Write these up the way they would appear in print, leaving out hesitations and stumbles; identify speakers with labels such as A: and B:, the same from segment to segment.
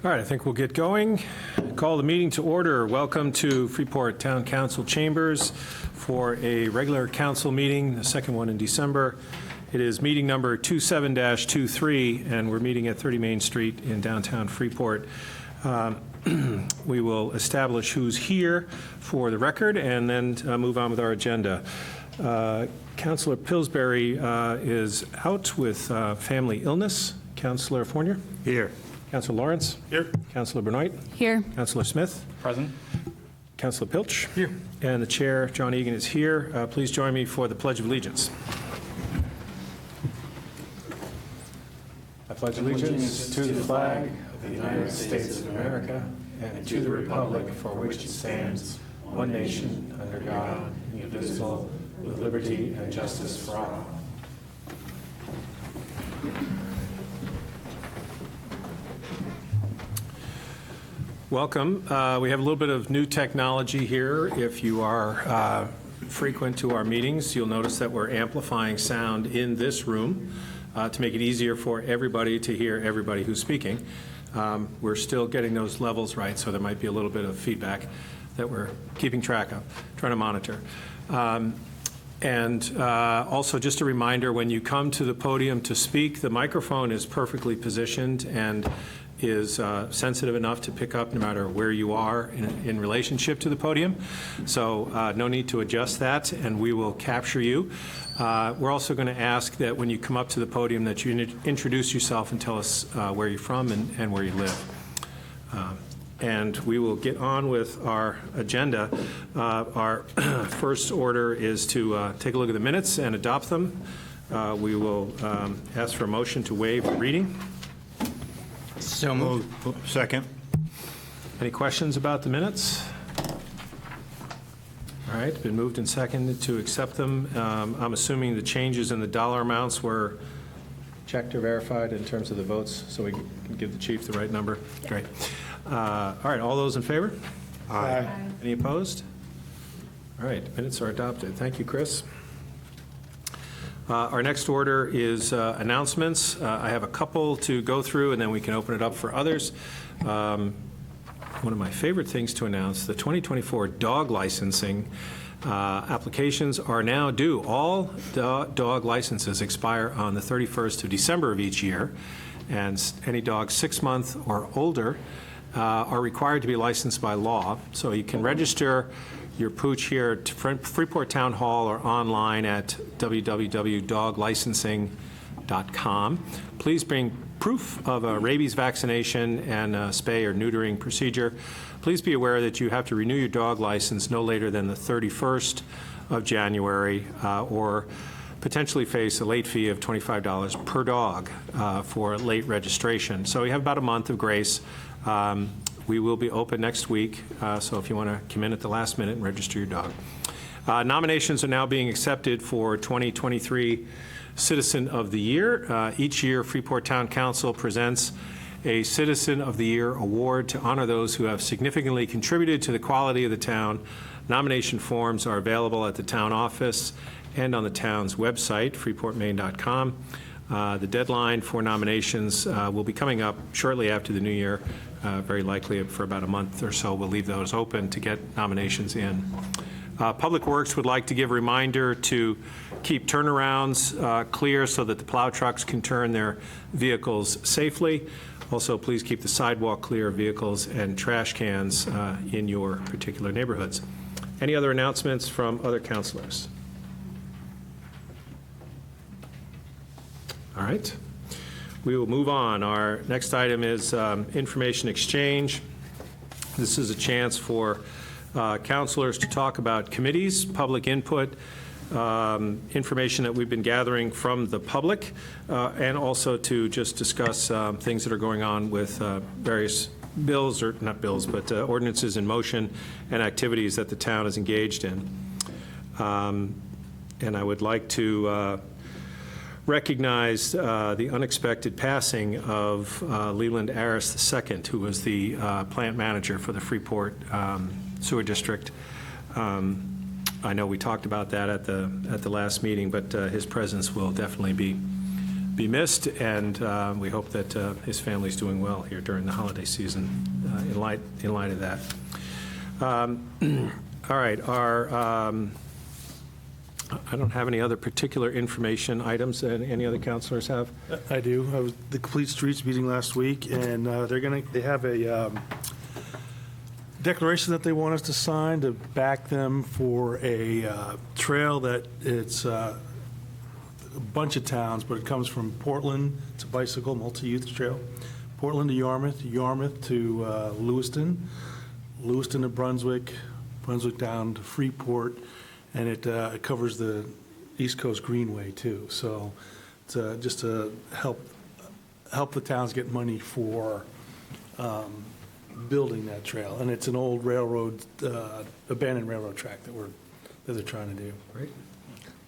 A: All right, I think we'll get going. Call the meeting to order. Welcome to Freeport Town Council Chambers for a regular council meeting, the second one in December. It is meeting number 27-23, and we're meeting at 30 Main Street in downtown Freeport. We will establish who's here for the record and then move on with our agenda. Councillor Pillsbury is out with family illness. Councillor Fournier?
B: Here.
A: Councillor Lawrence?
B: Here.
A: Councillor Benoit?
C: Here.
A: Councillor Smith?
B: Present.
A: Councillor Pilch?
B: Here.
A: And the chair, John Egan, is here. Please join me for the Pledge of Allegiance. I pledge allegiance to the flag of the United States of America and to the republic for which it stands, one nation, under God, indivisible, with liberty and justice for all. Welcome. We have a little bit of new technology here. If you are frequent to our meetings, you'll notice that we're amplifying sound in this room to make it easier for everybody to hear everybody who's speaking. We're still getting those levels right, so there might be a little bit of feedback that we're keeping track of, trying to monitor. And also just a reminder, when you come to the podium to speak, the microphone is perfectly positioned and is sensitive enough to pick up no matter where you are in relationship to the podium. So no need to adjust that, and we will capture you. We're also going to ask that when you come up to the podium that you introduce yourself and tell us where you're from and where you live. And we will get on with our agenda. Our first order is to take a look at the minutes and adopt them. We will ask for a motion to waive the reading.
B: So moved. Second.
A: Any questions about the minutes? All right, been moved and seconded to accept them. I'm assuming the changes in the dollar amounts were checked or verified in terms of the votes, so we can give the chief the right number. Great. All right, all those in favor?
B: Aye.
A: Any opposed? All right, minutes are adopted. Thank you, Chris. Our next order is announcements. I have a couple to go through, and then we can open it up for others. One of my favorite things to announce, the 2024 dog licensing applications are now due. All dog licenses expire on the 31st of December of each year, and any dog 6 months or older are required to be licensed by law. So you can register your pooch here at Freeport Town Hall or online at www.doglicensing.com. Please bring proof of a rabies vaccination and a spay or neutering procedure. Please be aware that you have to renew your dog license no later than the 31st of January or potentially face a late fee of $25 per dog for late registration. So you have about a month of grace. We will be open next week, so if you want to come in at the last minute and register your dog. Nominations are now being accepted for 2023 Citizen of the Year. Each year, Freeport Town Council presents a Citizen of the Year award to honor those who have significantly contributed to the quality of the town. Nomination forms are available at the town office and on the town's website, freeportmaine.com. The deadline for nominations will be coming up shortly after the new year, very likely for about a month or so. We'll leave those open to get nominations in. Public Works would like to give a reminder to keep turnarounds clear so that the plow trucks can turn their vehicles safely. Also, please keep the sidewalk clear of vehicles and trash cans in your particular neighborhoods. Any other announcements from other councilors? All right. We will move on. Our next item is information exchange. This is a chance for councilors to talk about committees, public input, information that we've been gathering from the public, and also to just discuss things that are going on with various bills, or not bills, but ordinances in motion and activities that the town is engaged in. And I would like to recognize the unexpected passing of Leland Aris II, who was the plant manager for the Freeport Sewer District. I know we talked about that at the last meeting, but his presence will definitely be be missed, and we hope that his family's doing well here during the holiday season in light of that. All right, I don't have any other particular information items that any other counselors have.
C: I do. I was at the Complete Streets meeting last week, and they have a declaration that they want us to sign to back them for a trail that it's a bunch of towns, but it comes from Portland. It's a bicycle multi-use trail. Portland to Yarmouth, Yarmouth to Lewiston, Lewiston to Brunswick, Brunswick down to Freeport, and it covers the East Coast Greenway too. So it's just to help the towns get money for building that trail. And it's an old railroad, abandoned railroad track that they're trying to do.
A: Great.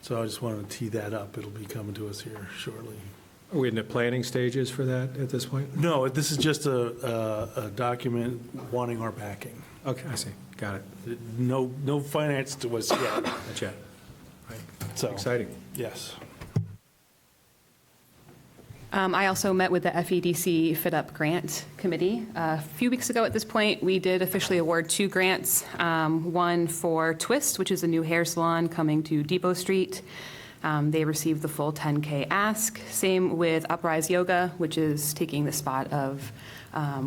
C: So I just wanted to tee that up. It'll be coming to us here shortly.
A: Are we in the planning stages for that at this point?
C: No, this is just a document wanting our backing.
A: Okay, I see. Got it.
C: No finance to us yet.
A: Not yet. Right.
C: So,
A: Exciting.
C: yes.
D: I also met with the FEDC Fit Up Grant Committee. A few weeks ago at this point, we did officially award 2 grants. One for Twist, which is a new hair salon coming to Depot Street. They received the full 10K ask. Same with Uprise Yoga, which is taking the spot of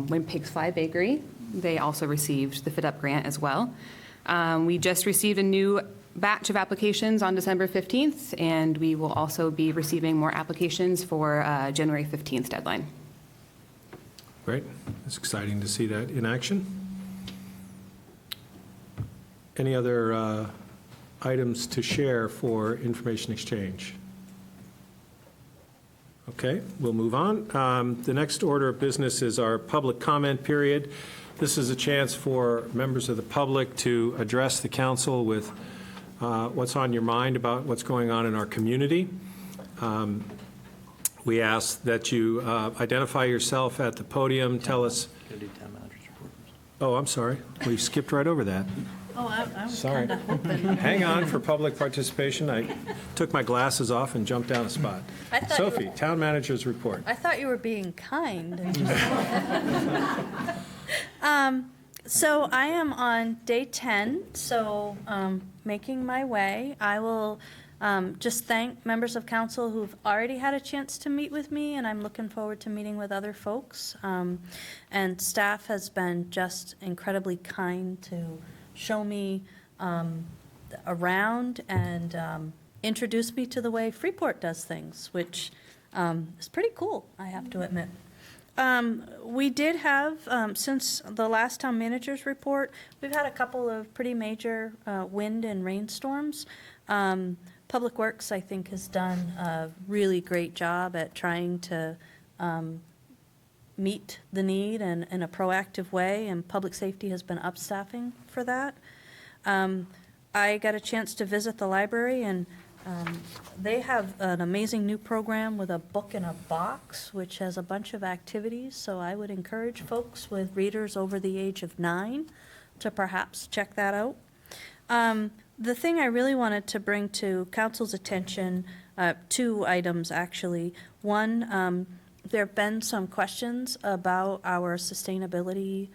D: When Pigs Fly Bakery. They also received the Fit Up grant as well. We just received a new batch of applications on December 15th, and we will also be receiving more applications for January 15th deadline.
A: Great. It's exciting to see that in action. Any other items to share for information exchange? Okay, we'll move on. The next order of business is our public comment period. This is a chance for members of the public to address the council with what's on your mind about what's going on in our community. We ask that you identify yourself at the podium, tell us. Oh, I'm sorry. We skipped right over that.
E: Oh, I was
A: Sorry.
E: kind of hoping.
A: Hang on for public participation. I took my glasses off and jumped down a spot.
E: I thought you
A: Sophie, town manager's report.
E: I thought you were being kind. And just so I am on day 10, so making my way. I will just thank members of council who've already had a chance to meet with me, and I'm looking forward to meeting with other folks. And staff has been just incredibly kind to show me around and introduce me to the way Freeport does things, which is pretty cool, I have to admit. We did have, since the last town manager's report, we've had a couple of pretty major wind and rainstorms. Public Works, I think, has done a really great job at trying to meet the need in a proactive way, and public safety has been upstaffing for that. I got a chance to visit the library, and they have an amazing new program with a book in a box, which has a bunch of activities, so I would encourage folks with readers over the age of 9 to perhaps check that out. The thing I really wanted to bring to council's attention, 2 items actually. One, there have been some questions about our sustainability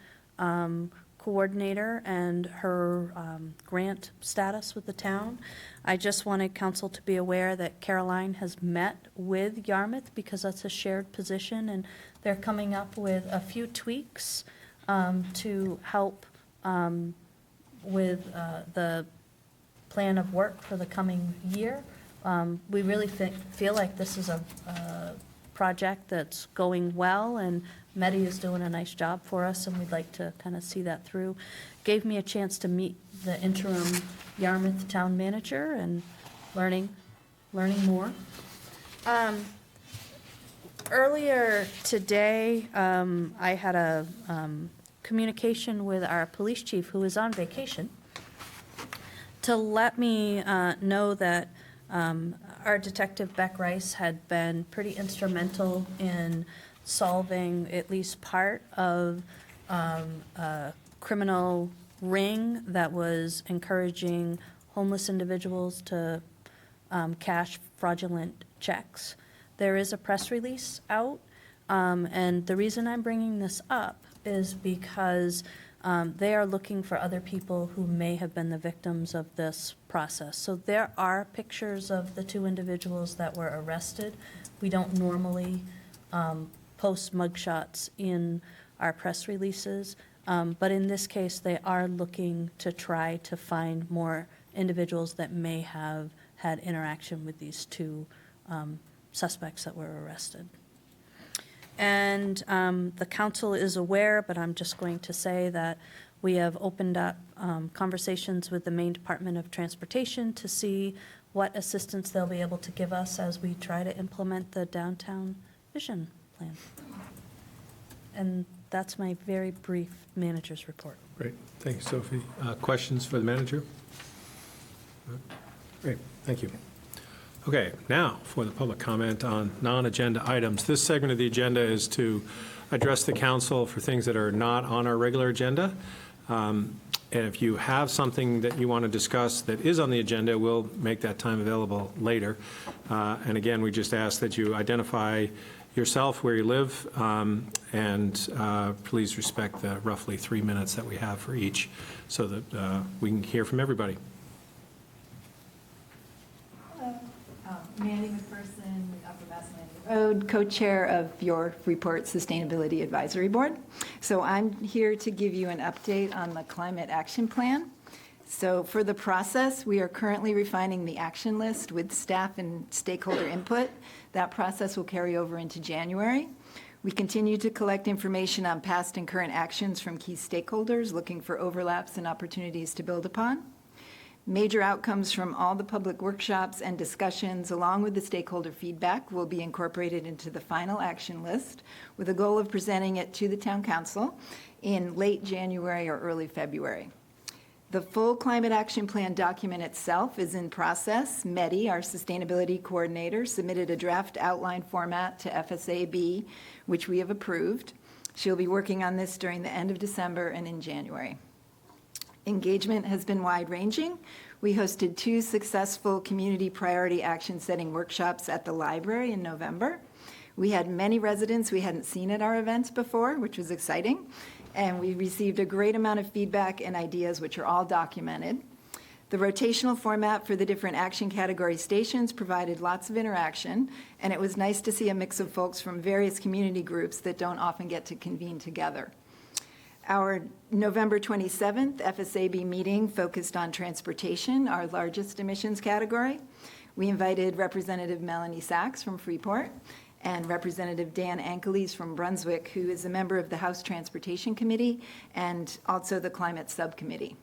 E: coordinator and her grant status with the town. I just wanted council to be aware that Caroline has met with Yarmouth because that's a shared position, and they're coming up with a few tweaks to help with the plan of work for the coming year. We really feel like this is a project that's going well, and Medi is doing a nice job for us, and we'd like to kind of see that through. Gave me a chance to meet the interim Yarmouth town manager and learning more. Earlier today, I had a communication with our police chief, who is on vacation, to let me know that our detective Beck Rice had been pretty instrumental in solving at least part of a criminal ring that was encouraging homeless individuals to cash fraudulent checks. There is a press release out, and the reason I'm bringing this up is because they are looking for other people who may have been the victims of this process. So there are pictures of the two individuals that were arrested. We don't normally post mugshots in our press releases, but in this case, they are looking to try to find more individuals that may have had interaction with these two suspects that were arrested. And the council is aware, but I'm just going to say that we have opened up conversations with the Maine Department of Transportation to see what assistance they'll be able to give us as we try to implement the downtown vision plan. And that's my very brief manager's report.
A: Great. Thank you, Sophie. Questions for the manager? Great. Thank you. Okay, now for the public comment on non-agenda items. This segment of the agenda is to address the council for things that are not on our regular agenda. And if you have something that you want to discuss that is on the agenda, we'll make that time available later. And again, we just ask that you identify yourself, where you live, and please respect the roughly 3 minutes that we have for each so that we can hear from everybody.
F: Mandy McPherson, Upper Basement Road, co-chair of your Freeport Sustainability Advisory Board. So I'm here to give you an update on the Climate Action Plan. So for the process, we are currently refining the action list with staff and stakeholder input. That process will carry over into January. We continue to collect information on past and current actions from key stakeholders, looking for overlaps and opportunities to build upon. Major outcomes from all the public workshops and discussions, along with the stakeholder feedback, will be incorporated into the final action list with a goal of presenting it to the town council in late January or early February. The full climate action plan document itself is in process. Medi, our sustainability coordinator, submitted a draft outline format to FSAB, which we have approved. She'll be working on this during the end of December and in January. Engagement has been wide-ranging. We hosted 2 successful community priority action setting workshops at the library in November. We had many residents we hadn't seen at our events before, which was exciting, and we received a great amount of feedback and ideas, which are all documented. The rotational format for the different action category stations provided lots of interaction, and it was nice to see a mix of folks from various community groups that don't often get to convene together. Our November 27th FSAB meeting focused on transportation, our largest emissions category. We invited Representative Melanie Sachs from Freeport and Representative Dan Ankeles from Brunswick, who is a member of the House Transportation Committee and also the Climate Subcommittee.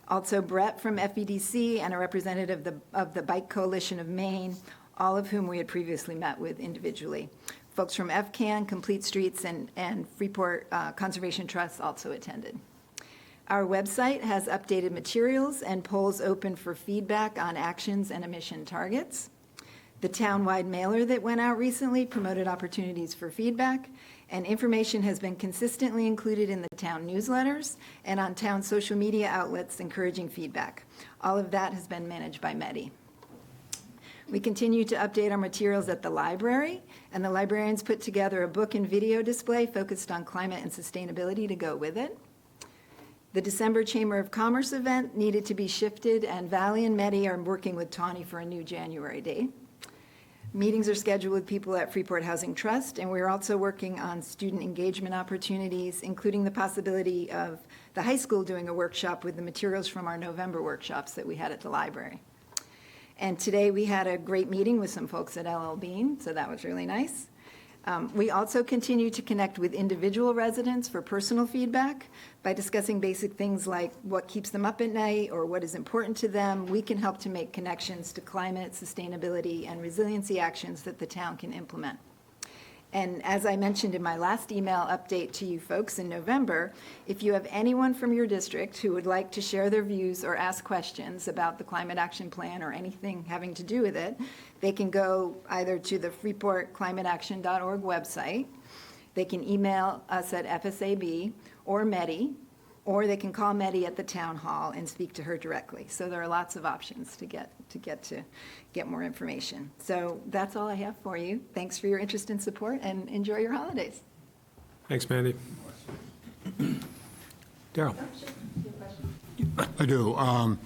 F: Also Brett from FEDC and a representative of the Bike Coalition of Maine, all of whom we had previously met with individually. Folks from FCAN, Complete Streets, and Freeport Conservation Trust also attended. Our website has updated materials and polls open for feedback on actions and emission targets. The town-wide mailer that went out recently promoted opportunities for feedback, and information has been consistently included in the town newsletters and on town social media outlets encouraging feedback. All of that has been managed by Medi. We continue to update our materials at the library, and the librarians put together a book and video display focused on climate and sustainability to go with it. The December Chamber of Commerce event needed to be shifted, and Valley and Medi are working with Tawny for a new January date. Meetings are scheduled with people at Freeport Housing Trust, and we're also working on student engagement opportunities, including the possibility of the high school doing a workshop with the materials from our November workshops that we had at the library. And today we had a great meeting with some folks at LL Bean, so that was really nice. We also continue to connect with individual residents for personal feedback by discussing basic things like what keeps them up at night or what is important to them. We can help to make connections to climate, sustainability, and resiliency actions that the town can implement. And as I mentioned in my last email update to you folks in November, if you have anyone from your district who would like to share their views or ask questions about the Climate Action Plan or anything having to do with it, they can go either to the freeportclimateaction.org website, they can email us at FSAB or Medi, or they can call Medi at the town hall and speak to her directly. So there are lots of options to get more information. So that's all I have for you. Thanks for your interest and support, and enjoy your holidays.
A: Thanks, Mandy. Daryl?
B: I do.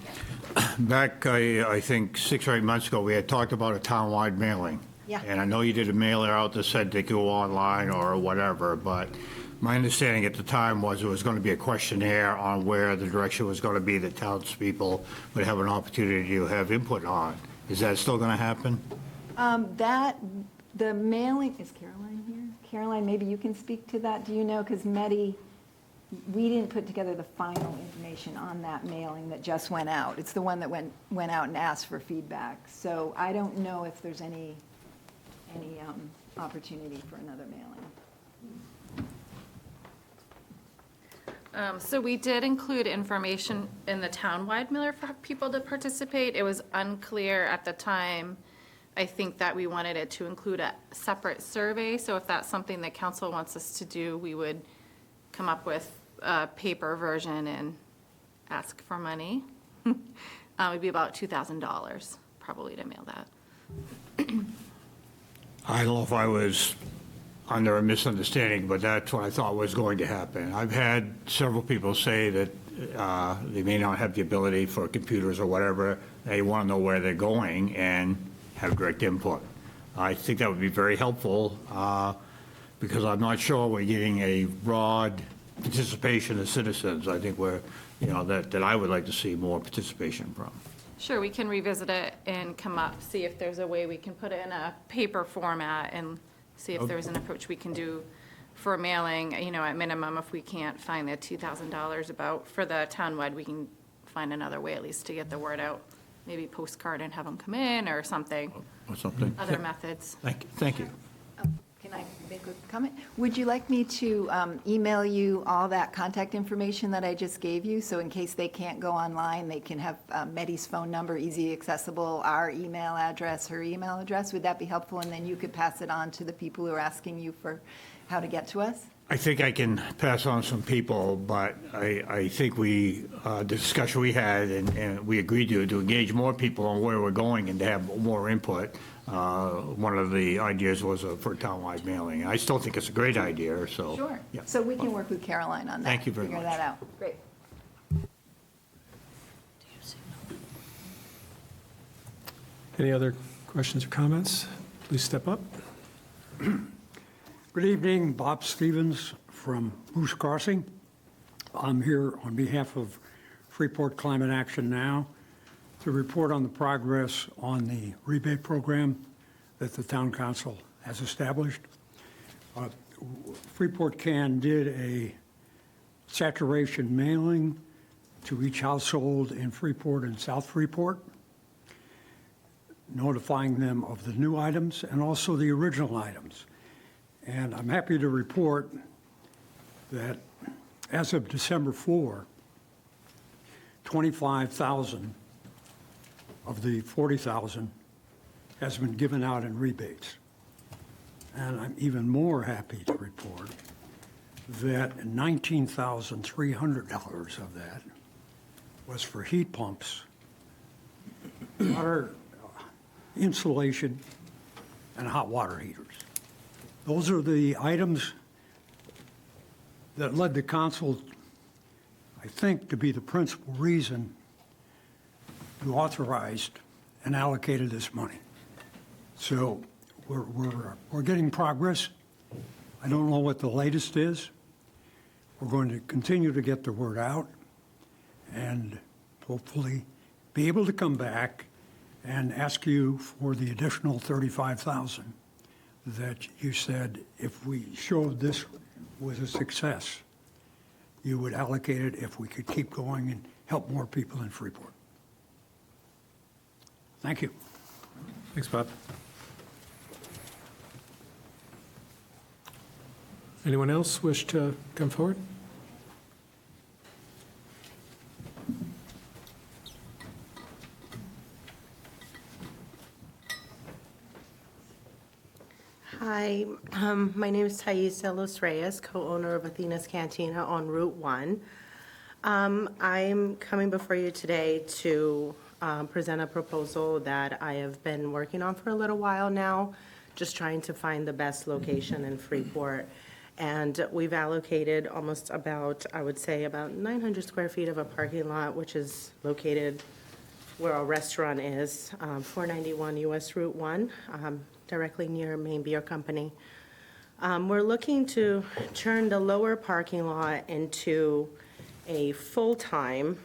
B: Back, I think, 6 or 8 months ago, we had talked about a townwide mailing.
F: Yeah.
B: And I know you did a mailer out that said they go online or whatever, but my understanding at the time was it was going to be a questionnaire on where the direction was going to be that townspeople would have an opportunity to have input on. Is that still going to happen?
F: The mailing, is Caroline here? Caroline, maybe you can speak to that. Do you know, because Medi, we didn't put together the final information on that mailing that just went out. It's the one that went out and asked for feedback. So I don't know if there's any opportunity for another mailing.
G: So we did include information in the townwide mailer for people to participate. It was unclear at the time, I think, that we wanted it to include a separate survey. So if that's something that council wants us to do, we would come up with a paper version and ask for money. It'd be about $2,000 probably to mail that.
B: I don't know if I was under a misunderstanding, but that's what I thought was going to happen. I've had several people say that they may not have the ability for computers or whatever. They want to know where they're going and have direct input. I think that would be very helpful because I'm not sure we're getting a broad participation of citizens. I think that I would like to see more participation from.
G: Sure, we can revisit it and come up, see if there's a way we can put it in a paper format and see if there's an approach we can do for mailing. At minimum, if we can't find the $2,000 for the townwide, we can find another way at least to get the word out. Maybe postcard and have them come in or something,
B: Or something.
G: other methods.
B: Thank you.
F: Can I make a comment? Would you like me to email you all that contact information that I just gave you? So in case they can't go online, they can have Medi's phone number, easy accessible, our email address, her email address. Would that be helpful? And then you could pass it on to the people who are asking you for how to get to us?
B: I think I can pass on some people, but I think the discussion we had, and we agreed to engage more people on where we're going and to have more input. One of the ideas was for a townwide mailing. I still think it's a great idea, so.
F: Sure.
B: Yeah.
F: So we can work with Caroline on that.
B: Thank you very
F: Figure
B: much.
F: that out. Great.
A: Any other questions or comments? Please step up.
H: Good evening, Bob Stevens from Moose Crossing. I'm here on behalf of Freeport Climate Action Now to report on the progress on the rebate program that the town council has established. Freeport Can did a saturation mailing to each household in Freeport and South Freeport, notifying them of the new items and also the original items. And I'm happy to report that as of December 4, 25,000 of the 40,000 has been given out in rebates. And I'm even more happy to report that $19,300 of that was for heat pumps, water insulation, and hot water heaters. Those are the items that led the council, I think, to be the principal reason you authorized and allocated this money. So we're getting progress. I don't know what the latest is. We're going to continue to get the word out and hopefully be able to come back and ask you for the additional 35,000 that you said if we showed this was a success, you would allocate it if we could keep going and help more people in Freeport. Thank you.
A: Thanks, Bob. Anyone else wish to come forward?
I: Hi, my name is Thais Los Reyes, co-owner of Athena's Cantina on Route 1. I'm coming before you today to present a proposal that I have been working on for a little while now, just trying to find the best location in Freeport. And we've allocated almost about, I would say, about 900 square feet of a parking lot, which is located where our restaurant is, 491 US Route 1, directly near Maine Beer Company. We're looking to turn the lower parking lot into a full-time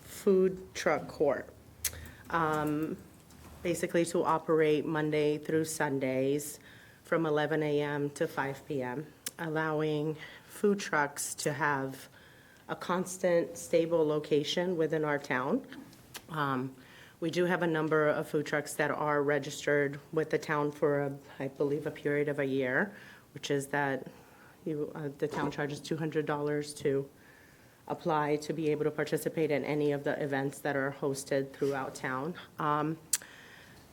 I: food truck court, basically to operate Monday through Sundays from 11 a.m. to 5 p.m., allowing food trucks to have a constant, stable location within our town. We do have a number of food trucks that are registered with the town for, I believe, a period of a year, which is that the town charges $200 to apply to be able to participate in any of the events that are hosted throughout town.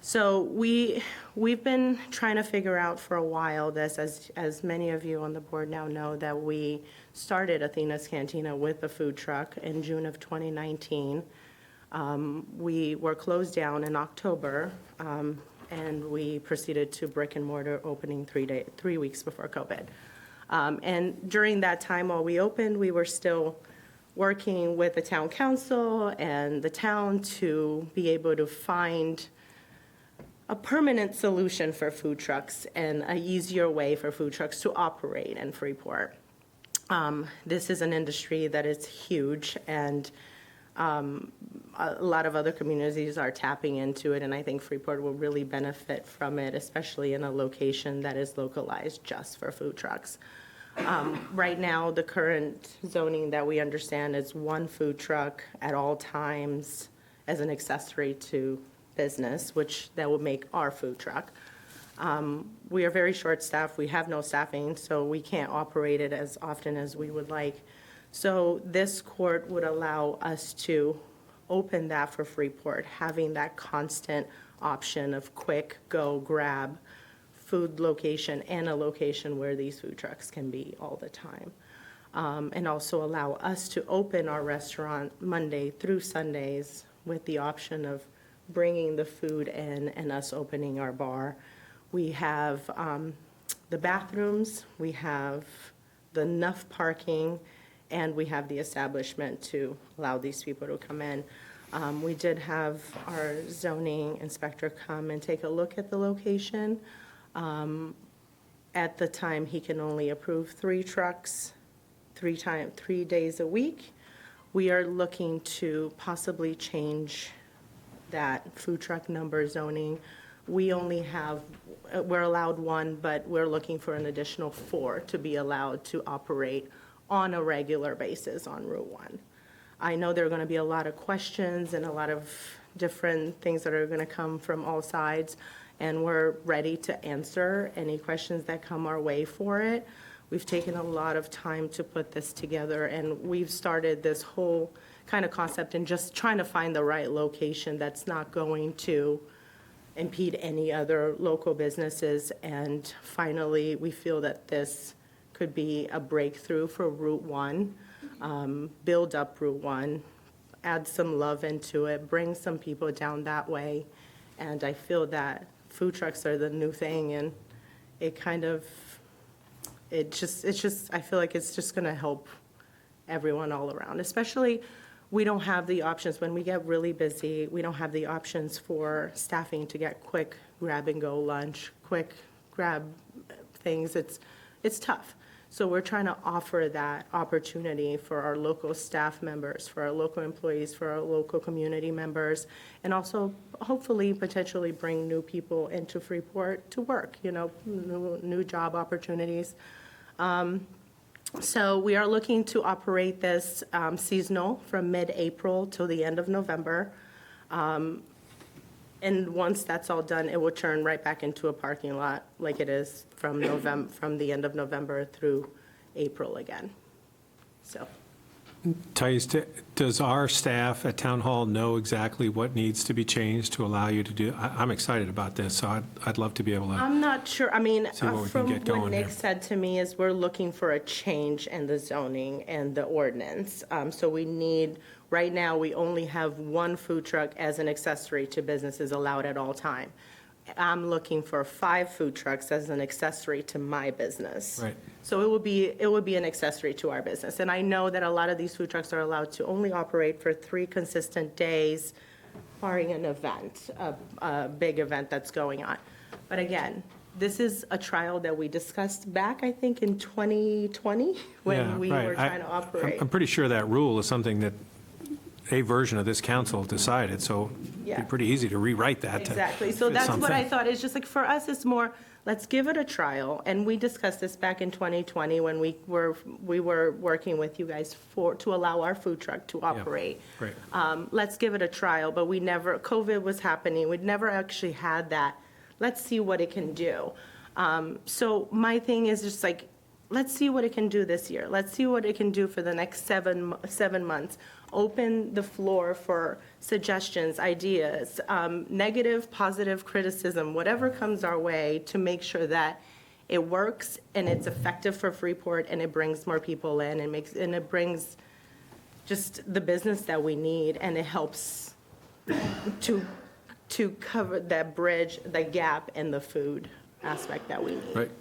I: So we've been trying to figure out for a while this, as many of you on the board now know, that we started Athena's Cantina with a food truck in June of 2019. We were closed down in October, and we proceeded to brick and mortar opening 3 weeks before COVID. And during that time while we opened, we were still working with the town council and the town to be able to find a permanent solution for food trucks and an easier way for food trucks to operate in Freeport. This is an industry that is huge, and a lot of other communities are tapping into it, and I think Freeport will really benefit from it, especially in a location that is localized just for food trucks. Right now, the current zoning that we understand is one food truck at all times as an accessory to business, which that will make our food truck. We are very short-staffed. We have no staffing, so we can't operate it as often as we would like. So this court would allow us to open that for Freeport, having that constant option of quick go grab food location and a location where these food trucks can be all the time. And also allow us to open our restaurant Monday through Sundays with the option of bringing the food in and us opening our bar. We have the bathrooms, we have enough parking, and we have the establishment to allow these people to come in. We did have our zoning inspector come and take a look at the location. At the time, he can only approve 3 trucks, 3 days a week. We are looking to possibly change that food truck number zoning. We're allowed 1, but we're looking for an additional 4 to be allowed to operate on a regular basis on Route 1. I know there are going to be a lot of questions and a lot of different things that are going to come from all sides, and we're ready to answer any questions that come our way for it. We've taken a lot of time to put this together, and we've started this whole kind of concept and just trying to find the right location that's not going to impede any other local businesses. And finally, we feel that this could be a breakthrough for Route 1, build up Route 1, add some love into it, bring some people down that way. And I feel that food trucks are the new thing, and it kind of, I feel like it's just going to help everyone all around. Especially, we don't have the options, when we get really busy, we don't have the options for staffing to get quick grab-and-go lunch, quick grab things. It's tough. So we're trying to offer that opportunity for our local staff members, for our local employees, for our local community members, and also hopefully potentially bring new people into Freeport to work, new job opportunities. So we are looking to operate this seasonal from mid-April till the end of November. And once that's all done, it will turn right back into a parking lot like it is from the end of November through April again. So
A: Thais, does our staff at Town Hall know exactly what needs to be changed to allow you to do? I'm excited about this, so I'd love to be able to.
I: I'm not sure, I mean,
A: See what we can
I: from
A: get
I: what
A: going
I: Nick
A: here.
I: said to me is we're looking for a change in the zoning and the ordinance. So we need, right now, we only have one food truck as an accessory to businesses allowed at all time. I'm looking for 5 food trucks as an accessory to my business.
A: Right.
I: So it would be an accessory to our business. And I know that a lot of these food trucks are allowed to only operate for 3 consistent days, barring an event, a big event that's going on. But again, this is a trial that we discussed back, I think, in 2020,
A: Yeah,
I: when we
A: right.
I: were trying to operate.
A: I'm pretty sure that rule is something that a version of this council decided, so it'd
I: Yeah.
A: be pretty easy to rewrite that. to
I: Exactly, so
A: fit
I: that's what I
A: something.
I: thought, it's just like, for us, it's more, let's give it a trial, and we discussed this back in 2020 when we were working with you guys to allow our food truck to operate.
A: Great.
I: Let's give it a trial, but we never, COVID was happening, we'd never actually had that, let's see what it can do. So my thing is just like, let's see what it can do this year, let's see what it can do for the next seven months. Open the floor for suggestions, ideas, negative, positive criticism, whatever comes our way, to make sure that it works and it's effective for Freeport and it brings more people in and it brings just the business that we need, and it helps to cover that bridge, the gap in the food aspect that we need.
A: Right,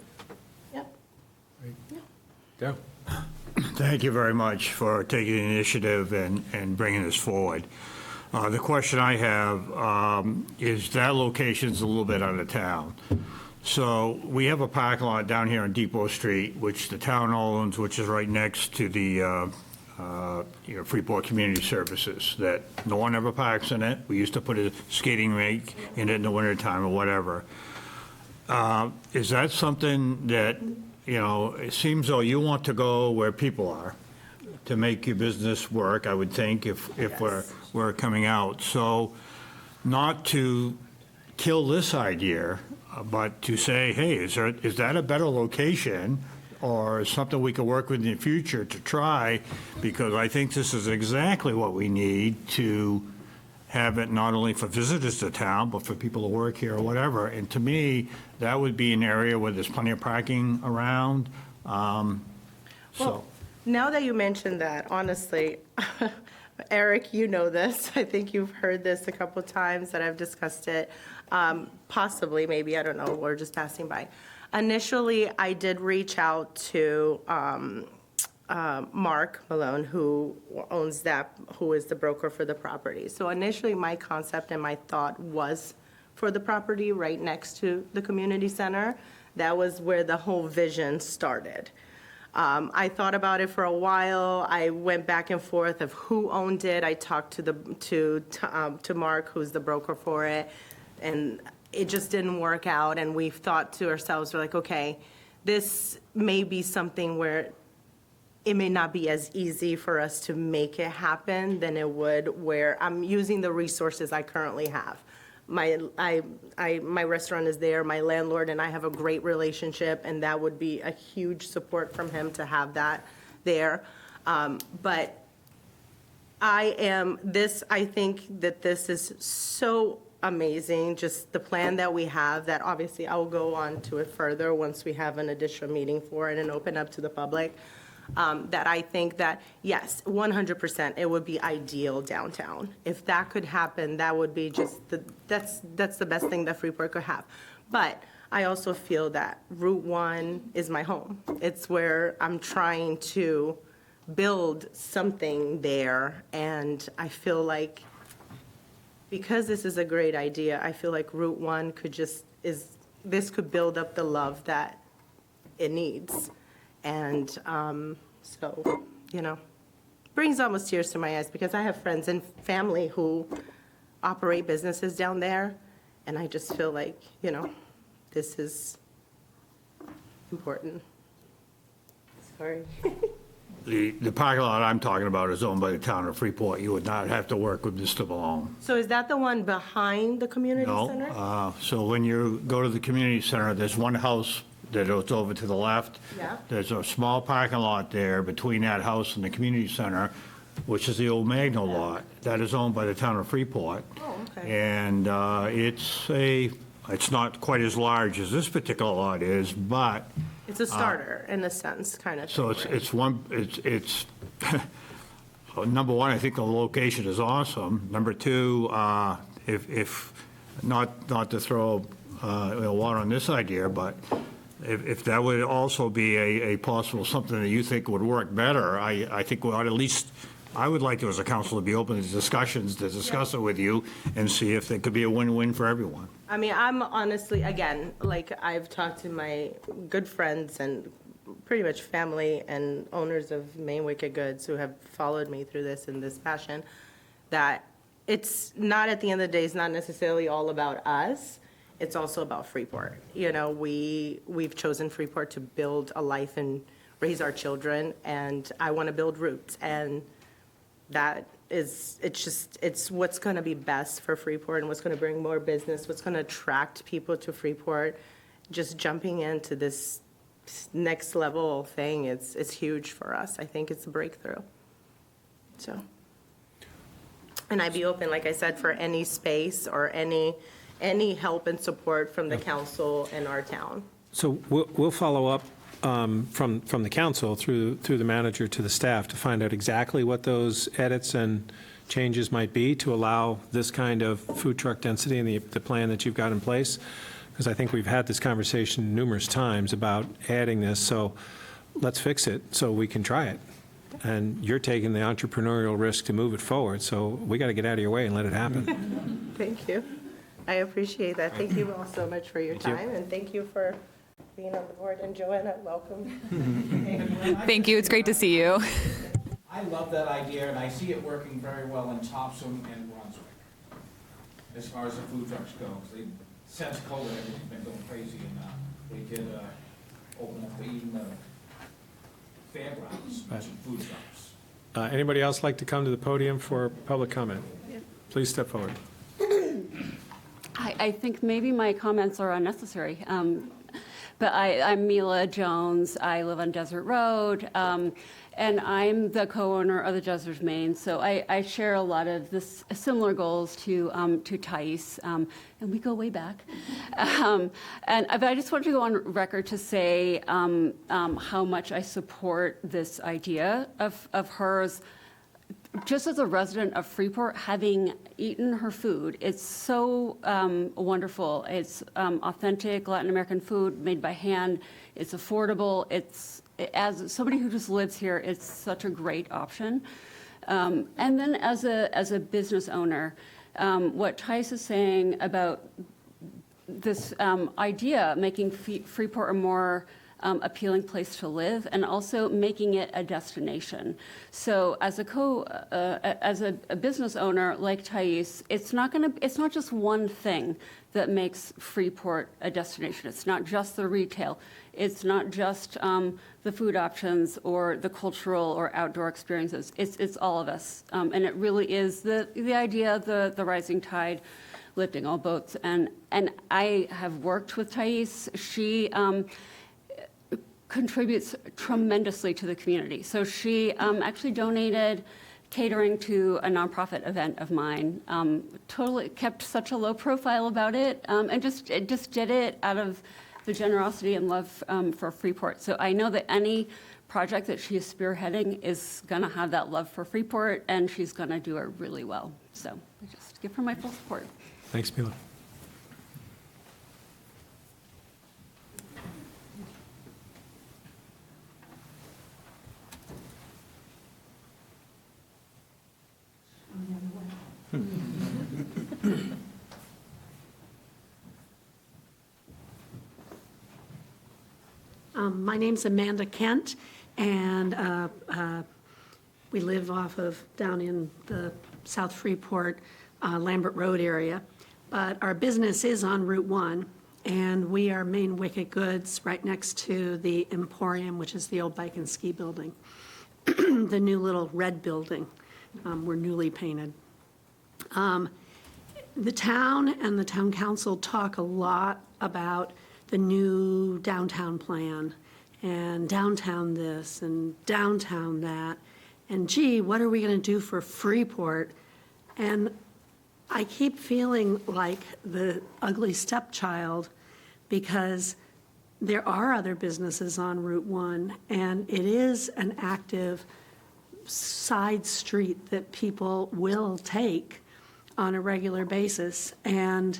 I: Yep.
A: yeah.
B: Thank you very much for taking the initiative and bringing this forward. The question I have is that location's a little bit out of town. So we have a parking lot down here on Depot Street, which the town owns, which is right next to the Freeport Community Services, that no one ever parks in it. We used to put a skating rink in it in the wintertime or whatever. Is that something that, it seems though you want to go where people are to make your business work, I would think, if we're coming out. So not to kill this idea, but to say, hey, is that a better location or something we could work with in the future to try? Because I think this is exactly what we need to have it not only for visitors to town, but for people to work here or whatever. And to me, that would be an area where there's plenty of parking around. So,
I: Now that you mentioned that, honestly, Eric, you know this. I think you've heard this a couple times that I've discussed it. Possibly, maybe, I don't know, we're just passing by. Initially, I did reach out to Mark Malone, who owns that, who is the broker for the property. So initially, my concept and my thought was for the property right next to the community center. That was where the whole vision started. I thought about it for a while. I went back and forth of who owned it. I talked to Mark, who's the broker for it, and it just didn't work out. And we thought to ourselves, we're like, okay, this may be something where it may not be as easy for us to make it happen than it would where I'm using the resources I currently have. My restaurant is there, my landlord and I have a great relationship, and that would be a huge support from him to have that there. But I think that this is so amazing, just the plan that we have, that obviously I will go on to it further once we have an additional meeting for it and open up to the public. That I think that, yes, 100%, it would be ideal downtown. If that could happen, that would be just, that's the best thing that Freeport could have. But I also feel that Route 1 is my home. It's where I'm trying to build something there, and I feel like, because this is a great idea, I feel like Route 1 this could build up the love that it needs. And so, brings almost tears to my eyes, because I have friends and family who operate businesses down there, and I just feel like, this is important. Sorry.
B: the parking lot I'm talking about is owned by the town of Freeport. You would not have to work with Mr. Malone.
I: So is that the one behind the community center?
B: No, so when you go to the community center, there's one house that goes over to the left.
I: Yeah.
B: There's a small parking lot there between that house and the community center. which is the old Magno lot, that is owned by the town of Freeport.
I: Oh, okay.
B: And it's not quite as large as this particular lot is, but,
I: It's a starter, in a sense, kind of.
B: so
I: thing, right?
B: it's, number one, I think the location is awesome. Number two, if, not to throw water on this idea, but if that would also be a possible, something that you think would work better, I think we ought at least, I would like to, as a council, to be open to discussions, to discuss it with you and see if it could be a win-win for everyone.
I: I mean, I'm honestly, again, like, I've talked to my good friends and pretty much family and owners of Maine Wicked Goods who have followed me through this and this passion, that it's not, at the end of the day, it's not necessarily all about us. It's also about Freeport. You know, we've chosen Freeport to build a life and raise our children, and I want to build roots. And that is, it's what's going to be best for Freeport and what's going to bring more business, what's going to attract people to Freeport. Just jumping into this next level thing, it's huge for us. I think it's a breakthrough. So, and I'd be open, like I said, for any space or any help and support from the council and our town.
A: So we'll follow up from the council through the manager to the staff to find out exactly what those edits and changes might be to allow this kind of food truck density in the plan that you've got in place. Because I think we've had this conversation numerous times about adding this, so let's fix it so we can try it. And you're taking the entrepreneurial risk to move it forward, so we got to get out of your way and let it happen.
I: Thank you. I appreciate that. Thank you all so much for your
A: Thank you.
I: time, and thank you for being on the board. And Joanna, welcome.
D: Thank you, it's great to see you.
J: I love that idea, and I see it working very well in Topsom and Brunswick, as far as the food trucks go. 'Cause since COVID, everything's been going crazy, and they did open up even the fairgrounds, some food trucks.
A: Anybody else like to come to the podium for public comment? Please step forward.
K: I think maybe my comments are unnecessary. But I'm Mila Jones. I live on Desert Road, and I'm the co-owner of the Jezzers Maine. So I share a lot of similar goals to Thais, and we go way back. But I just wanted to go on record to say how much I support this idea of hers. Just as a resident of Freeport, having eaten her food, it's so wonderful. It's authentic Latin American food made by hand. It's affordable. As somebody who just lives here, it's such a great option. And then as a business owner, what Thais is saying about this idea, making Freeport a more appealing place to live, and also making it a destination. So as a business owner like Thais, it's not just one thing that makes Freeport a destination. It's not just the retail. It's not just the food options or the cultural or outdoor experiences. It's all of us, and it really is the idea of the rising tide lifting all boats. And I have worked with Thais. She contributes tremendously to the community. So she actually donated catering to a nonprofit event of mine. Totally kept such a low profile about it, and just did it out of the generosity and love for Freeport. So I know that any project that she is spearheading is going to have that love for Freeport, and she's going to do it really well. So I just give her my full support.
A: Thanks, Mila.
L: My name's Amanda Kent, and we live down in the South Freeport, Lambert Road area. But our business is on Route 1, and we are Maine Wicked Goods right next to the Emporium, which is the old bike and ski building. The new little red building. We're newly painted. The town and the town council talk a lot about the new downtown plan and downtown this and downtown that. And gee, what are we going to do for Freeport? And I keep feeling like the ugly stepchild because there are other businesses on Route 1, and it is an active side street that people will take on a regular basis. And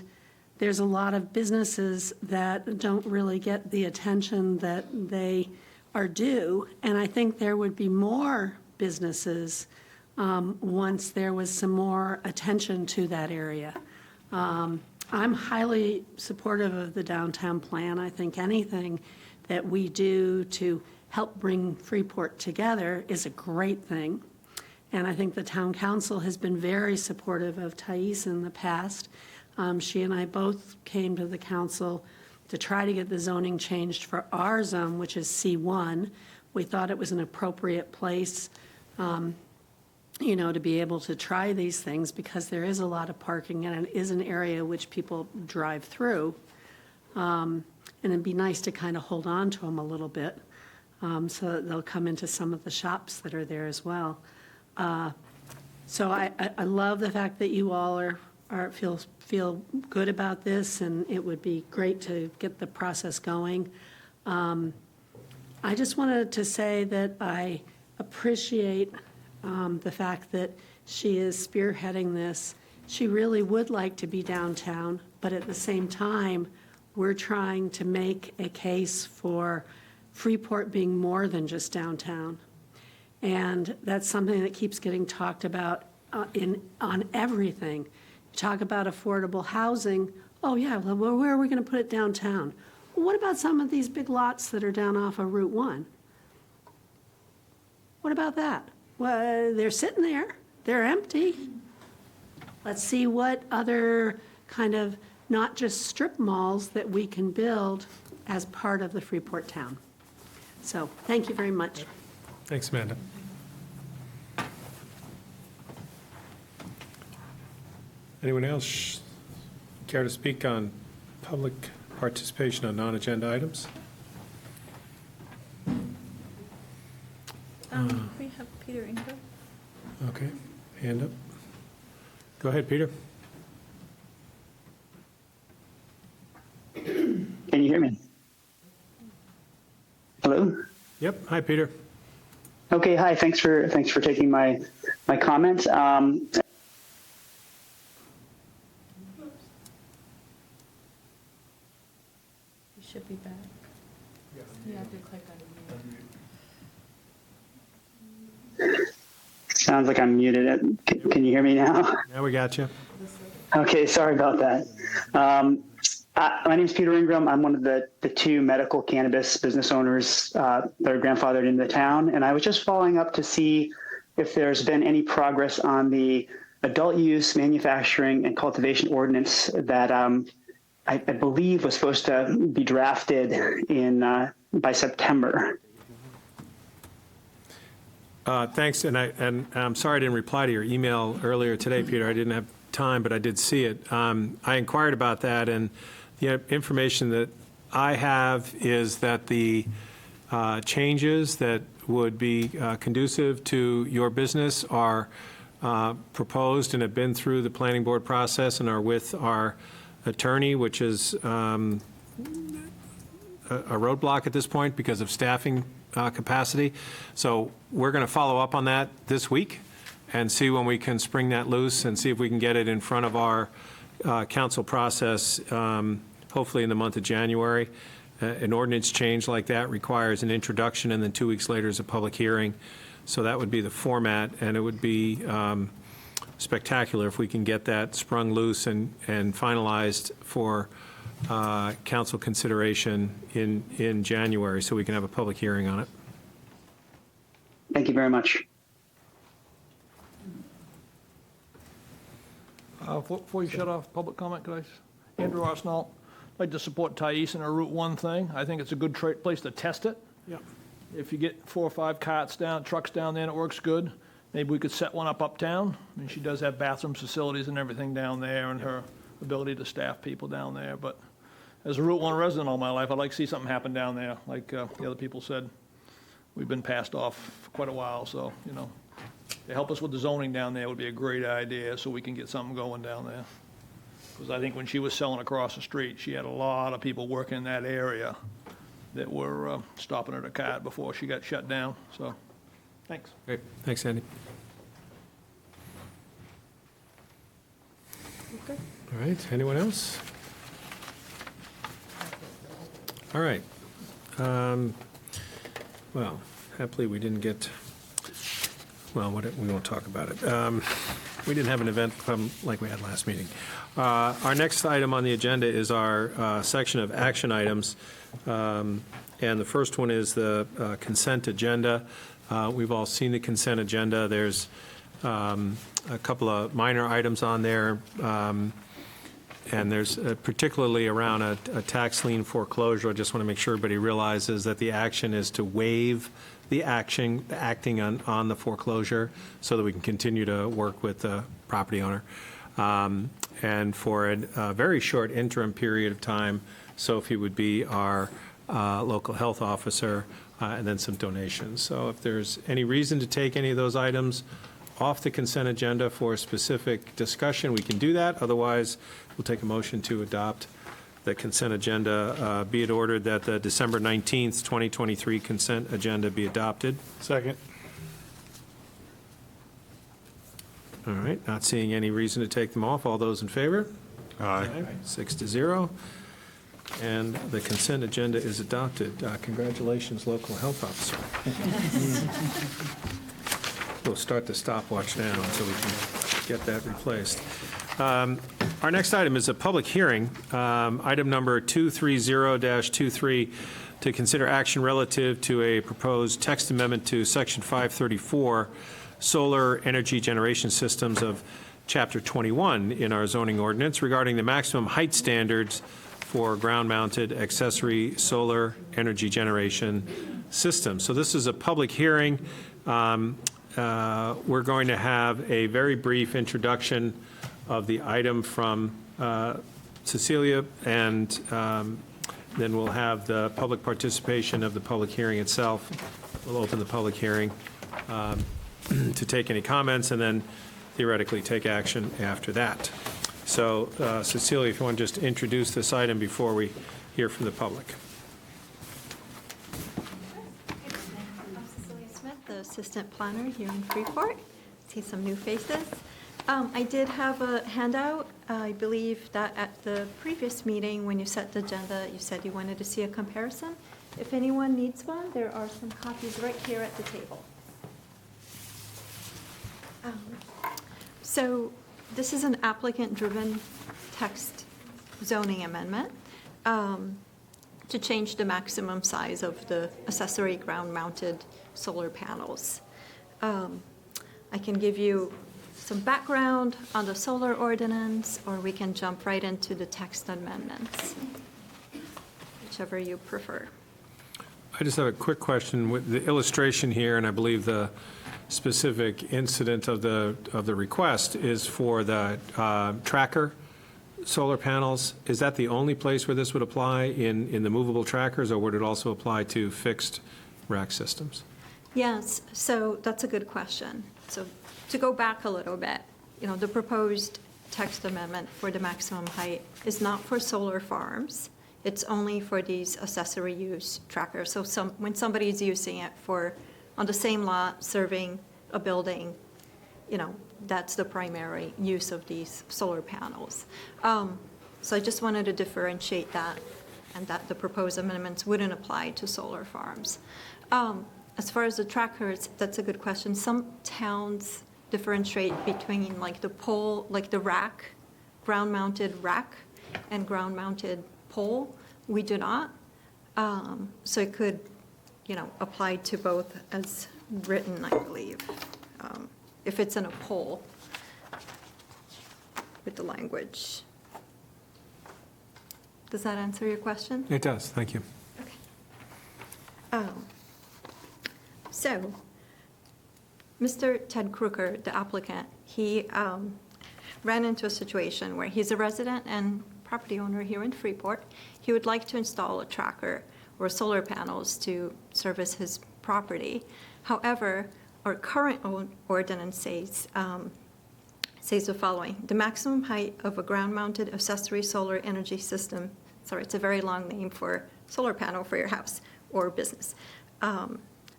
L: there's a lot of businesses that don't really get the attention that they are due. And I think there would be more businesses once there was some more attention to that area. I'm highly supportive of the downtown plan. I think anything that we do to help bring Freeport together is a great thing. And I think the town council has been very supportive of Thais in the past. She and I both came to the council to try to get the zoning changed for our zone, which is C1. We thought it was an appropriate place, to be able to try these things because there is a lot of parking and it is an area which people drive through. And it'd be nice to kind of hold on to them a little bit so that they'll come into some of the shops that are there as well. So I love the fact that you all feel good about this, and it would be great to get the process going. I just wanted to say that I appreciate the fact that she is spearheading this. She really would like to be downtown, but at the same time, we're trying to make a case for Freeport being more than just downtown. And that's something that keeps getting talked about on everything. You talk about affordable housing. Oh, yeah, well, where are we going to put it downtown? Well, what about some of these big lots that are down off of Route 1? What about that? Well, they're sitting there. They're empty. Let's see what other kind of not just strip malls that we can build as part of the Freeport town. So thank you very much.
A: Thanks, Amanda. Anyone else care to speak on public participation on non-agenda items?
E: We have Peter Ingram.
A: Okay, hand up. Go ahead, Peter.
M: Can you hear me? Hello?
A: Yep, hi, Peter.
M: Okay, hi, thanks for taking my comments.
E: You should be back. You have to click on mute.
M: Sounds like I'm muted. Can you hear me now?
A: Now we got you.
M: Okay, sorry about that. My name is Peter Ingram. I'm one of the two medical cannabis business owners that are grandfathered into the town. And I was just following up to see if there's been any progress on the adult use manufacturing and cultivation ordinance that I believe was supposed to be drafted by September.
A: Thanks, and I'm sorry I didn't reply to your email earlier today, Peter. I didn't have time, but I did see it. I inquired about that, and the information that I have is that the changes that would be conducive to your business are proposed and have been through the planning board process and are with our attorney, which is a roadblock at this point because of staffing capacity. So we're going to follow up on that this week and see when we can spring that loose and see if we can get it in front of our council process, hopefully in the month of January. An ordinance change like that requires an introduction, and then 2 weeks later is a public hearing. So that would be the format, and it would be spectacular if we can get that sprung loose and finalized for council consideration in January, so we can have a public hearing on it.
M: Thank you very much.
N: Before you shut off public comment, could I, Andrew Arsenault, I'd like to support Thais in her Route 1 thing. I think it's a good place to test it.
A: Yep.
N: If you get 4 or 5 trucks down there and it works good, maybe we could set one up uptown. I mean, she does have bathrooms, facilities and everything down there, and her ability to staff people down there. But as a Route 1 resident all my life, I'd like to see something happen down there. Like the other people said, we've been passed off for quite a while, so, to help us with the zoning down there would be a great idea, so we can get something going down there. Because I think when she was selling across the street, she had a lot of people working in that area that were stopping at her cart before she got shut down, so, thanks.
A: Great, thanks, Andy. All right, anyone else? All right. Well, happily, we didn't get, well, we won't talk about it. We didn't have an event come like we had last meeting. Our next item on the agenda is our section of action items. And the first one is the consent agenda. We've all seen the consent agenda. There's a couple of minor items on there. And there's particularly around a tax lien foreclosure. I just want to make sure everybody realizes that the action is to waive the acting on the foreclosure so that we can continue to work with the property owner. And for a very short interim period of time, Sophie would be our local health officer, and then some donations. So if there's any reason to take any of those items off the consent agenda for specific discussion, we can do that. Otherwise, we'll take a motion to adopt the consent agenda. Be it ordered that the December 19th, 2023 consent agenda be adopted.
C: Second.
A: All right, not seeing any reason to take them off. All those in favor?
B: Aye.
A: 6-0. And the consent agenda is adopted. Congratulations, local health officer. We'll start the stopwatch now until we can get that replaced. Our next item is a public hearing, item number 230-23, to consider action relative to a proposed text amendment to Section 534, Solar Energy Generation Systems of Chapter 21 in our zoning ordinance regarding the maximum height standards for ground-mounted accessory solar energy generation systems. So this is a public hearing. We're going to have a very brief introduction of the item from Cecilia, and then we'll have the public participation of the public hearing itself. We'll open the public hearing to take any comments, and then theoretically take action after that. So, Cecilia, if you want to just introduce this item before we hear from the public.
O: I'm Cecilia Smith, the assistant planner here in Freeport. See some new faces. I did have a handout. I believe that at the previous meeting, when you set the agenda, you said you wanted to see a comparison. If anyone needs one, there are some copies right here at the table. So this is an applicant-driven text zoning amendment to change the maximum size of the accessory ground-mounted solar panels. I can give you some background on the solar ordinance, or we can jump right into the text amendments, whichever you prefer.
A: I just have a quick question with the illustration here, and I believe the specific incident of the request is for the tracker solar panels. Is that the only place where this would apply in the movable trackers, or would it also apply to fixed rack systems?
O: Yes, so that's a good question. So to go back a little bit, the proposed text amendment for the maximum height is not for solar farms. It's only for these accessory use trackers. So when somebody is using it on the same lot, serving a building, that's the primary use of these solar panels. So I just wanted to differentiate that, and that the proposed amendments wouldn't apply to solar farms. As far as the trackers, that's a good question. Some towns differentiate between like the pole, like the rack, ground-mounted rack, and ground-mounted pole. We do not. So it could, apply to both as written, I believe, if it's in a pole with the language. Does that answer your question?
A: It does, thank you.
O: Okay. So, Mr. Ted Crooker, the applicant, he ran into a situation where he's a resident and property owner here in Freeport. He would like to install a tracker or solar panels to service his property. However, our current ordinance says the following: the maximum height of a ground-mounted accessory solar energy system, sorry, it's a very long name for solar panel for your house or business,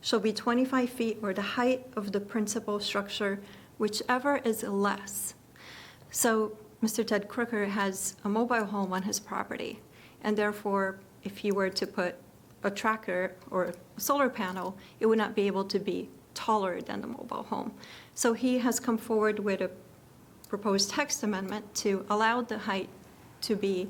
O: shall be 25 feet or the height of the principal structure, whichever is less. So Mr. Ted Crooker has a mobile home on his property, and therefore, if he were to put a tracker or a solar panel, it would not be able to be taller than the mobile home. So he has come forward with a proposed text amendment to allow the height to be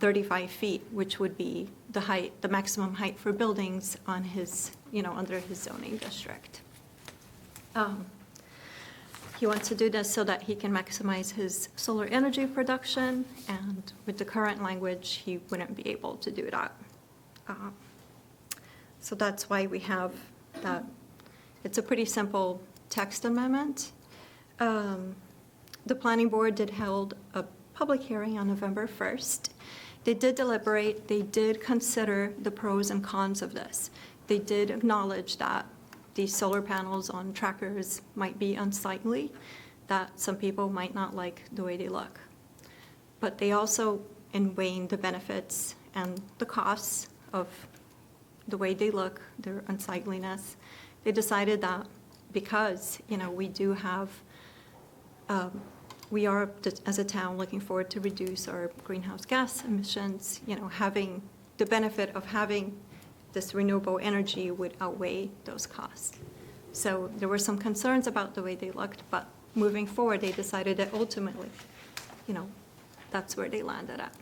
O: 35 feet, which would be the height, the maximum height for buildings on his, under his zoning district. He wants to do this so that he can maximize his solar energy production, and with the current language, he wouldn't be able to do that. So that's why we have that. It's a pretty simple text amendment. The planning board did held a public hearing on November 1st. They did deliberate, they did consider the pros and cons of this. They did acknowledge that these solar panels on trackers might be unsightly, that some people might not like the way they look. But they also, in weighing the benefits and the costs of the way they look, their unsightliness, they decided that because, we do have, we are, as a town, looking forward to reduce our greenhouse gas emissions, having the benefit of having this renewable energy would outweigh those costs. So there were some concerns about the way they looked, but moving forward, they decided that ultimately, that's where they landed at.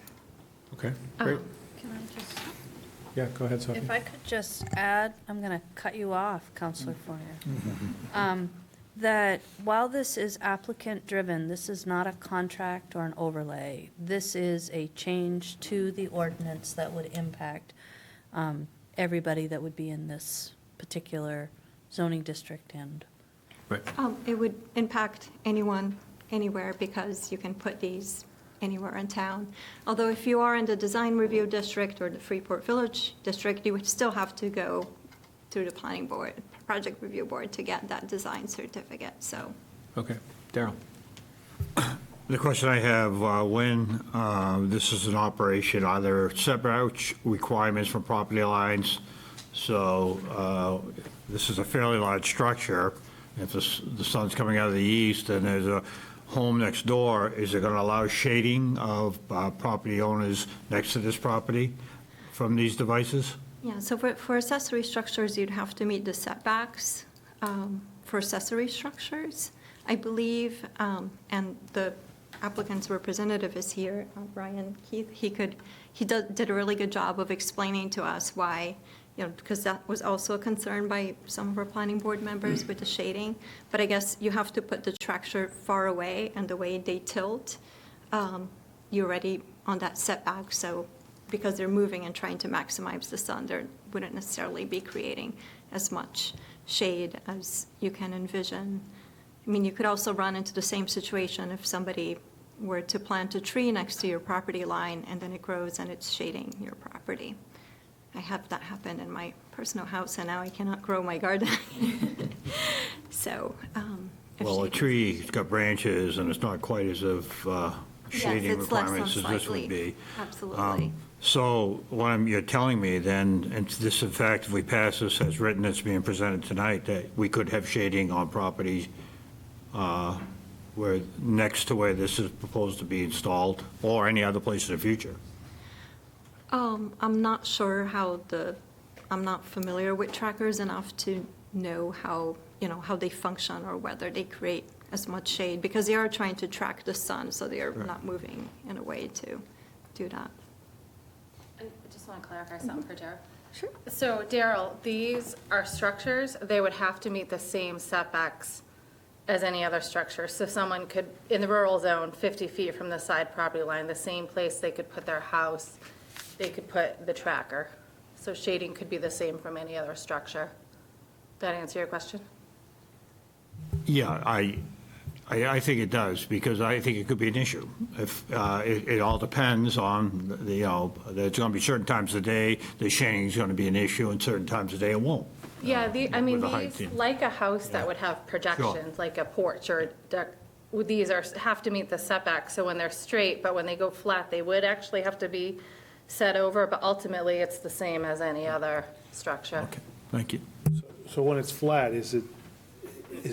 A: Okay, great.
E: Can I just,
A: Yeah, go ahead, Sophie.
E: if I could just add, I'm going to cut you off, Counselor Fournier. That while this is applicant-driven, this is not a contract or an overlay. This is a change to the ordinance that would impact everybody that would be in this particular zoning district and.
A: Right.
O: It would impact anyone, anywhere, because you can put these anywhere in town. Although if you are in the design review district or the Freeport Village district, you would still have to go through the planning board, project review board to get that design certificate, so.
A: Okay, Daryl.
B: The question I have, when this is an operation, are there separate requirements for property lines? So this is a fairly large structure. If the sun's coming out of the east and there's a home next door, is it going to allow shading of property owners next to this property from these devices?
O: Yeah, so for accessory structures, you'd have to meet the setbacks for accessory structures, I believe, and the applicant's representative is here, Brian Keith. He did a really good job of explaining to us why, because that was also a concern by some of our planning board members with the shading. But I guess you have to put the structure far away, and the way they tilt, you're already on that setback. So because they're moving and trying to maximize the sun, they wouldn't necessarily be creating as much shade as you can envision. I mean, you could also run into the same situation if somebody were to plant a tree next to your property line and then it grows and it's shading your property. I had that happen in my personal house, and now I cannot grow my garden. So,
B: Well, a tree's got branches, and it's not quite as of shading
O: it's less
B: requirements as this would
O: unsightly.
B: be.
O: Absolutely.
B: So what you're telling me then, and this, in fact, if we pass this as written, it's being presented tonight, that we could have shading on properties where, next to where this is proposed to be installed, or any other place in the future?
O: I'm not sure I'm not familiar with trackers enough to know how they function or whether they create as much shade, because they are trying to track the sun, so they are not moving in a way to do that.
G: I just want to clarify something for Daryl.
O: Sure.
G: So Daryl, these are structures, they would have to meet the same setbacks as any other structure. So someone could, in the rural zone, 50 feet from the side property line, the same place they could put their house, they could put the tracker. So shading could be the same from any other structure. Did that answer your question?
B: Yeah, I think it does, because I think it could be an issue. If, it all depends on, there's going to be certain times of the day, the shading is going to be an issue, and certain times of the day it won't.
G: Yeah, I mean,
B: with the height,
G: these,
B: yeah.
G: like a house that would have projections, like a porch or deck, these have to meet the setback, so when they're straight, but when they go flat, they would actually have to be set over, but ultimately, it's the same as any other structure.
B: Okay, thank you.
C: So when it's flat, is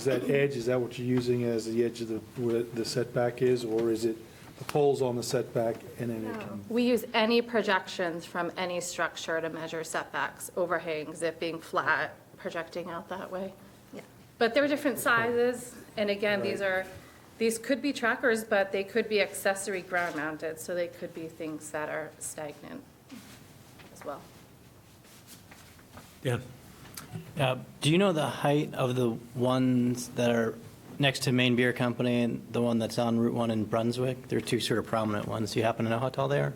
C: that edge, is that what you're using as the edge of where the setback is, or is it the poles on the setback and then it can?
G: We use any projections from any structure to measure setbacks, overhangs, it being flat, projecting out that way.
O: Yeah.
G: But they're different sizes, and again, these could be trackers, but they could be accessory ground mounted, so they could be things that are stagnant as well.
A: Dan?
P: Do you know the height of the ones that are next to Maine Beer Company and the one that's on Route 1 in Brunswick? They're two sort of prominent ones. Do you happen to know how tall they are?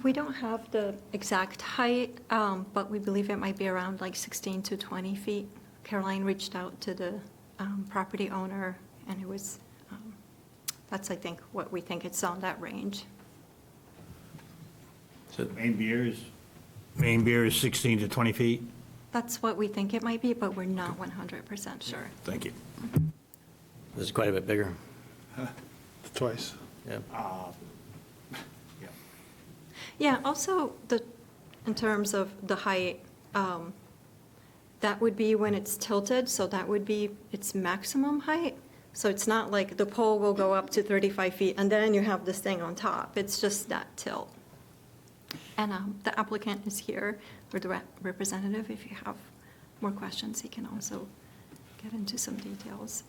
O: We don't have the exact height, but we believe it might be around like 16 to 20 feet. Caroline reached out to the property owner, and it was, that's, I think, what we think it's on that range.
B: So Maine beer is 16 to 20 feet?
O: That's what we think it might be, but we're not 100% sure.
B: Thank you.
P: This is quite a bit bigger.
C: Twice.
P: Yeah.
O: Yeah, also, in terms of the height, that would be when it's tilted, so that would be its maximum height. So it's not like the pole will go up to 35 feet, and then you have this thing on top. It's just that tilt. And the applicant is here, or the representative. If you have more questions, he can also get into some details.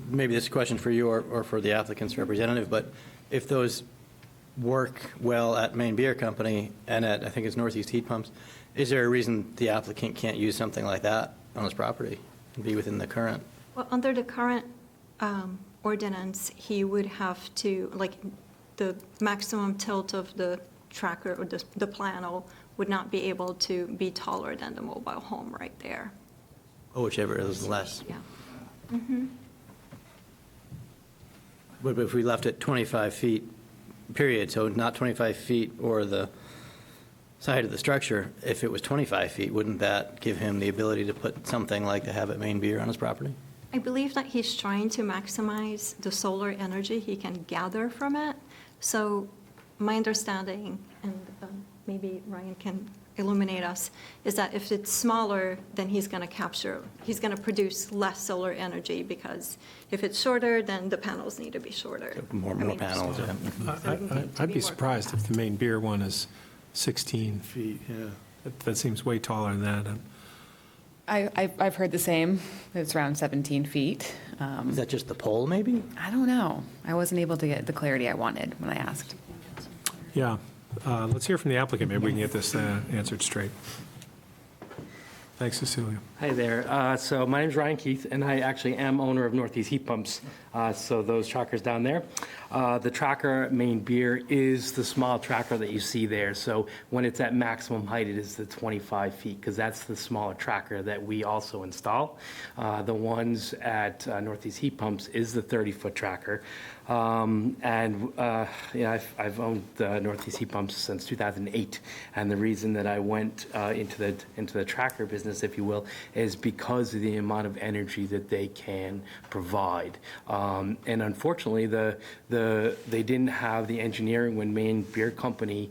P: Maybe this is a question for you or for the applicant's representative, but if those work well at Maine Beer Company and at, I think it's Northeast Heat Pumps, is there a reason the applicant can't use something like that on his property and be within the current?
O: Well, under the current ordinance, he would have to, like, the maximum tilt of the tracker or the panel would not be able to be taller than the mobile home right there.
P: Oh, whichever is less.
O: Yeah. Mm-hmm.
P: But if we left it 25 feet, period, so not 25 feet or the side of the structure, if it was 25 feet, wouldn't that give him the ability to put something like the Habit Maine Beer on his property?
O: I believe that he's trying to maximize the solar energy he can gather from it. So my understanding, and maybe Ryan can illuminate us, is that if it's smaller, then he's going to produce less solar energy, because if it's shorter, then the panels need to be shorter.
P: More panels, yeah.
A: I'd be surprised if the Maine Beer one is 16.
C: Feet, yeah.
A: That seems way taller than that.
D: I've heard the same, that it's around 17 feet.
P: Is that just the pole, maybe?
D: I don't know. I wasn't able to get the clarity I wanted when I asked.
A: Yeah. Let's hear from the applicant. Maybe we can get this answered straight. Thanks, Cecilia.
Q: Hi there. So my name's Ryan Keith, and I actually am owner of Northeast Heat Pumps. So those trackers down there. The tracker Maine Beer is the small tracker that you see there. So when it's at maximum height, it is the 25 feet, because that's the smaller tracker that we also install. The ones at Northeast Heat Pumps is the 30-foot tracker. I've owned Northeast Heat Pumps since 2008, and the reason that I went into the tracker business, if you will, is because of the amount of energy that they can provide. And unfortunately, they didn't have the engineering when Maine Beer Company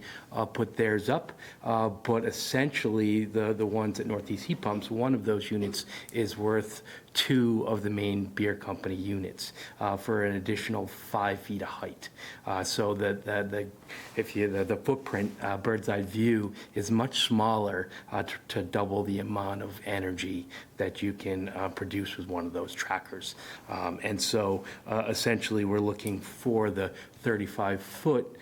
Q: put theirs up, but essentially the ones at Northeast Heat Pumps, one of those units is worth 2 of the Maine Beer Company units for an additional 5 feet of height. So the footprint, bird's eye view, is much smaller to double the amount of energy that you can produce with one of those trackers. And so essentially we're looking for the 35-foot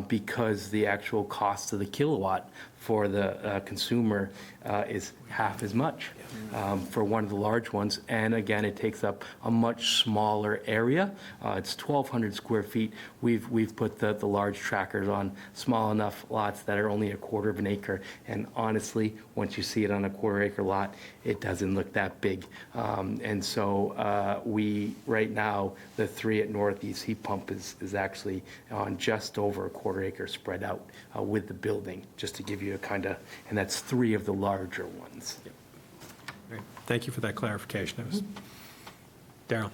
Q: because the actual cost of the kilowatt for the consumer is half as much for one of the large ones. And again, it takes up a much smaller area. It's 1,200 square feet. We've put the large trackers on small enough lots that are only a quarter of an acre. And honestly, once you see it on a quarter-acre lot, it doesn't look that big. And so we, right now, the 3 at Northeast Heat Pump is actually on just over a quarter-acre spread out with the building, just to give you a kind of, and that's 3 of the larger ones.
A: Great. Thank you for that clarification. Darryl.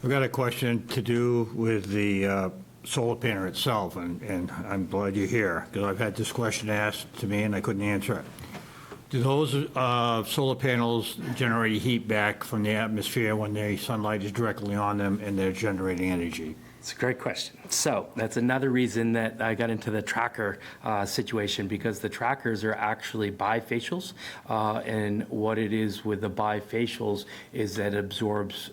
B: I've got a question to do with the solar panel itself, and I'm glad you're here, because I've had this question asked to me and I couldn't answer it. Do those solar panels generate heat back from the atmosphere when the sunlight is directly on them and they're generating energy?
Q: It's a great question. So that's another reason that I got into the tracker situation, because the trackers are actually bifacials. And what it is with the bifacials is that it absorbs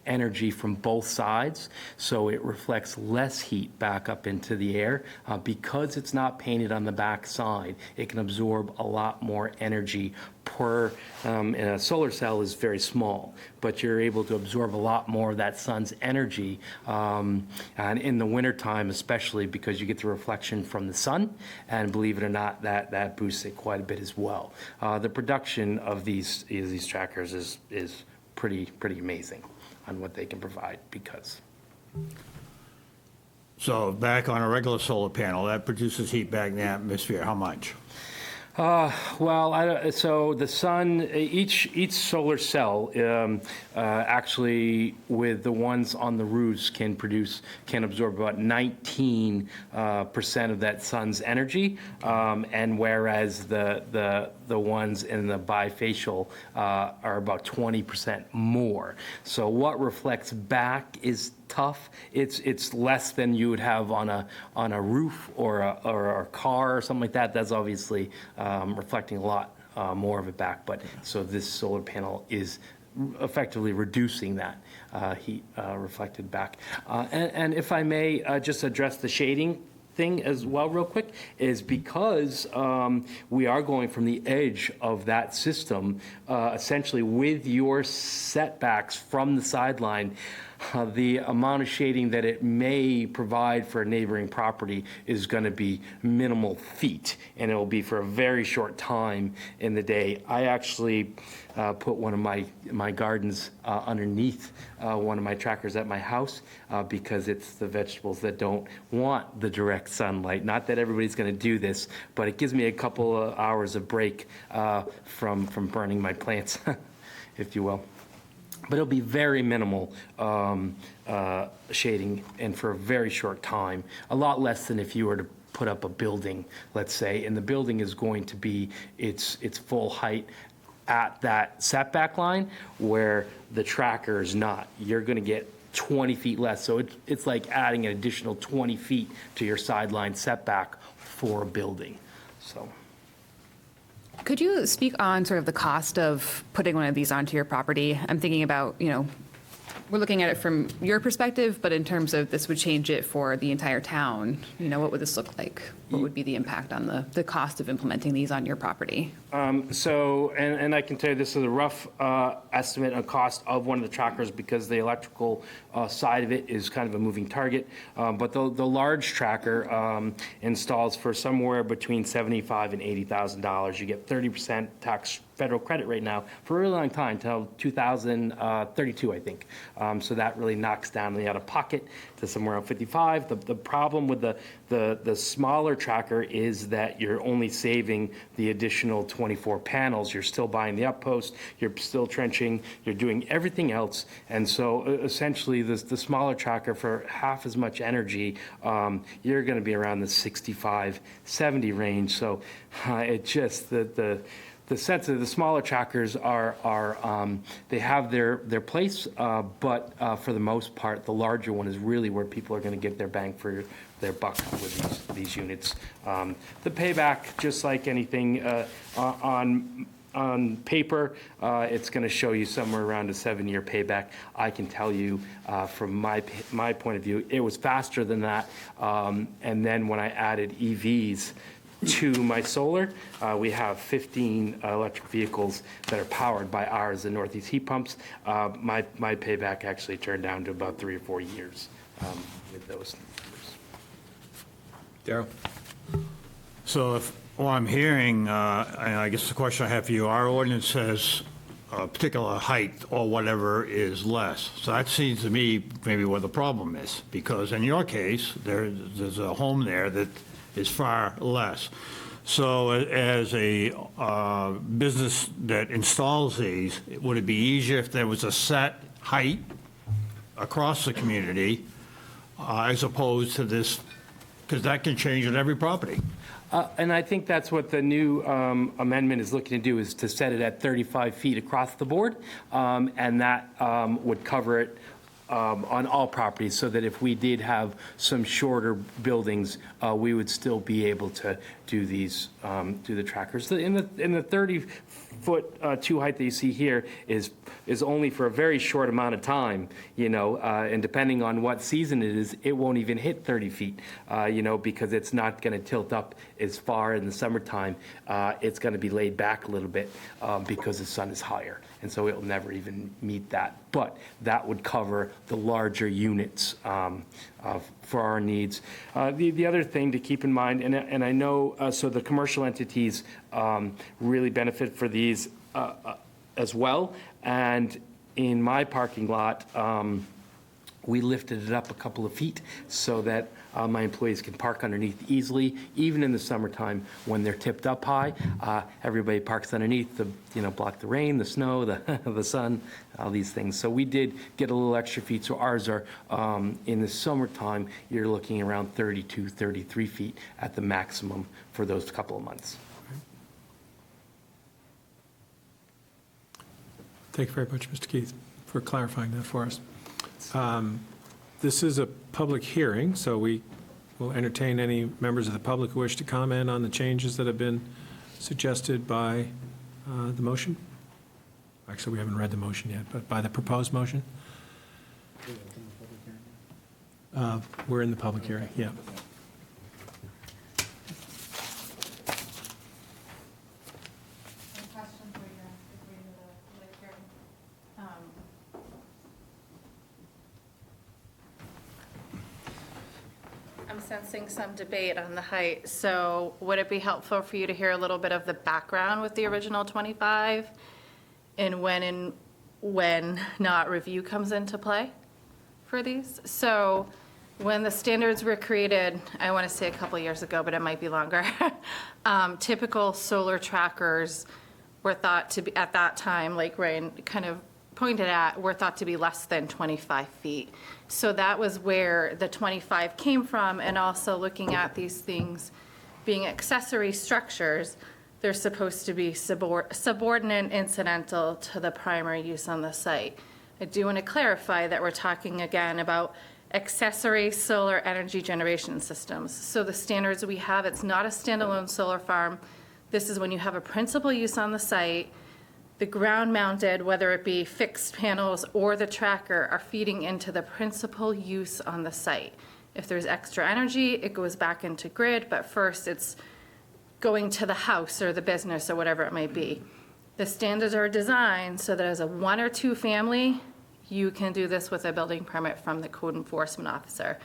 Q: energy from both sides. So it reflects less heat back up into the air. Because it's not painted on the back side, it can absorb a lot more energy per, and a solar cell is very small, but you're able to absorb a lot more of that sun's energy. And in the wintertime, especially because you get the reflection from the sun, and believe it or not, that boosts it quite a bit as well. The production of these trackers is pretty amazing on what they can provide, because.
B: So back on a regular solar panel, that produces heat back in the atmosphere, how much?
Q: Well, so the sun, each solar cell, actually, with the ones on the roofs, can absorb about 19% of that sun's energy, and whereas the ones in the bifacial are about 20% more. So what reflects back is tough. It's less than you would have on a roof or a car or something like that. That's obviously reflecting a lot more of it back. But so this solar panel is effectively reducing that heat reflected back. And if I may just address the shading thing as well real quick, is because we are going from the edge of that system, essentially with your setbacks from the sideline. The amount of shading that it may provide for a neighboring property is going to be minimal feet, and it will be for a very short time in the day. I actually put one of my gardens underneath one of my trackers at my house because it's the vegetables that don't want the direct sunlight. Not that everybody's going to do this, but it gives me a couple of hours of break from burning my plants, if you will. But it'll be very minimal shading, and for a very short time, a lot less than if you were to put up a building, let's say, and the building is going to be its full height at that setback line, where the tracker is not. You're going to get 20 feet less, so it's like adding an additional 20 feet to your sideline setback for a building. So.
D: Could you speak on sort of the cost of putting one of these onto your property? I'm thinking about, we're looking at it from your perspective, but in terms of this would change it for the entire town, what would this look like? What would be the impact on the cost of implementing these on your property?
Q: So, and I can tell you this is a rough estimate of cost of one of the trackers, because the electrical side of it is kind of a moving target. But the large tracker installs for somewhere between $75,000 and $80,000. You get 30% tax federal credit right now for a really long time, till 2032, I think. So that really knocks down the out-of-pocket to somewhere around 55. The problem with the smaller tracker is that you're only saving the additional 24 panels. You're still buying the outpost, you're still trenching, you're doing everything else. And so essentially the smaller tracker, for half as much energy, you're going to be around the 65, 70 range. So it just, the sense of the smaller trackers are they have their place, but for the most part, the larger one is really where people are going to get their bang for their buck with these units. The payback, just like anything, on on paper, it's going to show you somewhere around a 7-year payback. I can tell you from my point of view, it was faster than that. And then when I added EVs to my solar, we have 15 electric vehicles that are powered by ours, the Northeast heat pumps. My payback actually turned down to about 3 or 4 years with those numbers.
A: Darryl?
B: So if what I'm hearing, and I guess the question I have for you, our ordinance says a particular height or whatever is less. So that seems to me maybe where the problem is, because in your case, there's a home there that is far less. So as a business that installs these, would it be easier if there was a set height across the community as opposed to this, because that can change at every property?
Q: And I think that's what the new amendment is looking to do, is to set it at 35 feet across the board, and that would cover it on all properties, so that if we did have some shorter buildings, we would still be able to do these, do the trackers. In the 30-foot two height that you see here is only for a very short amount of time, you know, and depending on what season it is, it won't even hit 30 feet, you know, because it's not going to tilt up as far in the summertime. It's going to be laid back a little bit because the sun is higher, and so it'll never even meet that. But that would cover the larger units for our needs. The other thing to keep in mind, and I know, so the commercial entities really benefit for these as well. And in my parking lot, we lifted it up a couple of feet so that my employees can park underneath easily, even in the summertime when they're tipped up high. Everybody parks underneath to, you know, block the rain, the snow, the sun, all these things. So we did get a little extra feet. So ours are, in the summertime, you're looking around 32, 33 feet at the maximum for those couple of months.
A: Thank you very much, Mr. Keith, for clarifying that for us. This is a public hearing, so we will entertain any members of the public who wish to comment on the changes that have been suggested by the motion. Actually, we haven't read the motion yet, but by the proposed motion. We're in the public hearing, yeah.
G: I'm sensing some debate on the height, so would it be helpful for you to hear a little bit of the background with the original 25 and when not review comes into play for these? So when the standards were created, I want to say a couple years ago, but it might be longer, typical solar trackers were thought to be, at that time, like Ryan kind of pointed at, were thought to be less than 25 feet. So that was where the 25 came from, and also looking at these things being accessory structures, they're supposed to be subordinate incidental to the primary use on the site. I do want to clarify that we're talking again about accessory solar energy generation systems. So the standards we have, it's not a standalone solar farm. This is when you have a principal use on the site. The ground mounted, whether it be fixed panels or the tracker, are feeding into the principal use on the site. If there's extra energy, it goes back into grid, but first it's going to the house or the business or whatever it might be. The standards are designed so that as a 1 or 2 family, you can do this with a building permit from the code enforcement officer.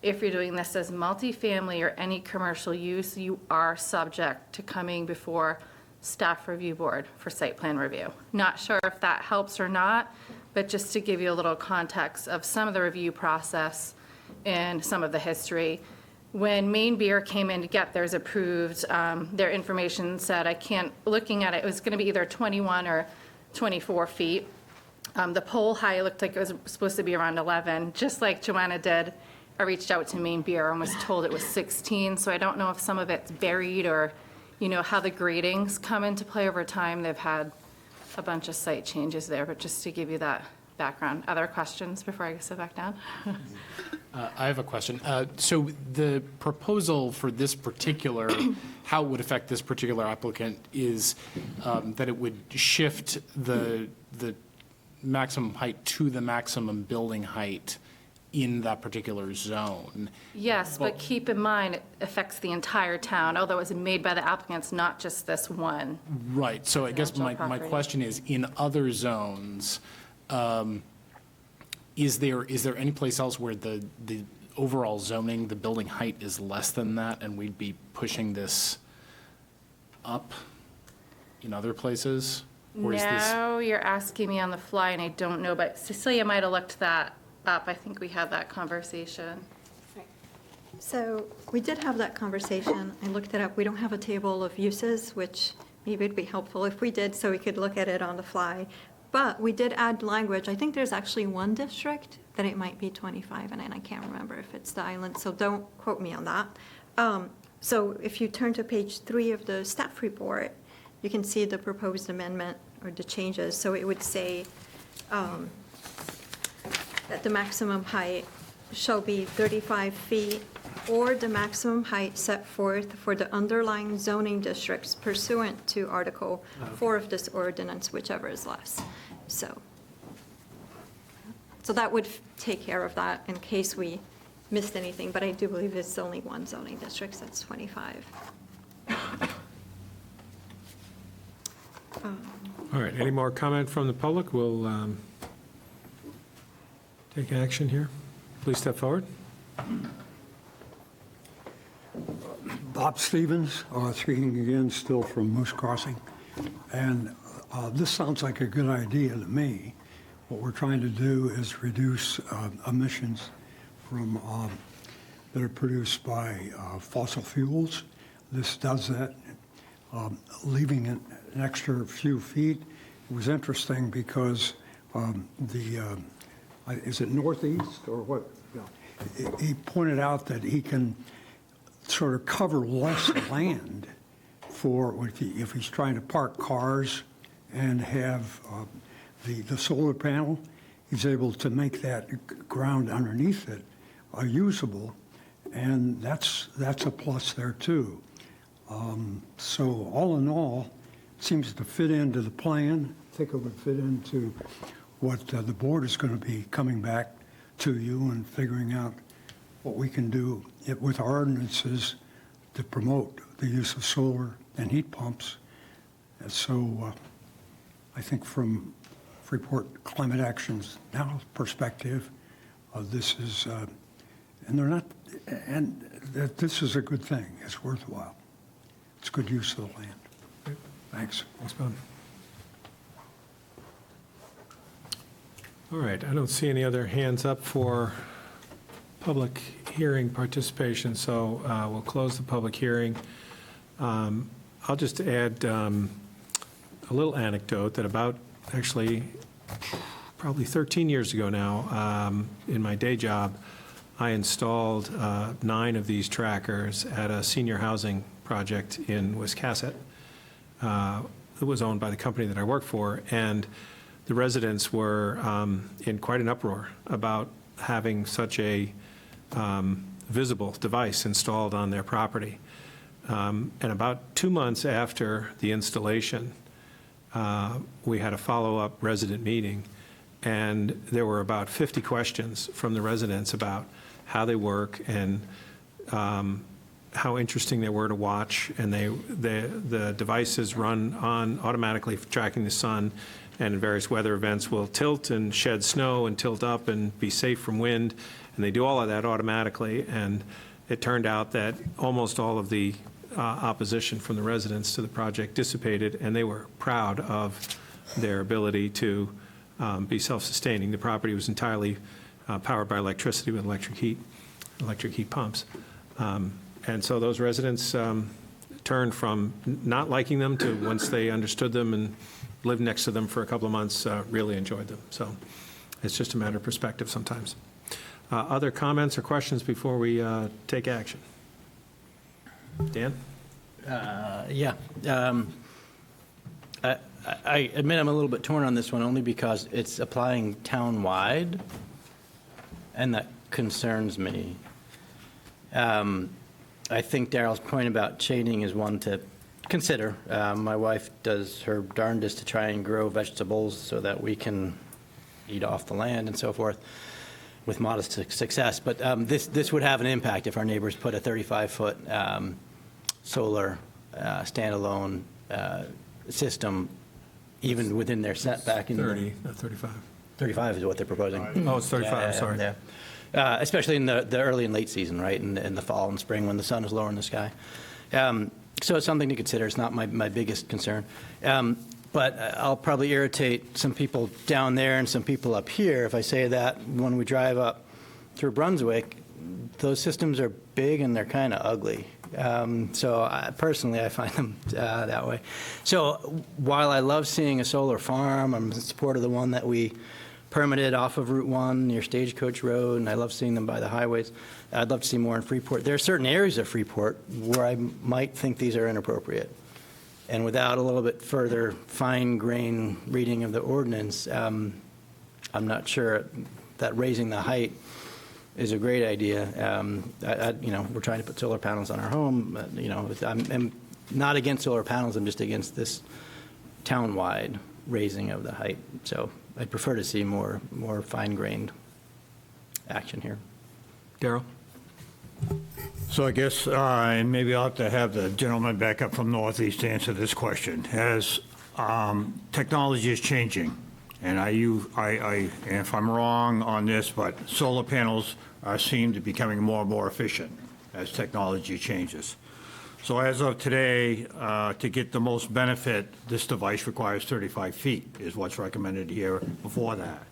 G: If you're doing this as multifamily or any commercial use, you are subject to coming before staff review board for site plan review. Not sure if that helps or not, but just to give you a little context of some of the review process and some of the history. When Maine Beer came in to get theirs approved, their information said, looking at it, it was going to be either 21 or 24 feet. The pole height looked like it was supposed to be around 11. Just like Joanna did, I reached out to Maine Beer and was told it was 16, so I don't know if some of it's buried or, you know, how the gradings come into play over time. They've had a bunch of site changes there, but just to give you that background. Other questions before I sit back down?
R: I have a question. So the proposal for this particular, how it would affect this particular applicant is that it would shift the maximum height to the maximum building height in that particular zone.
G: Yes, but keep in mind, it affects the entire town, although it's made by the applicants, not just this one.
R: Right. So I guess my
G: Residential
R: question is, in other zones, is there any place else where the overall zoning, the building height is less than that, and we'd be pushing this up in other places? Or is this?
G: Now you're asking me on the fly, and I don't know, but Cecilia might have looked that up. I think we had that conversation.
O: So we did have that conversation. I looked it up. We don't have a table of uses, which maybe it'd be helpful if we did, so we could look at it on the fly. But we did add language. I think there's actually one district that it might be 25, and I can't remember if it's the island, so don't quote me on that. So if you turn to page 3 of the staff report, you can see the proposed amendment or the changes. So it would say that the maximum height shall be 35 feet or the maximum height set forth for the underlying zoning districts pursuant to Article 4 of this ordinance, whichever is less. So that would take care of that in case we missed anything, but I do believe it's only one zoning district, that's 25.
A: All right, any more comment from the public? We'll take action here. Please step forward.
H: Bob Stevens, speaking again, still from Moose Crossing. And this sounds like a good idea to me. What we're trying to do is reduce emissions from that are produced by fossil fuels. This does that, leaving an extra few feet. It was interesting because is it northeast or what? He pointed out that he can sort of cover less land for if he's trying to park cars and have the solar panel. He's able to make that ground underneath it usable, and that's a plus there too. So all in all, it seems to fit into the plan. I think it would fit into what the board is going to be coming back to you and figuring out what we can do with our ordinances to promote the use of solar and heat pumps. And so I think from Freeport Climate Action's now perspective, this is, this is a good thing. It's worthwhile. It's good use of the land. Thanks.
A: Thanks, Bob. All right, I don't see any other hands up for public hearing participation, so we'll close the public hearing. I'll just add a little anecdote that actually probably 13 years ago now, in my day job, I installed 9 of these trackers at a senior housing project in Wiscasset. It was owned by the company that I worked for, and the residents were in quite an uproar about having such a visible device installed on their property. And about 2 months after the installation, we had a follow-up resident meeting, and there were about 50 questions from the residents about how they work and how interesting they were to watch. And the devices run on automatically tracking the sun, and in various weather events will tilt and shed snow and tilt up and be safe from wind. And they do all of that automatically. And it turned out that almost all of the opposition from the residents to the project dissipated, and they were proud of their ability to be self-sustaining. The property was entirely powered by electricity with electric heat pumps. And so those residents turned from not liking them to, once they understood them and lived next to them for a couple of months, really enjoyed them. So it's just a matter of perspective sometimes. Other comments or questions before we take action? Dan?
P: Yeah. I admit I'm a little bit torn on this one, only because it's applying town-wide, and that concerns me. I think Darrell's point about shading is one to consider. My wife does her darndest to try and grow vegetables so that we can eat off the land and so forth, with modest success. But this would have an impact if our neighbors put a 35-foot solar standalone system even within their setback.
A: 30, not 35.
P: 35 is what they're proposing.
A: Oh, it's 35, I'm sorry.
P: Yeah. Especially in the early and late season, right, in the fall and spring when the sun is lower in the sky. So it's something to consider. It's not my biggest concern. But I'll probably irritate some people down there and some people up here if I say that when we drive up through Brunswick, those systems are big and they're kind of ugly. Personally, I find them that way. So while I love seeing a solar farm, I'm in support of the one that we permitted off of Route 1 near Stagecoach Road, and I love seeing them by the highways. I'd love to see more in Freeport. There are certain areas of Freeport where I might think these are inappropriate. And without a little bit further fine-grained reading of the ordinance, I'm not sure that raising the height is a great idea. We're trying to put solar panels on our home. I'm not against solar panels. I'm just against this town-wide raising of the height. So I'd prefer to see more fine-grained action here.
A: Darrell?
B: So I guess, and maybe I'll have to have the gentleman back up from Northeast to answer this question. As technology is changing, and and if I'm wrong on this, but solar panels seem to be becoming more and more efficient as technology changes. So as of today, to get the most benefit, this device requires 35 feet, is what's recommended here before that.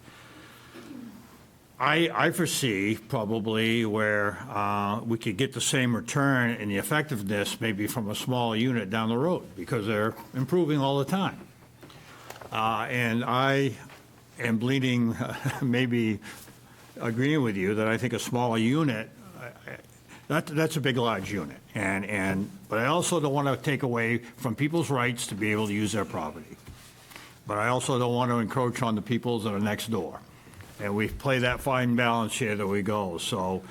B: I foresee probably where we could get the same return in the effectiveness maybe from a smaller unit down the road, because they're improving all the time. And I am bleeding, maybe agreeing with you, that I think a smaller unit, that's a big, large unit. But I also don't want to take away from people's rights to be able to use their property. But I also don't want to encroach on the peoples that are next door. And we play that fine balance here that we go. So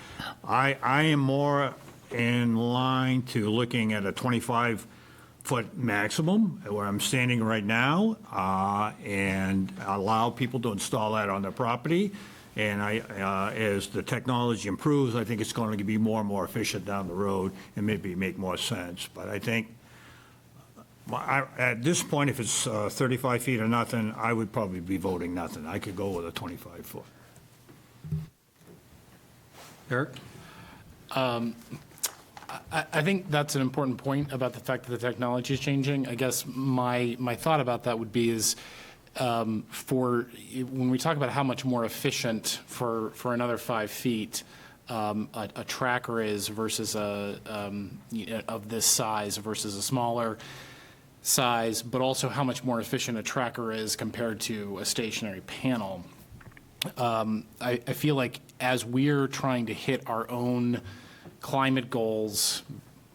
B: I am more in line to looking at a 25-foot maximum where I'm standing right now, and allow people to install that on their property. And as the technology improves, I think it's going to be more and more efficient down the road and maybe make more sense. But I think at this point, if it's 35 feet or nothing, I would probably be voting nothing. I could go with a 25-foot.
A: Eric?
R: I think that's an important point about the fact that the technology is changing. I guess my thought about that would be is when we talk about how much more efficient for another 5 feet a tracker is versus of this size versus a smaller size, but also how much more efficient a tracker is compared to a stationary panel. I feel like as we're trying to hit our own climate goals,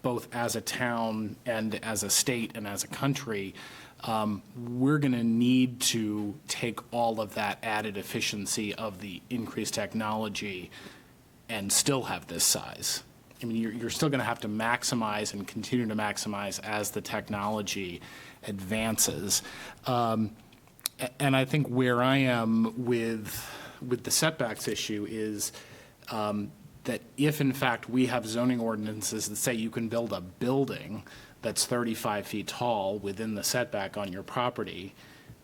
R: both as a town and as a state and as a country, we're going to need to take all of that added efficiency of the increased technology and still have this size. I mean, you're still going to have to maximize and continue to maximize as the technology advances. And I think where I am with the setbacks issue is that if, in fact, we have zoning ordinances that say you can build a building that's 35 feet tall within the setback on your property,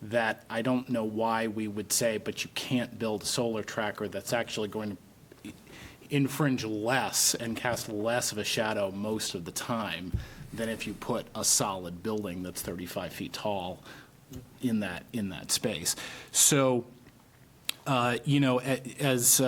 R: that I don't know why we would say, but you can't build a solar tracker that's actually going to infringe less and cast less of a shadow most of the time than if you put a solid building that's 35 feet tall in that space. So, as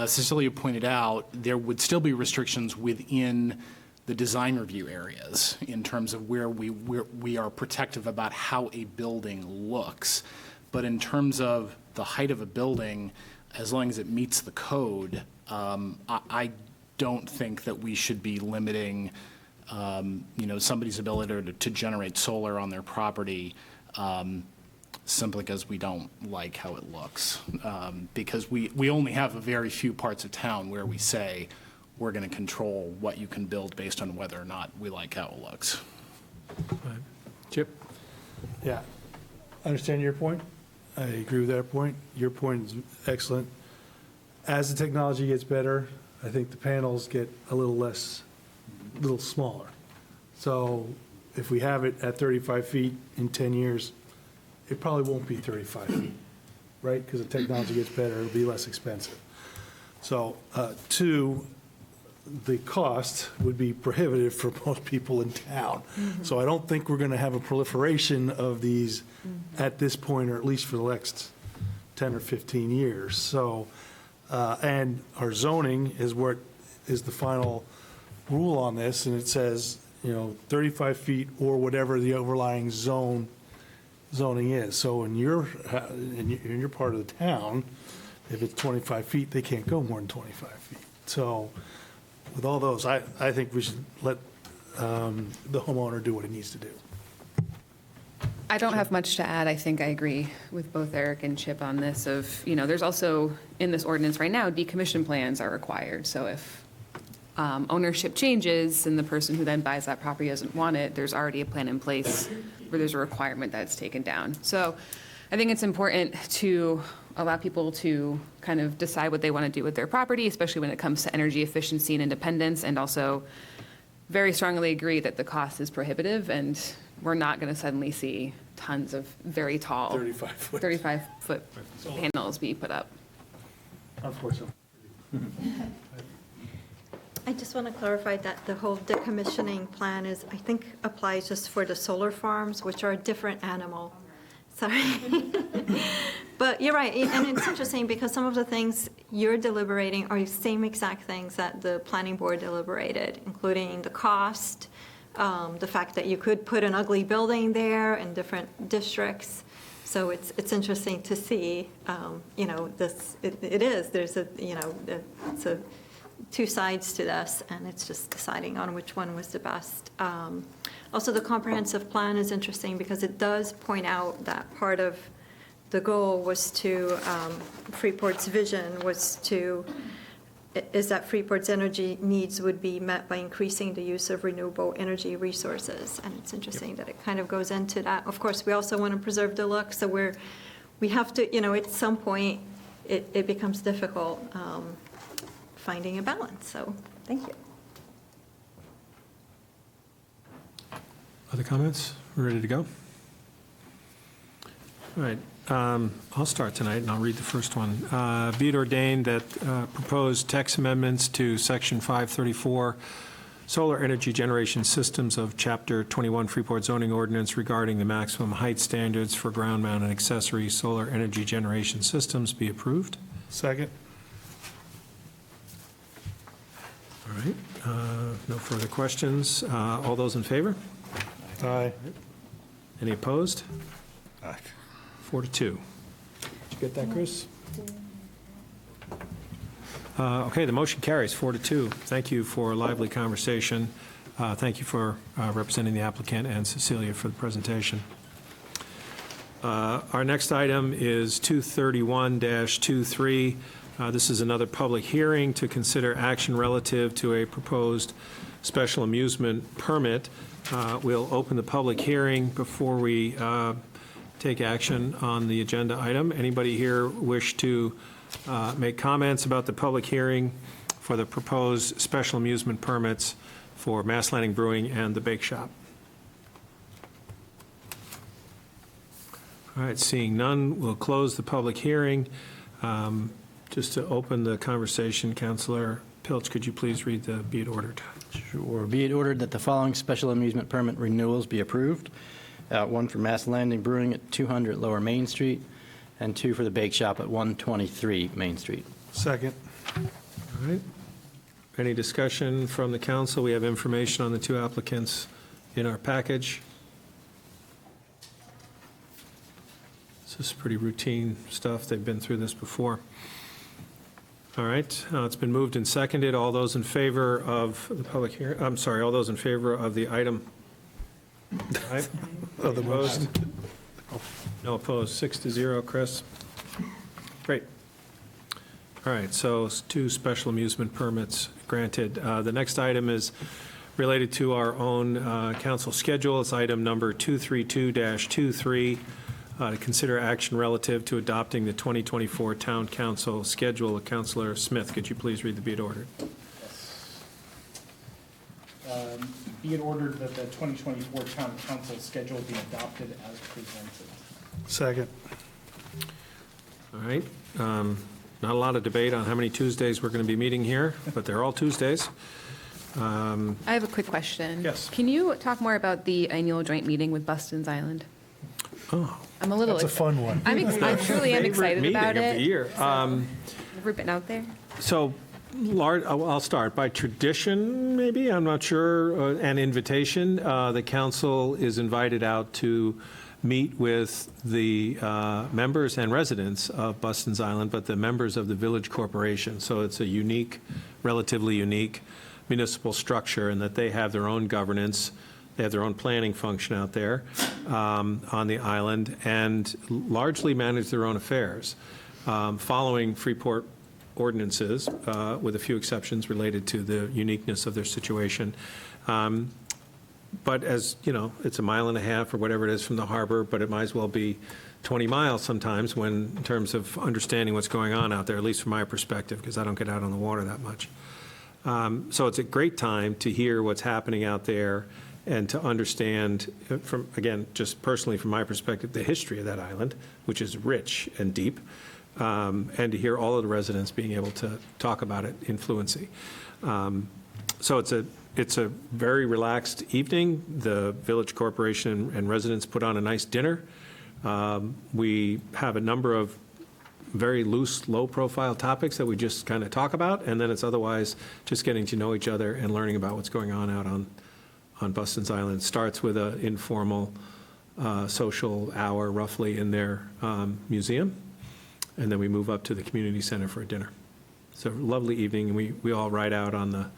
R: Cecilia pointed out, there would still be restrictions within the design review areas in terms of where we are protective about how a building looks. But in terms of the height of a building, as long as it meets the code, I don't think that we should be limiting, somebody's ability to generate solar on their property simply because we don't like how it looks. Because we only have a very few parts of town where we say we're going to control what you can build based on whether or not we like how it looks.
A: Chip?
C: Yeah, I understand your point. I agree with that point. Your point is excellent. As the technology gets better, I think the panels get a little smaller. So if we have it at 35 feet in 10 years, it probably won't be 35 feet, right? Because the technology gets better, it'll be less expensive. So, two, the cost would be prohibitive for most people in town. So I don't think we're going to have a proliferation of these at this point, or at least for the next 10 or 15 years. So, and our zoning is what is the final rule on this, and it says, 35 feet or whatever the overlying zoning is. So in your part of the town, if it's 25 feet, they can't go more than 25 feet. So with all those, I think we should let the homeowner do what he needs to do.
D: I don't have much to add. I think I agree with both Eric and Chip on this there's also, in this ordinance right now, decommission plans are required. So if ownership changes and the person who then buys that property doesn't want it, there's already a plan in place where there's a requirement that it's taken down. So I think it's important to allow people to kind of decide what they want to do with their property, especially when it comes to energy efficiency and independence, and also very strongly agree that the cost is prohibitive, and we're not going to suddenly see tons of very tall 35-foot panels be put up.
C: Unfortunately.
O: I just want to clarify that the whole decommissioning plan I think applies just for the solar farms, which are a different animal. Sorry. But you're right, and it's interesting because some of the things you're deliberating are the same exact things that the planning board deliberated, including the cost, the fact that you could put an ugly building there in different districts. So it's interesting to see, it's a two sides to this, and it's just deciding on which one was the best. Also, the comprehensive plan is interesting because it does point out that part of the goal was to, Freeport's vision is that Freeport's energy needs would be met by increasing the use of renewable energy resources. And it's interesting that it kind of goes into that. Of course, we also want to preserve the look, so we have to, at some point, it becomes difficult finding a balance. So, thank you.
A: Other comments? We're ready to go? All right. I'll start tonight, and I'll read the first one. Be it ordained that proposed text amendments to Section 534, Solar Energy Generation Systems of Chapter 21 Freeport Zoning Ordinance regarding the maximum height standards for ground-mounted accessory solar energy generation systems be approved.
C: Second.
A: All right. No further questions. All those in favor?
C: Aye.
A: Any opposed?
B: Aye.
A: 4-2. Did you get that, Chris? Okay, the motion carries 4-2. Thank you for a lively conversation. Thank you for representing the applicant, and Cecilia for the presentation. Our next item is 231-23. This is another public hearing to consider action relative to a proposed special amusement permit. We'll open the public hearing before we take action on the agenda item. Anybody here wish to make comments about the public hearing for the proposed special amusement permits for Mass Landing Brewing and the Bake Shop? All right, seeing none, we'll close the public hearing. Just to open the conversation, Councilor Pilch, could you please read the be it ordered?
P: Sure. Be it ordered that the following special amusement permit renewals be approved. One for Mass Landing Brewing at 200 Lower Main Street, and two for the Bake Shop at 123 Main Street.
C: Second.
A: All right. Any discussion from the council? We have information on the two applicants in our package. This is pretty routine stuff. They've been through this before. All right. It's been moved and seconded. All those in favor of the public hearing, I'm sorry, all those in favor of the item? Aye.
C: Of the
A: Opposed? No opposed, 6-0, Chris. Great. All right, so 2 special amusement permits granted. The next item is related to our own council schedule. It's item number 232-23, to consider action relative to adopting the 2024 Town Council schedule. Councilor Smith, could you please read the be it ordered?
R: Be it ordered that the 2024 Town Council schedule be adopted as presented.
C: Second.
A: All right. Not a lot of debate on how many Tuesdays we're going to be meeting here, but they're all Tuesdays.
D: I have a quick question.
A: Yes.
D: Can you talk more about the annual joint meeting with Buston's Island?
A: Oh,
D: I'm a little.
C: That's a fun one.
D: I truly am excited about
A: Favorite meeting
D: it.
A: of the year.
D: Ever been out there?
A: So, I'll start. By tradition, maybe, I'm not sure, an invitation, the council is invited out to meet with the members and residents of Buston's Island, but the members of the Village Corporation. So it's a unique, relatively unique municipal structure in that they have their own governance, they have their own planning function out there on the island, and largely manage their own affairs, following Freeport ordinances, with a few exceptions related to the uniqueness of their situation. But as, you know, it's a mile and a half or whatever it is from the harbor, but it might as well be 20 miles sometimes when, in terms of understanding what's going on out there, at least from my perspective, because I don't get out on the water that much. So it's a great time to hear what's happening out there and to understand, from, again, just personally from my perspective, the history of that island, which is rich and deep, and to hear all of the residents being able to talk about it in fluency. So it's a very relaxed evening. The Village Corporation and residents put on a nice dinner. We have a number of very loose, low-profile topics that we just kind of talk about, and then it's otherwise just getting to know each other and learning about what's going on out on Buston's Island. It starts with an informal social hour, roughly, in their museum, and then we move up to the community center for a dinner. It's a lovely evening, and we all ride out on the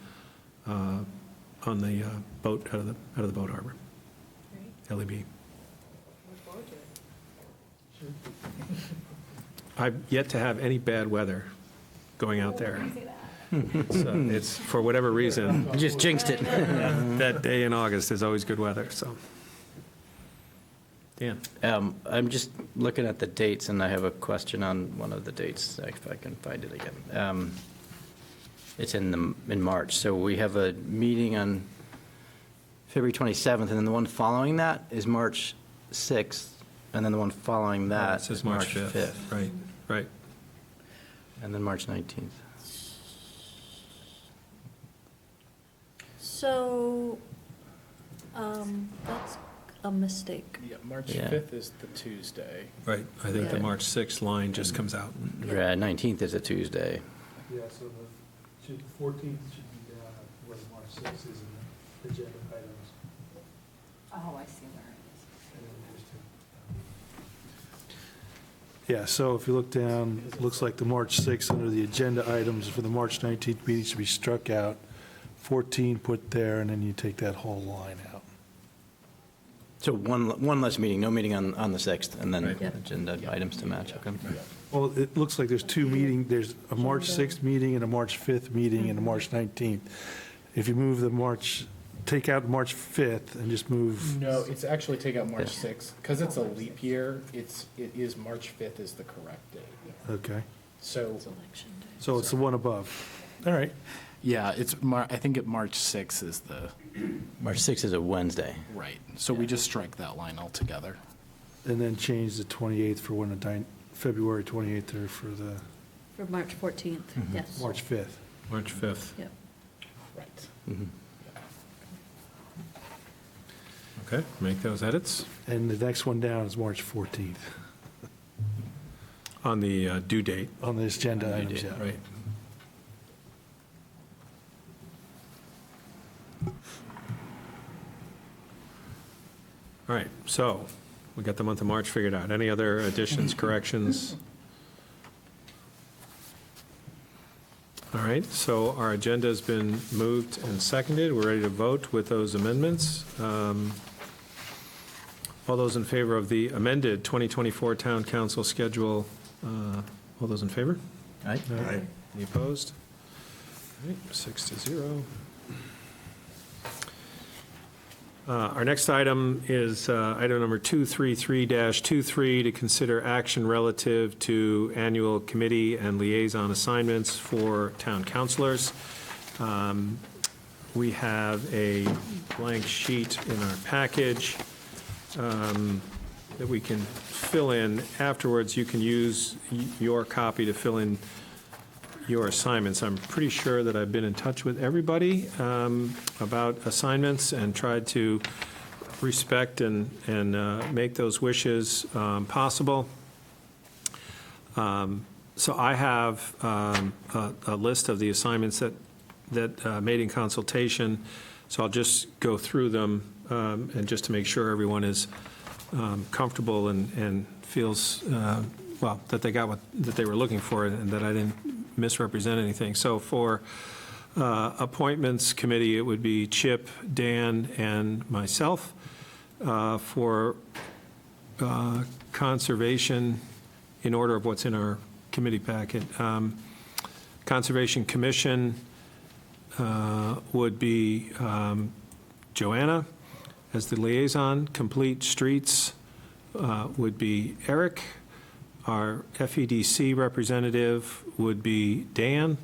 A: boat out of the boat harbor. LEB. I've yet to have any bad weather going out there. So it's, for whatever reason.
P: You just jinxed it.
A: That day in August is always good weather, so. Dan?
P: I'm just looking at the dates, and I have a question on one of the dates, if I can find it again. It's in March, so we have a meeting on February 27th, and then the one following that is March 6th, and then the one following that
A: This is March 5th. Right, right.
P: and then March 19th.
E: So, that's a mistake.
R: Yeah, March
P: Yeah.
R: 5th is the Tuesday.
A: Right, I think the March 6th line just comes out.
P: 19th is a Tuesday.
C: Yeah, so the 14th should be down where March 6th is in the agenda items.
K: Oh, I see where it is.
C: And then there's two. Yeah, so if you look down, it looks like the March 6th under the agenda items for the March 19th meeting should be struck out, 14 put there, and then you take that whole line out.
P: So one less meeting, no meeting on the 6th, and then
A: Right.
P: agenda items to match. Okay.
C: Well, it looks like there's two meetings, there's a March 6th meeting and a March 5th meeting and a March 19th. If you move take out March 5th and just move,
R: No, it's actually take out March 6th, because it's a leap year, it is March 5th is the correct date.
C: okay,
R: So,
C: so it's the one above. All right,
R: yeah, I think March 6th is the,
P: March 6th is a Wednesday.
R: right, so we just strike that line altogether.
C: and then change the 28th for February 28th or for the
E: For March 14th, yes.
C: March 5th.
A: March 5th.
E: Yep.
R: Right.
A: Okay, make those edits
C: And the next one down is March 14th
A: on the due date.
C: on the agenda items, yeah.
A: Right. All right, so we got the month of March figured out. Any other additions, corrections? All right, so our agenda's been moved and seconded. We're ready to vote with those amendments. All those in favor of the amended 2024 Town Council schedule, all those in favor?
P: Aye.
B: Aye.
A: Any opposed? All right, 6-0. Our next item is item number 233-23, to consider action relative to annual committee and liaison assignments for town councilors. We have a blank sheet in our package that we can fill in. Afterwards, you can use your copy to fill in your assignments. I'm pretty sure that I've been in touch with everybody about assignments and tried to respect and make those wishes possible. So I have a list of the assignments that made in consultation, so I'll just go through them and just to make sure everyone is comfortable and feels, well, that they got what that they were looking for and that I didn't misrepresent anything. So for appointments committee, it would be Chip, Dan, and myself. For conservation, in order of what's in our committee packet, Conservation Commission would be Joanna as the liaison. Complete Streets would be Eric. Our FEDC representative would be Dan.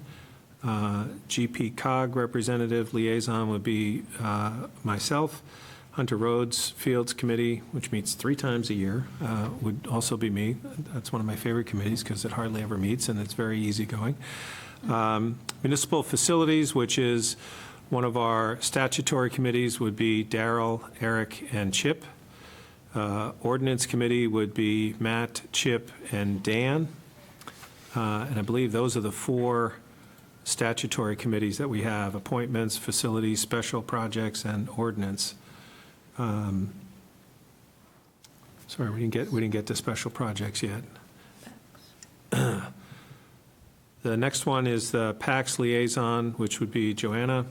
A: GP COG representative liaison would be myself. Hunter Roads Fields Committee, which meets 3 times a year, would also be me. That's one of my favorite committees because it hardly ever meets and it's very easygoing. Municipal Facilities, which is one of our statutory committees, would be Daryl, Eric, and Chip. Ordinance Committee would be Matt, Chip, and Dan. And I believe those are the 4 statutory committees that we have: appointments, facilities, special projects, and ordinance. Sorry, we didn't get to special projects yet. The next one is the PAX liaison, which would be Joanna.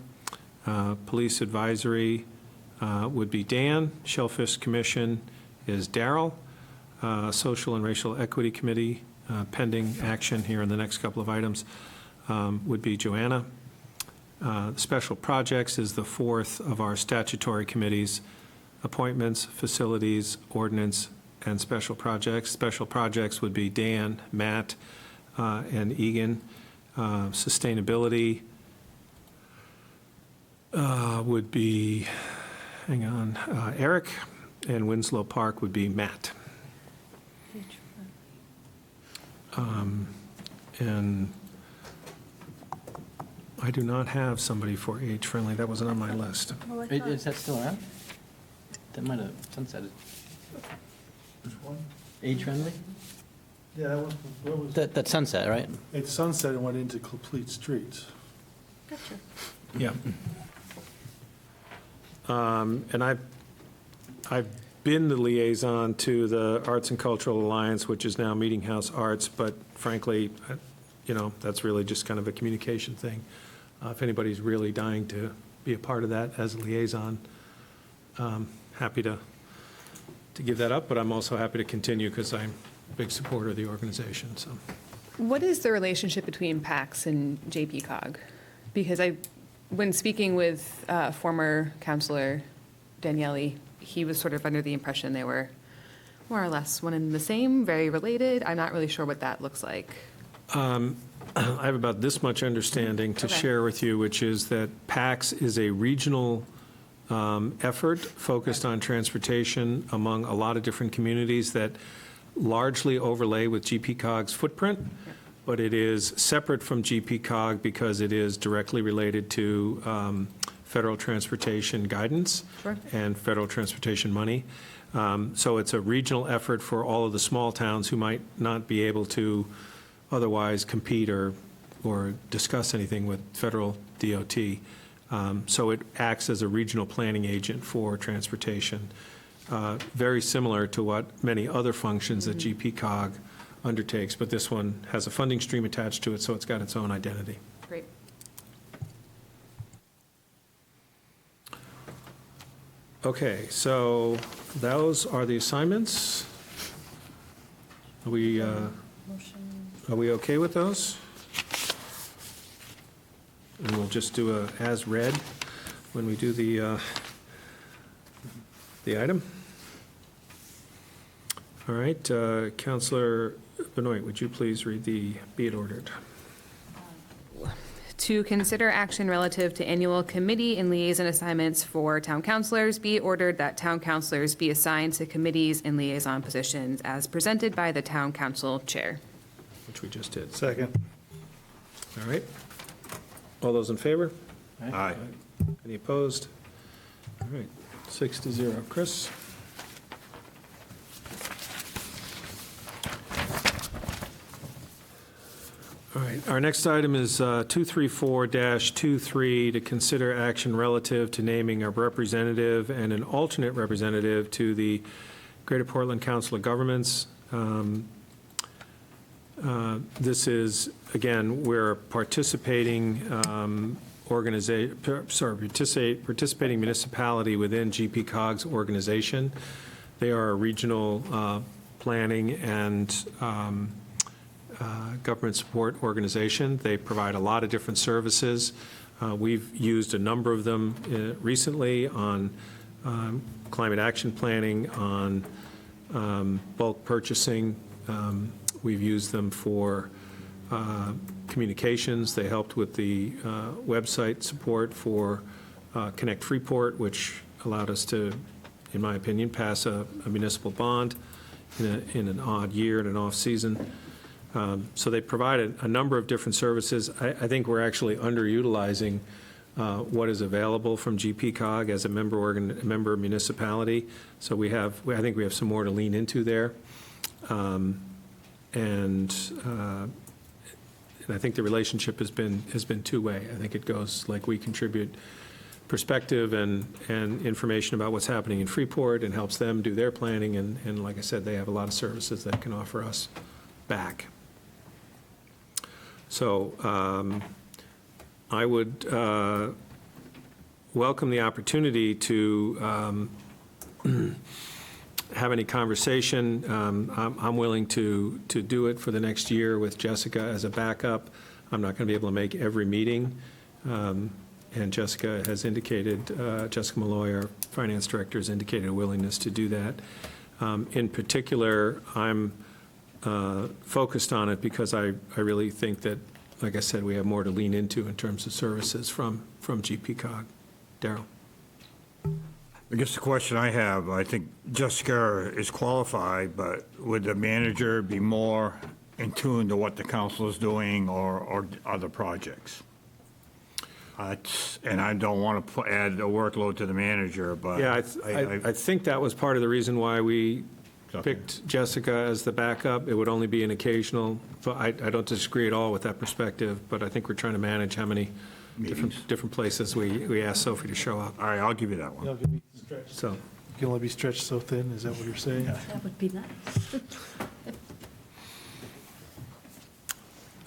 A: Police Advisory would be Dan. Shellfish Commission is Daryl. Social and Racial Equity Committee, pending action here in the next couple of items, would be Joanna. Special Projects is the 4th of our statutory committees: appointments, facilities, ordinance, and special projects. Special projects would be Dan, Matt, and Egan. Sustainability would be, Eric, and Winslow Park would be Matt. And I do not have somebody for Age Friendly. That wasn't on my list.
P: Is that still around? That might have sunsetted.
C: Which one?
P: Age friendly?
C: Yeah, that was, what was?
P: That sunset, right?
C: It sunset and went into Complete Streets.
E: Gotcha.
A: Yeah. And I've been the liaison to the Arts and Cultural Alliance, which is now Meeting House Arts, but frankly, that's really just kind of a communication thing. If anybody's really dying to be a part of that as a liaison, happy to give that up, but I'm also happy to continue because I'm a big supporter of the organization, so.
D: What is the relationship between PAX and JPCOG? Because when speaking with former councilor Daniele, he was sort of under the impression they were more or less one and the same, very related. I'm not really sure what that looks like.
A: I have about this much understanding to
D: Okay.
A: share with you, which is that PAX is a regional effort focused on transportation among a lot of different communities that largely overlay with GPCOG's footprint, but it is separate from GPCOG because it is directly related to federal transportation guidance and federal transportation money. So it's a regional effort for all of the small towns who might not be able to otherwise compete or discuss anything with federal DOT. So it acts as a regional planning agent for transportation, very similar to what many other functions that GPCOG undertakes, but this one has a funding stream attached to it, so it's got its own identity.
D: Great.
A: Okay, so those are the assignments. Are we okay with those? And we'll just do a as read when we do the item. All right, Counselor Benoit, would you please read the be it ordered?
D: To consider action relative to annual committee and liaison assignments for town councilors, be ordered that town councilors be assigned to committees and liaison positions as presented by the town council chair.
A: Which we just did.
C: Second.
A: All right. All those in favor?
B: Aye.
A: Any opposed? All right, 6-0. Chris? All right, our next item is 234-23, to consider action relative to naming a representative and an alternate representative to the Greater Portland Council of Governments. This is, again, we're a participating participating municipality within GPCOG's organization. They are a regional planning and government support organization. They provide a lot of different services. We've used a number of them recently on climate action planning, on bulk purchasing. We've used them for communications. They helped with the website support for Connect Freeport, which allowed us to, in my opinion, pass a municipal bond in an odd year, in an off-season. So they provide a number of different services. I think we're actually underutilizing what is available from GPCOG as a member municipality. So I think we have some more to lean into there. And I think the relationship has been two-way. I think it goes like we contribute perspective and information about what's happening in Freeport and helps them do their planning. And like I said, they have a lot of services that can offer us back. So I would welcome the opportunity to have any conversation. I'm willing to do it for the next year with Jessica as a backup. I'm not going to be able to make every meeting. And Jessica has indicated, Jessica Malloy, our finance director, has indicated a willingness to do that. In particular, I'm focused on it because I really think that, like I said, we have more to lean into in terms of services from GPCOG. Darrell.
B: I guess the question I have, I think Jessica is qualified, but would the manager be more in tune to what the council is doing or other projects? And I don't want to add a workload to the manager, but.
A: Yeah, I think that was part of the reason why we picked Jessica as the backup. It would only be an occasional, but I don't disagree at all with that perspective, but I think we're trying to manage how many different places we asked Sophie to show up.
B: All right, I'll give you that one.
C: You can only be stretched so thin, is that what you're saying?
E: That would be nice.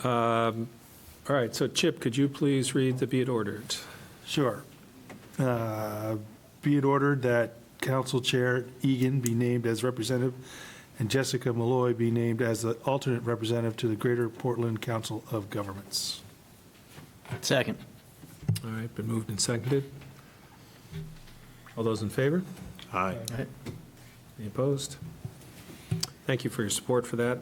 A: All right, so Chip, could you please read the be it ordered?
C: Sure. Be it ordered that Council Chair Egan be named as representative and Jessica Malloy be named as the alternate representative to the Greater Portland Council of Governments.
P: Second.
A: All right, been moved and seconded. All those in favor?
B: Aye.
A: Any opposed? Thank you for your support for that.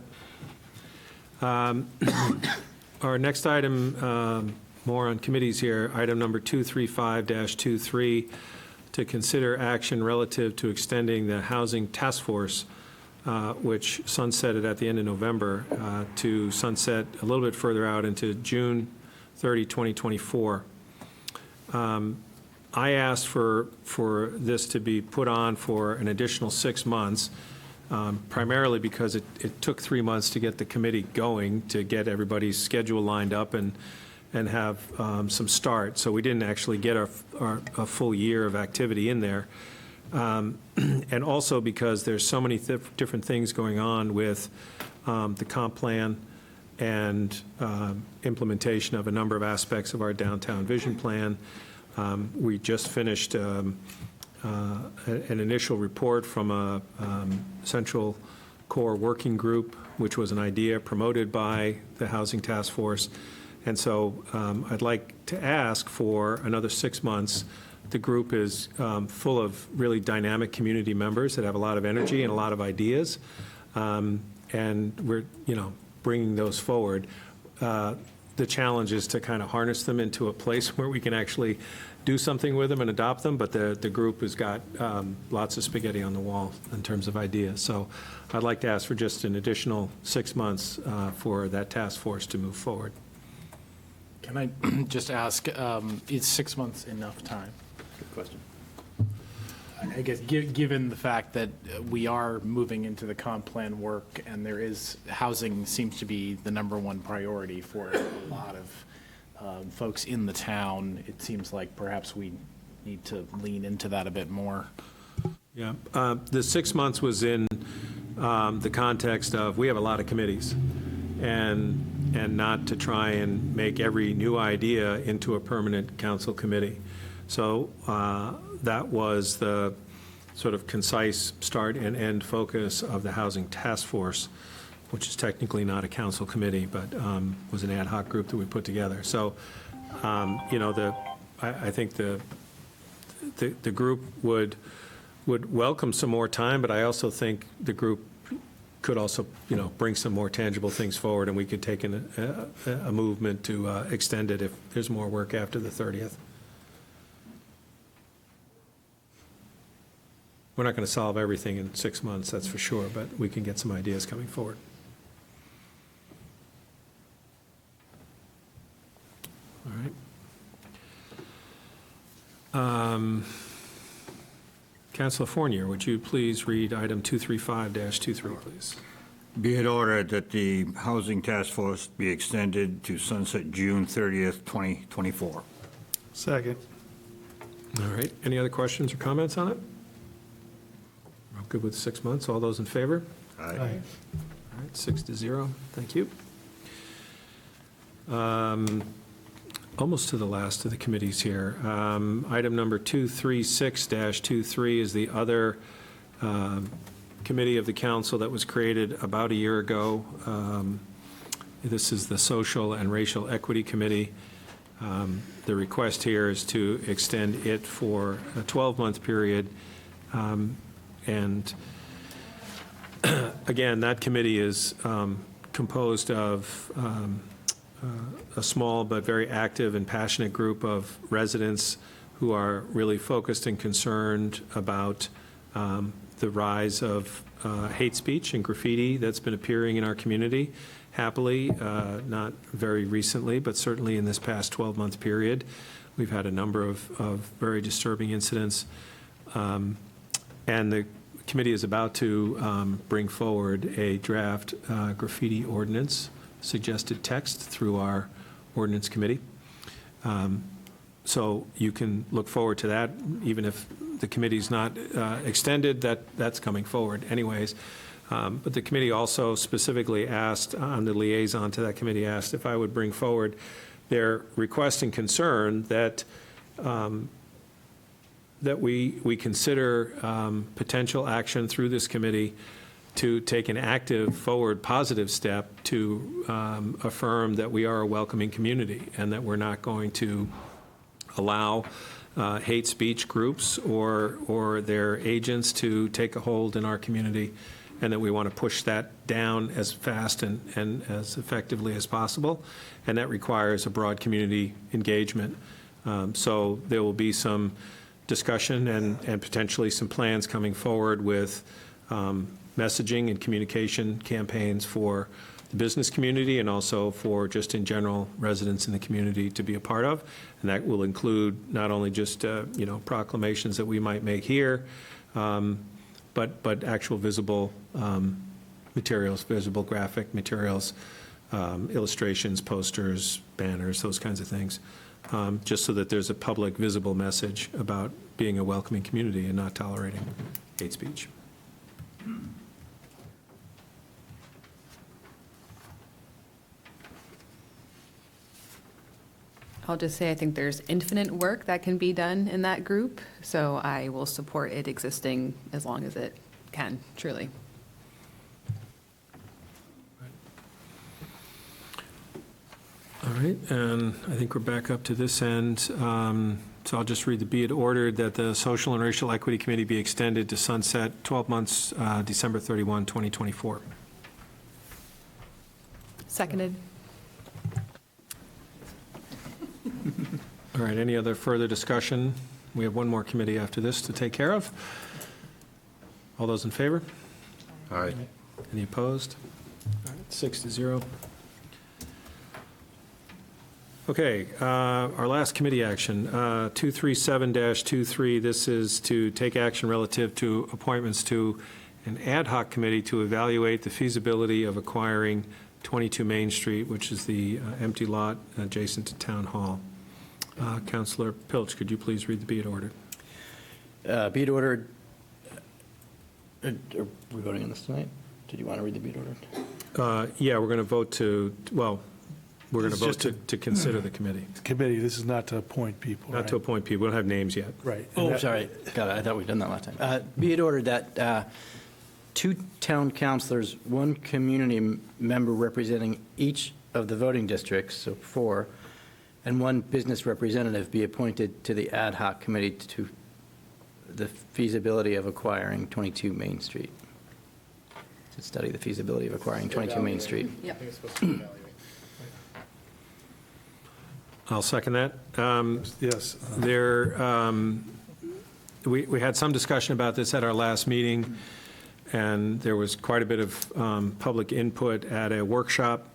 A: Our next item, more on committees here, item number 235-23, to consider action relative to extending the Housing Task Force, which sunsetted at the end of November, to sunset a little bit further out into June 30, 2024. I asked for this to be put on for an additional 6 months, primarily because it took 3 months to get the committee going, to get everybody's schedule lined up and have some start. So we didn't actually get a full year of activity in there. And also because there's so many different things going on with the comp plan and implementation of a number of aspects of our downtown vision plan. We just finished an initial report from a central core working group, which was an idea promoted by the Housing Task Force. And so I'd like to ask for another 6 months. The group is full of really dynamic community members that have a lot of energy and a lot of ideas. And we're, bringing those forward. The challenge is to kind of harness them into a place where we can actually do something with them and adopt them, but the group has got lots of spaghetti on the wall in terms of ideas. So I'd like to ask for just an additional 6 months for that task force to move forward.
R: Can I just ask, is 6 months enough time?
P: Good question.
R: I guess, given the fact that we are moving into the comp plan work and housing seems to be the #1 priority for a lot of folks in the town, it seems like perhaps we need to lean into that a bit more.
A: Yeah, the 6 months was in the context of, we have a lot of committees, and not to try and make every new idea into a permanent council committee. So that was the sort of concise start and end focus of the Housing Task Force, which is technically not a council committee, but was an ad hoc group that we put together. So, I think the group would welcome some more time, but I also think the group could also, bring some more tangible things forward, and we could take a movement to extend it if there's more work after the 30th. We're not going to solve everything in 6 months, that's for sure, but we can get some ideas coming forward. All right. Councilor Fournier, would you please read item 235-23, please?
B: Be it ordered that the Housing Task Force be extended to sunset June 30th, 2024.
C: Second.
A: All right, any other questions or comments on it? I'm good with 6 months. All those in favor?
B: Aye.
A: All right, 6-0. Thank you. Almost to the last of the committees here. Item number 236-23 is the other committee of the council that was created about a year ago. This is the Social and Racial Equity Committee. The request here is to extend it for a 12-month period. And again, that committee is composed of a small but very active and passionate group of residents who are really focused and concerned about the rise of hate speech and graffiti that's been appearing in our community. Happily, not very recently, but certainly in this past 12-month period, we've had a number of very disturbing incidents. And the committee is about to bring forward a draft graffiti ordinance, suggested text through our ordinance committee. So you can look forward to that, even if the committee's not extended, that's coming forward anyways. But the committee also specifically asked, the liaison to that committee asked if I would bring forward their request and concern that that we consider potential action through this committee to take an active, forward, positive step to affirm that we are a welcoming community and that we're not going to allow hate speech groups or their agents to take a hold in our community, and that we want to push that down as fast and as effectively as possible, and that requires a broad community engagement. So there will be some discussion and potentially some plans coming forward with messaging and communication campaigns for the business community and also for just in general residents in the community to be a part of. And that will include not only just proclamations that we might make here, but actual visible materials, visible graphic materials, illustrations, posters, banners, those kinds of things, just so that there's a public visible message about being a welcoming community and not tolerating hate speech.
D: I'll just say I think there's infinite work that can be done in that group, so I will support it existing as long as it can, truly.
A: All right, and I think we're back up to this end. So I'll just read the be it ordered that the Social and Racial Equity Committee be extended to sunset 12 months, December 31, 2024.
D: Seconded.
A: All right, any other further discussion? We have one more committee after this to take care of. All those in favor?
B: Aye.
A: Any opposed? All right, 6-0. Okay, our last committee action, 237-23. This is to take action relative to appointments to an ad hoc committee to evaluate the feasibility of acquiring 22 Main Street, which is the empty lot adjacent to Town Hall. Councilor Pilch, could you please read the be it ordered?
P: Be it ordered. Are we voting on this tonight? Did you want to read the be it ordered?
A: Yeah, we're going to vote to, well, we're going to
C: This is
A: vote
C: just
A: to consider the committee.
C: Committee, this is not to appoint people,
A: Not to
C: right?
A: appoint people, we don't have names yet.
C: Right.
P: Oh,
C: And that-
P: sorry. Got it. I thought we'd done that last time. Be it ordered that 2 town councilors, 1 community member representing each of the voting districts, so 4, and 1 business representative be appointed to the ad hoc committee to the feasibility of acquiring 22 Main Street. To study the feasibility of acquiring 22 Main Street.
D: Yep.
A: I'll second that.
C: Yes.
A: We had some discussion about this at our last meeting, and there was quite a bit of public input at a workshop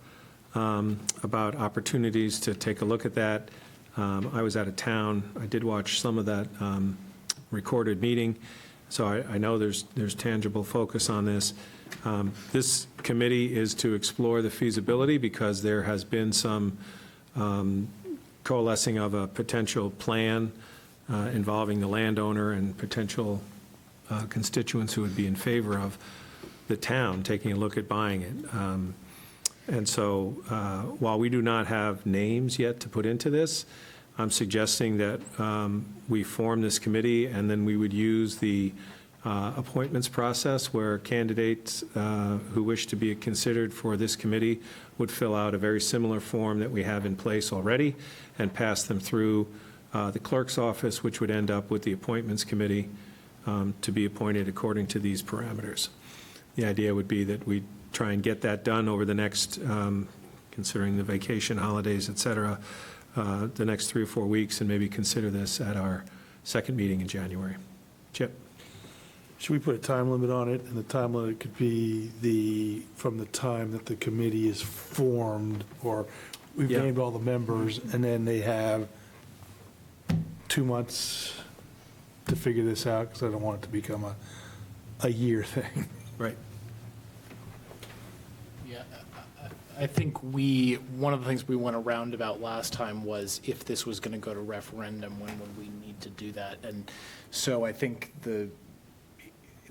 A: about opportunities to take a look at that. I was out of town. I did watch some of that recorded meeting, so I know there's tangible focus on this. This committee is to explore the feasibility because there has been some coalescing of a potential plan involving the landowner and potential constituents who would be in favor of the town taking a look at buying it. And so while we do not have names yet to put into this, I'm suggesting that we form this committee and then we would use the appointments process where candidates who wish to be considered for this committee would fill out a very similar form that we have in place already and pass them through the clerk's office, which would end up with the appointments committee to be appointed according to these parameters. The idea would be that we try and get that done over the next, considering the vacation, holidays, et cetera, the next 3 or 4 weeks, and maybe consider this at our second meeting in January. Chip?
C: Should we put a time limit on it? And the time limit could be from the time that the committee is formed, or we've
A: Yeah.
C: named all the members, and then they have 2 months to figure this out, because I don't want it to become a year thing.
A: Right.
R: Yeah, I think one of the things we went around about last time was if this was going to go to referendum, when would we need to do that? And so I think the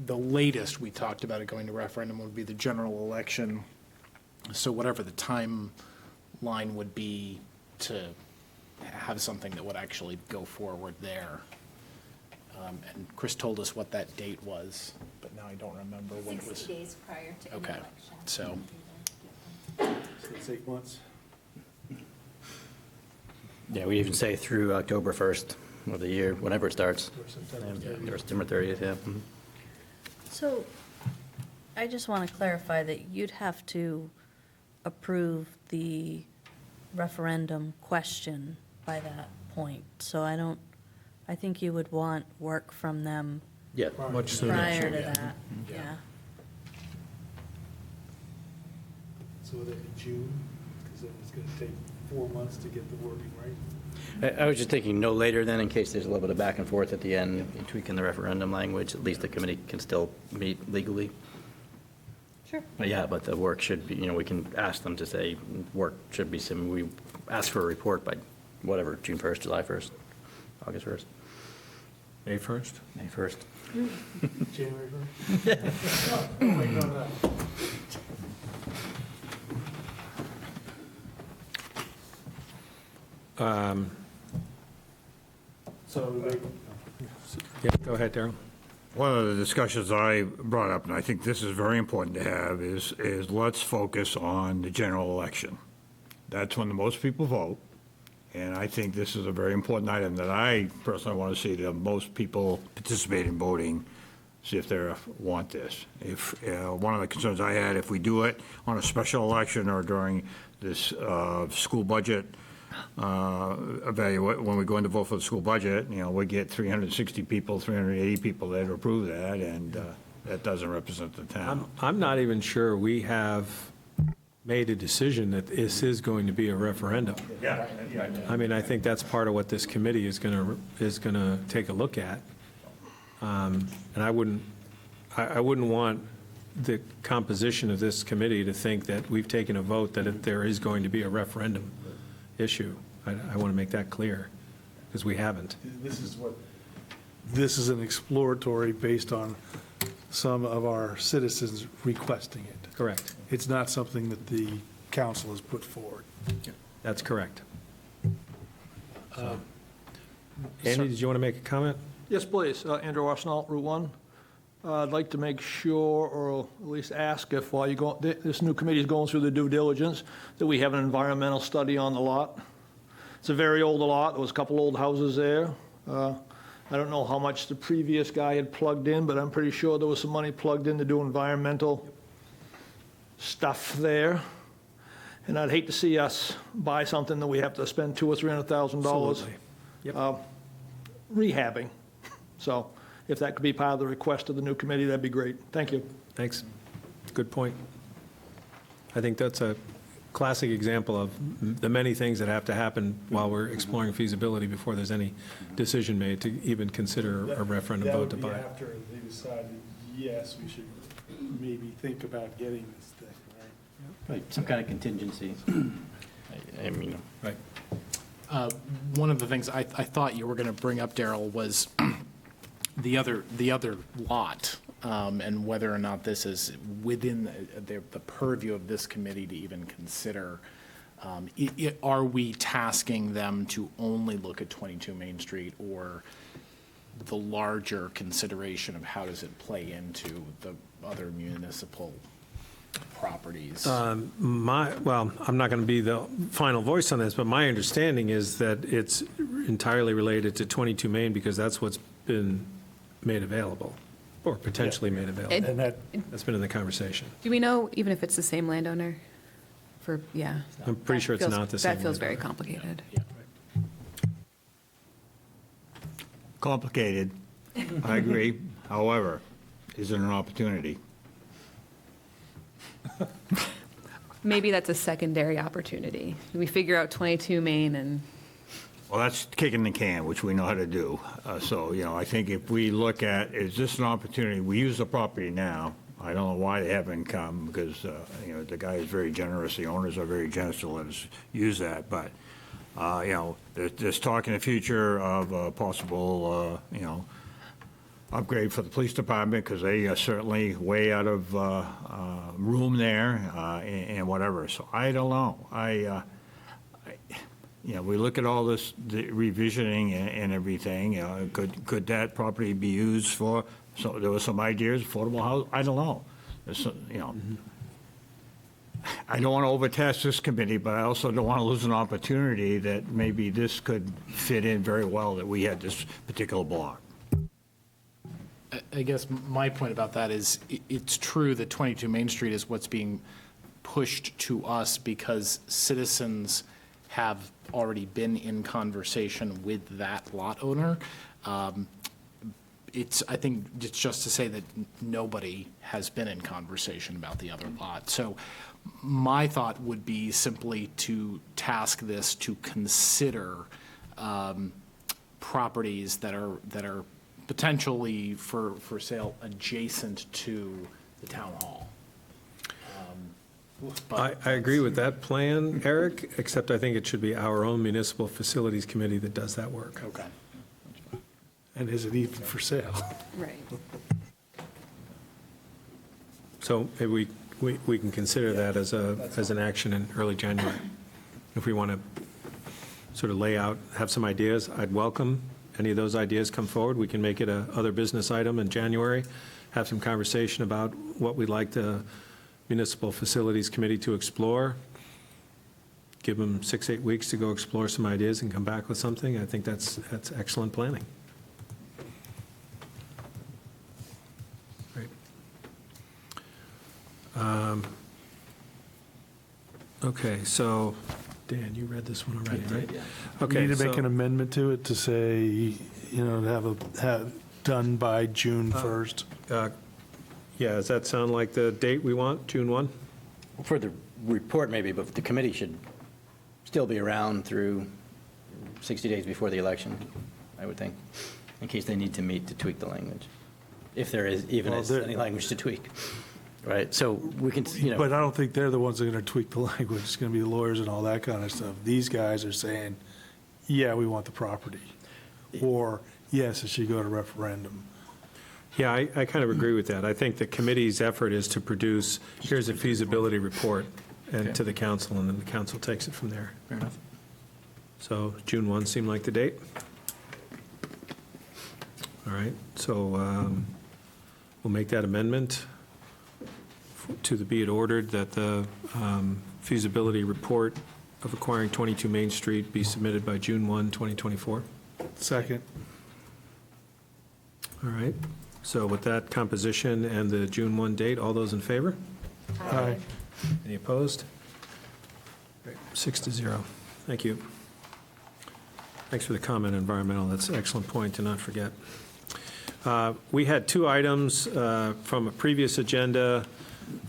R: latest we talked about it going to referendum would be the general election. So whatever the timeline would be to have something that would actually go forward there. And Chris told us what that date was, but now I don't remember when it was.
S: 60 days prior to any
R: Okay,
S: election.
R: so,
C: So it's 8 months?
P: Yeah, we even say through October 1st of the year, whenever it starts.
C: Or September
P: Yeah,
C: 30th.
P: or September 30th, yeah. Mhm.
E: So I just want to clarify that you'd have to approve the referendum question by that point. So I think you would want work from them
P: Yeah.
A: Much sooner.
E: prior to
A: Yeah.
E: that, yeah.
C: So would that be June? Because then it's going to take 4 months to get the wording right.
P: I was just thinking no later than, in case there's a little bit of back and forth at the end, tweaking the referendum language, at least the committee can still meet legally.
E: Sure.
P: But yeah, but the work should be, we can ask them to say, work should be, we ask for a report by whatever, June 1st, July 1st, August 1st,
A: May 1st?
P: May 1st.
C: January 1st? Oh, wait, no.
A: Yeah, go ahead, Darrell.
B: One of the discussions I brought up, and I think this is very important to have, is let's focus on the general election. That's when the most people vote, and I think this is a very important item that I personally want to see the most people participate in voting, see if they want this. If, one of the concerns I had, if we do it on a special election or during this school budget evaluate, when we go in to vote for the school budget, we get 360 people, 380 people that approve that, and that doesn't represent the town.
A: I'm not even sure we have made a decision that this is going to be a referendum.
B: Yeah.
A: I mean, I think that's part of what this committee is going to take a look at. And I wouldn't want the composition of this committee to think that we've taken a vote that there is going to be a referendum issue. I want to make that clear, because we haven't.
C: This is an exploratory based on some of our citizens requesting it.
A: Correct.
C: It's not something that the council has put forward.
A: That's correct. Andy, did you want to make a comment?
N: Yes, please. Andrew Arsenault, Route 1. I'd like to make sure, or at least ask if while this new committee is going through the due diligence, that we have an environmental study on the lot. It's a very old lot. There was a couple old houses there. I don't know how much the previous guy had plugged in, but I'm pretty sure there was some money plugged in to do environmental stuff there. And I'd hate to see us buy something that we have to spend $200,000 or $300,000
A: Absolutely.
N: rehabbing. So if that could be part of the request of the new committee, that'd be great. Thank you.
A: Thanks. Good point. I think that's a classic example of the many things that have to happen while we're exploring feasibility before there's any decision made to even consider a referendum vote to buy.
C: That would be after they decided, yes, we should maybe think about getting this thing, right?
P: Right, some kind of contingency. I mean,
A: Right.
R: One of the things I thought you were going to bring up, Darrell, was the other lot, and whether or not this is within the purview of this committee to even consider. Are we tasking them to only look at 22 Main Street, or the larger consideration of how does it play into the other municipal properties?
A: Well, I'm not going to be the final voice on this, but my understanding is that it's entirely related to 22 Main because that's what's been made available, or potentially made available.
D: And
A: That's been in the conversation.
D: Do we know even if it's the same landowner? Yeah.
A: I'm pretty sure it's not the same.
D: That feels very
A: landowner.
D: complicated.
B: Complicated, I agree. However, is there an opportunity?
D: Maybe that's a secondary opportunity. We figure out 22 Main and,
B: Well, that's kicking the can, which we know how to do. So, I think if we look at, is this an opportunity? We use the property now. I don't know why they haven't come, because, the guy is very generous. The owners are very generous to let us use that. But, there's talk in the future of a possible, upgrade for the police department, because they are certainly way out of room there and whatever. So I don't know. We look at all this, the revisioning and everything. Could that property be used for? So there were some ideas, affordable house. I don't know. I don't want to overtask this committee, but I also don't want to lose an opportunity that maybe this could fit in very well, that we had this particular block.
R: I guess my point about that is it's true that 22 Main Street is what's being pushed to us because citizens have already been in conversation with that lot owner. I think it's just to say that nobody has been in conversation about the other lot. So my thought would be simply to task this to consider properties that are potentially for sale adjacent to the town hall.
A: I agree with that plan, Eric, except I think it should be our own municipal facilities committee that does that work.
R: Okay.
C: And is it even for sale?
D: right.
A: So maybe we can consider that as an action in early January, if we want to sort of lay out, have some ideas. I'd welcome any of those ideas come forward. We can make it a other business item in January, have some conversation about what we'd like the Municipal Facilities Committee to explore, give them 6-8 weeks to go explore some ideas and come back with something. I think that's excellent planning. Great. Okay, so, Dan, you read this one already, right? Okay.
C: You need to make
A: so-
C: an amendment to it to say, to have done by June 1st.
A: Yeah, does that sound like the date we want, June 1?
P: For the report, maybe, but the committee should still be around through 60 days before the election, I would think, in case they need to meet to tweak the language, if there is even any language to tweak, right? So we can,
C: But I don't think they're the ones that are going to tweak the language. It's going to be the lawyers and all that kind of stuff. These guys are saying, yeah, we want the property, or yes, it should go to referendum.
A: Yeah, I kind of agree with that. I think the committee's effort is to produce, here's a feasibility report, and to the council, and then the council takes it from there.
P: Fair enough.
A: So June 1 seemed like the date? All right, so we'll make that amendment to the be it ordered that the feasibility report of acquiring 22 Main Street be submitted by June 1, 2024.
C: Second.
A: All right, so with that composition and the June 1 date, all those in favor?
C: Aye.
A: Any opposed? 6-0. Thank you. Thanks for the comment, environmental. That's an excellent point to not forget. We had 2 items from a previous agenda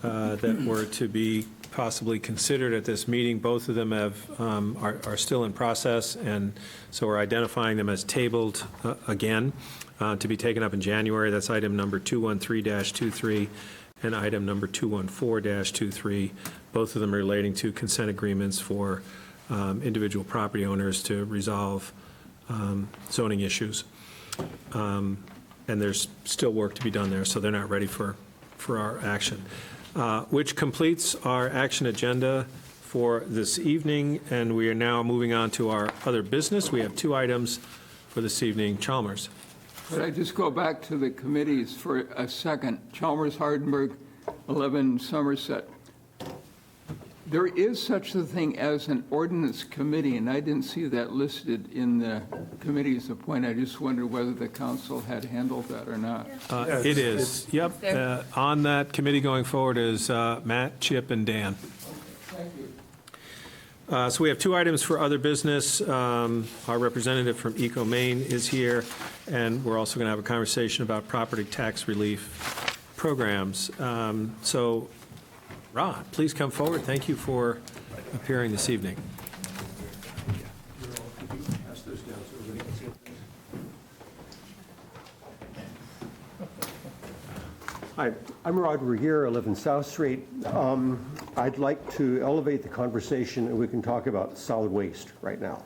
A: that were to be possibly considered at this meeting. Both of them are still in process, and so we're identifying them as tabled again to be taken up in January. That's item number 213-23 and item number 214-23, both of them relating to consent agreements for individual property owners to resolve zoning issues. And there's still work to be done there, so they're not ready for our action. Which completes our action agenda for this evening, and we are now moving on to our other business. We have 2 items for this evening. Chalmers.
S: Could I just go back to the committees for a second? Chalmers, Hardenburg, 11 Somerset. There is such a thing as an ordinance committee, and I didn't see that listed in the committee's appointment. I just wondered whether the council had handled that or not.
A: It is. Yep. On that committee going forward is Matt, Chip, and Dan.
S: Thank you.
A: So we have 2 items for other business. Our representative from Eco Maine is here, and we're also going to have a conversation about property tax relief programs. So, Rod, please come forward. Thank you for appearing this evening.
T: Hi, I'm Rod Regier, 11 South Street. I'd like to elevate the conversation, and we can talk about solid waste right now.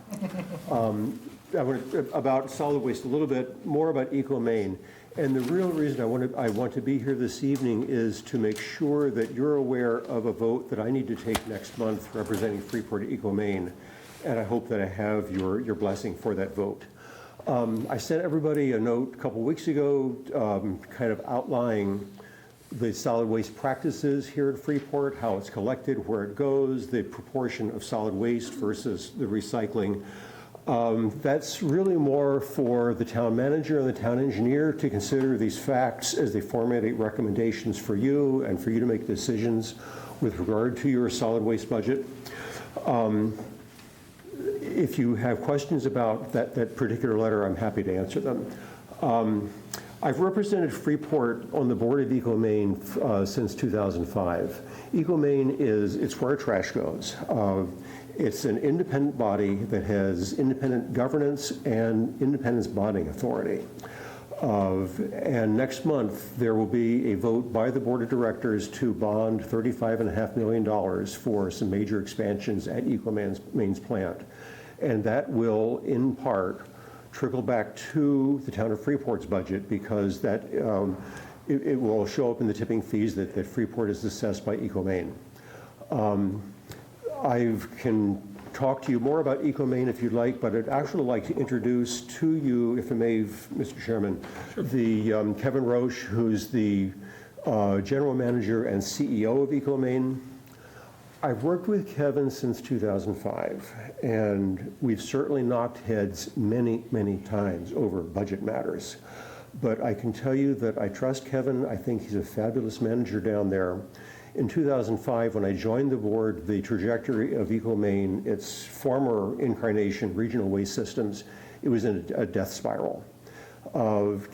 T: About solid waste, a little bit more about Eco Maine. And the real reason I want to be here this evening is to make sure that you're aware of a vote that I need to take next month representing Freeport Eco Maine, and I hope that I have your blessing for that vote. I sent everybody a note a couple weeks ago kind of outlining the solid waste practices here at Freeport, how it's collected, where it goes, the proportion of solid waste versus the recycling. That's really more for the town manager and the town engineer to consider these facts as they formulate recommendations for you and for you to make decisions with regard to your solid waste budget. If you have questions about that particular letter, I'm happy to answer them. I've represented Freeport on the board of Eco Maine since 2005. Eco Maine it's where trash goes. It's an independent body that has independent governance and independence bonding authority. And next month, there will be a vote by the board of directors to bond $35.5 million for some major expansions at Eco Maine's plant. And that will, in part, trickle back to the town of Freeport's budget because that it will show up in the tipping fees that Freeport is assessed by Eco Maine. I can talk to you more about EcoMaine if you'd like, but I'd actually like to introduce to you, if I may, Mr. Chairman, the Kevin Roche, who's the General Manager and CEO of EcoMaine. I've worked with Kevin since 2005, and we've certainly knocked heads many, many times over budget matters. But I can tell you that I trust Kevin. I think he's a fabulous manager down there. In 2005, when I joined the board, the trajectory of EcoMaine, its former incarnation, Regional Waste Systems, it was in a death spiral.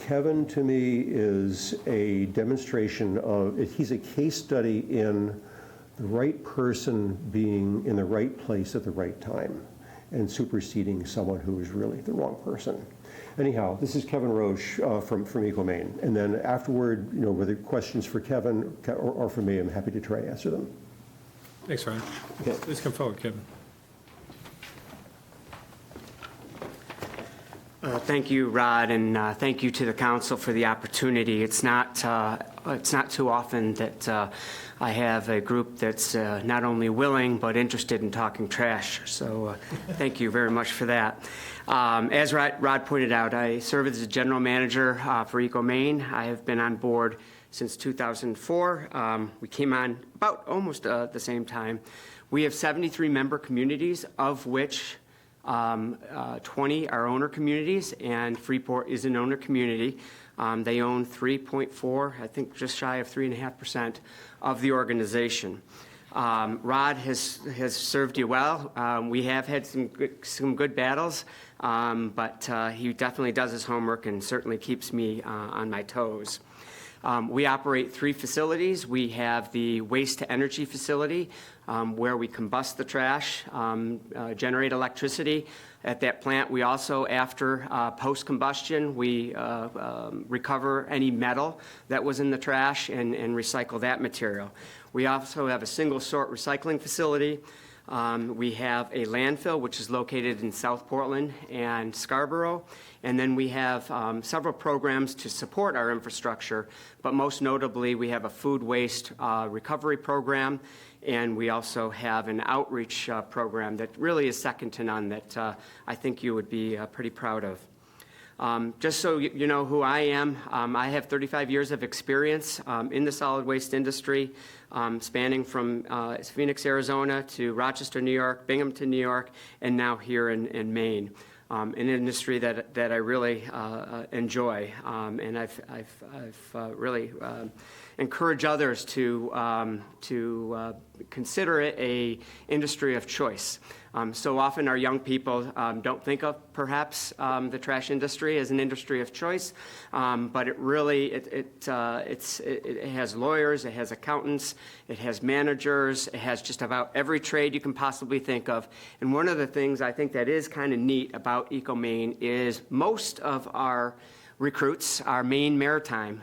T: Kevin, to me, is a demonstration of, he's a case study in the right person being in the right place at the right time and superseding someone who is really the wrong person. Anyhow, this is Kevin Roche from EcoMaine. And then afterward, whether questions for Kevin or for me, I'm happy to try to answer them.
A: Thanks, Ryan.
T: Okay.
A: Please come forward, Kevin.
U: Thank you, Rod, and thank you to the council for the opportunity. It's not too often that I have a group that's not only willing but interested in talking trash. So thank you very much for that. As Rod pointed out, I serve as the general manager for EcoMaine. I have been on board since 2004. We came on about almost the same time. We have 73 member communities, of which 20 are owner communities, and Freeport is an owner community. They own 3.4, I think just shy of 3.5% of the organization. Rod has served you well. We have had some good battles, but he definitely does his homework and certainly keeps me on my toes. We operate 3 facilities. We have the waste-to-energy facility, where we combust the trash, generate electricity at that plant. We also, after post-combustion, we recover any metal that was in the trash and recycle that material. We also have a single-sort recycling facility. We have a landfill, which is located in South Portland and Scarborough. And then we have several programs to support our infrastructure, but most notably, we have a food waste recovery program, and we also have an outreach program that really is second to none that I think you would be pretty proud of. Just so you know who I am, I have 35 years of experience in the solid waste industry, spanning from Phoenix, Arizona to Rochester, New York, Binghamton, New York, and now here in Maine. An industry that I really enjoy, and I've really encourage others to consider it a industry of choice. So often our young people don't think of perhaps the trash industry as an industry of choice, but it really it has lawyers, it has accountants, it has managers, it has just about every trade you can possibly think of. And one of the things I think that is kind of neat about EcoMaine is most of our recruits are Maine Maritime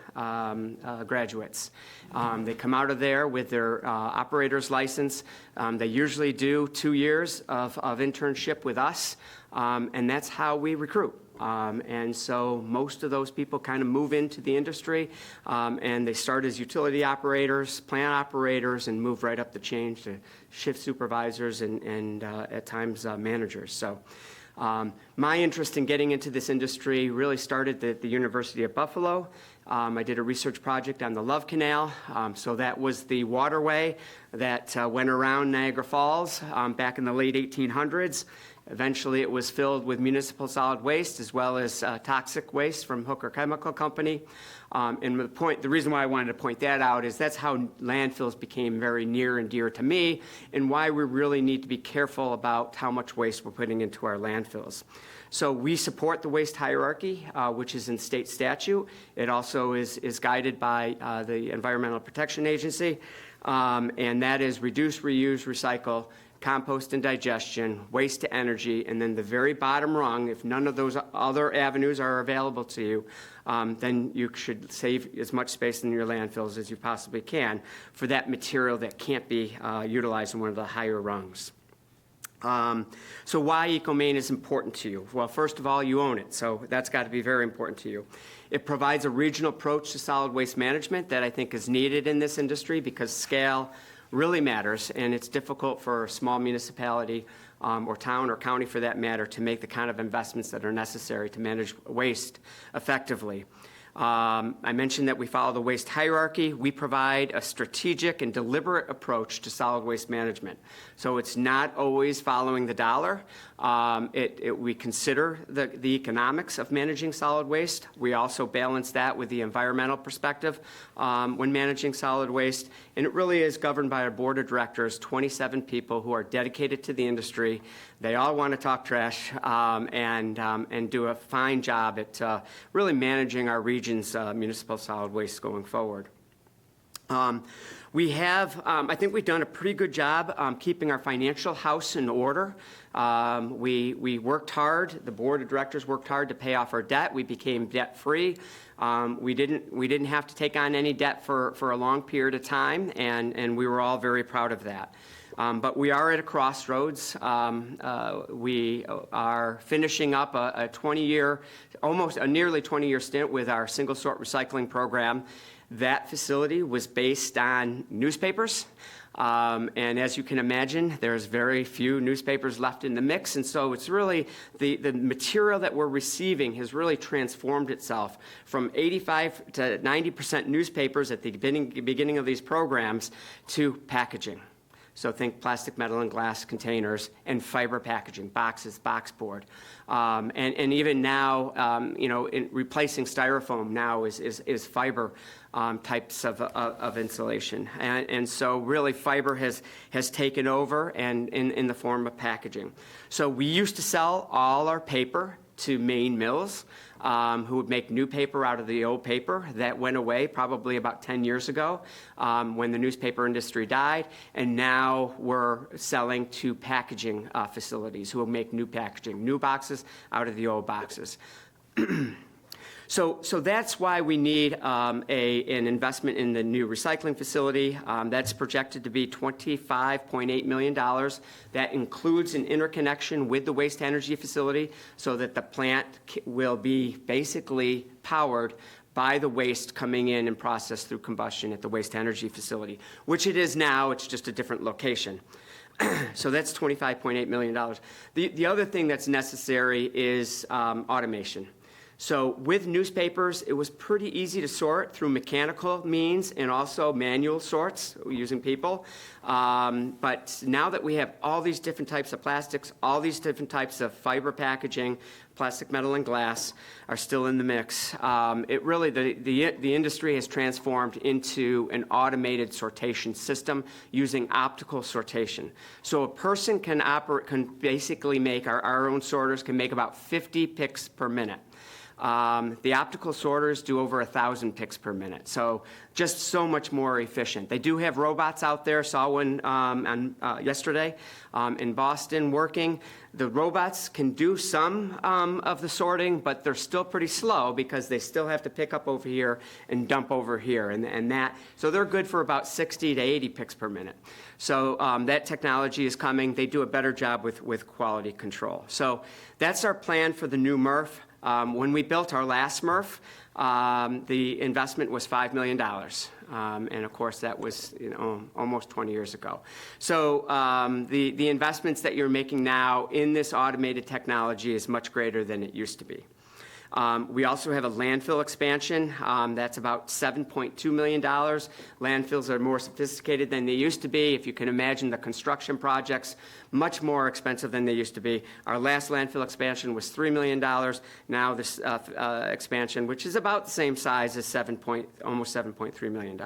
U: graduates. They come out of there with their operator's license. They usually do 2 years of internship with us, and that's how we recruit. And so most of those people kind of move into the industry, and they start as utility operators, plant operators, and move right up the chain to shift supervisors and at times managers. So my interest in getting into this industry really started at the University of Buffalo. I did a research project on the Love Canal. So that was the waterway that went around Niagara Falls back in the late 1800s. Eventually, it was filled with municipal solid waste as well as toxic waste from Hooker Chemical Company. And the reason why I wanted to point that out is that's how landfills became very near and dear to me, and why we really need to be careful about how much waste we're putting into our landfills. So we support the waste hierarchy, which is in state statute. It also is guided by the Environmental Protection Agency, and that is reduce, reuse, recycle, compost and digestion, waste to energy, and then the very bottom rung, if none of those other avenues are available to you, then you should save as much space in your landfills as you possibly can for that material that can't be utilized in one of the higher rungs. So why EcoMaine is important to you? Well, first of all, you own it, so that's got to be very important to you. It provides a regional approach to solid waste management that I think is needed in this industry because scale really matters, and it's difficult for a small municipality or town or county for that matter, to make the kind of investments that are necessary to manage waste effectively. I mentioned that we follow the waste hierarchy. We provide a strategic and deliberate approach to solid waste management. So it's not always following the dollar. We consider the economics of managing solid waste. We also balance that with the environmental perspective when managing solid waste. And it really is governed by our board of directors, 27 people who are dedicated to the industry. They all want to talk trash and do a fine job at really managing our region's municipal solid waste going forward. I think we've done a pretty good job keeping our financial house in order. We worked hard, the board of directors worked hard to pay off our debt. We became debt-free. We didn't have to take on any debt for a long period of time, and we were all very proud of that. But we are at a crossroads. We are finishing up a 20-year, almost a nearly 20-year stint with our single-sort recycling program. That facility was based on newspapers. And as you can imagine, there's very few newspapers left in the mix. And so it's really the material that we're receiving has really transformed itself from 85 to 90% newspapers at the beginning of these programs to packaging. So think plastic, metal, and glass containers and fiber packaging, boxes, box board. And even now, replacing styrofoam now is fiber types of insulation. And so really fiber has taken over and in the form of packaging. So we used to sell all our paper to Maine mills who would make new paper out of the old paper. That went away probably about 10 years ago when the newspaper industry died. And now we're selling to packaging facilities who will make new packaging, new boxes out of the old boxes. So that's why we need an investment in the new recycling facility. That's projected to be $25.8 million. That includes an interconnection with the waste energy facility so that the plant will be basically powered by the waste coming in and processed through combustion at the waste energy facility, which it is now. It's just a different location. So that's $25.8 million. The other thing that's necessary is automation. So with newspapers, it was pretty easy to sort through mechanical means and also manual sorts using people. But now that we have all these different types of plastics, all these different types of fiber packaging, plastic, metal, and glass are still in the mix. It really, the industry has transformed into an automated sortation system using optical sortation. So a person can basically make, our own sorters can make about 50 picks per minute. The optical sorters do over 1,000 picks per minute, so just so much more efficient. They do have robots out there. Saw one yesterday in Boston working. The robots can do some of the sorting, but they're still pretty slow because they still have to pick up over here and dump over here, so they're good for about 60 to 80 picks per minute. So that technology is coming. They do a better job with quality control. So that's our plan for the new MRF. When we built our last MRF, the investment was $5 million. And of course, that was almost 20 years ago. So the investments that you're making now in this automated technology is much greater than it used to be. We also have a landfill expansion. That's about $7.2 million. Landfills are more sophisticated than they used to be. If you can imagine the construction projects, much more expensive than they used to be. Our last landfill expansion was $3 million. Now this expansion, which is about the same size as almost $7.3 million.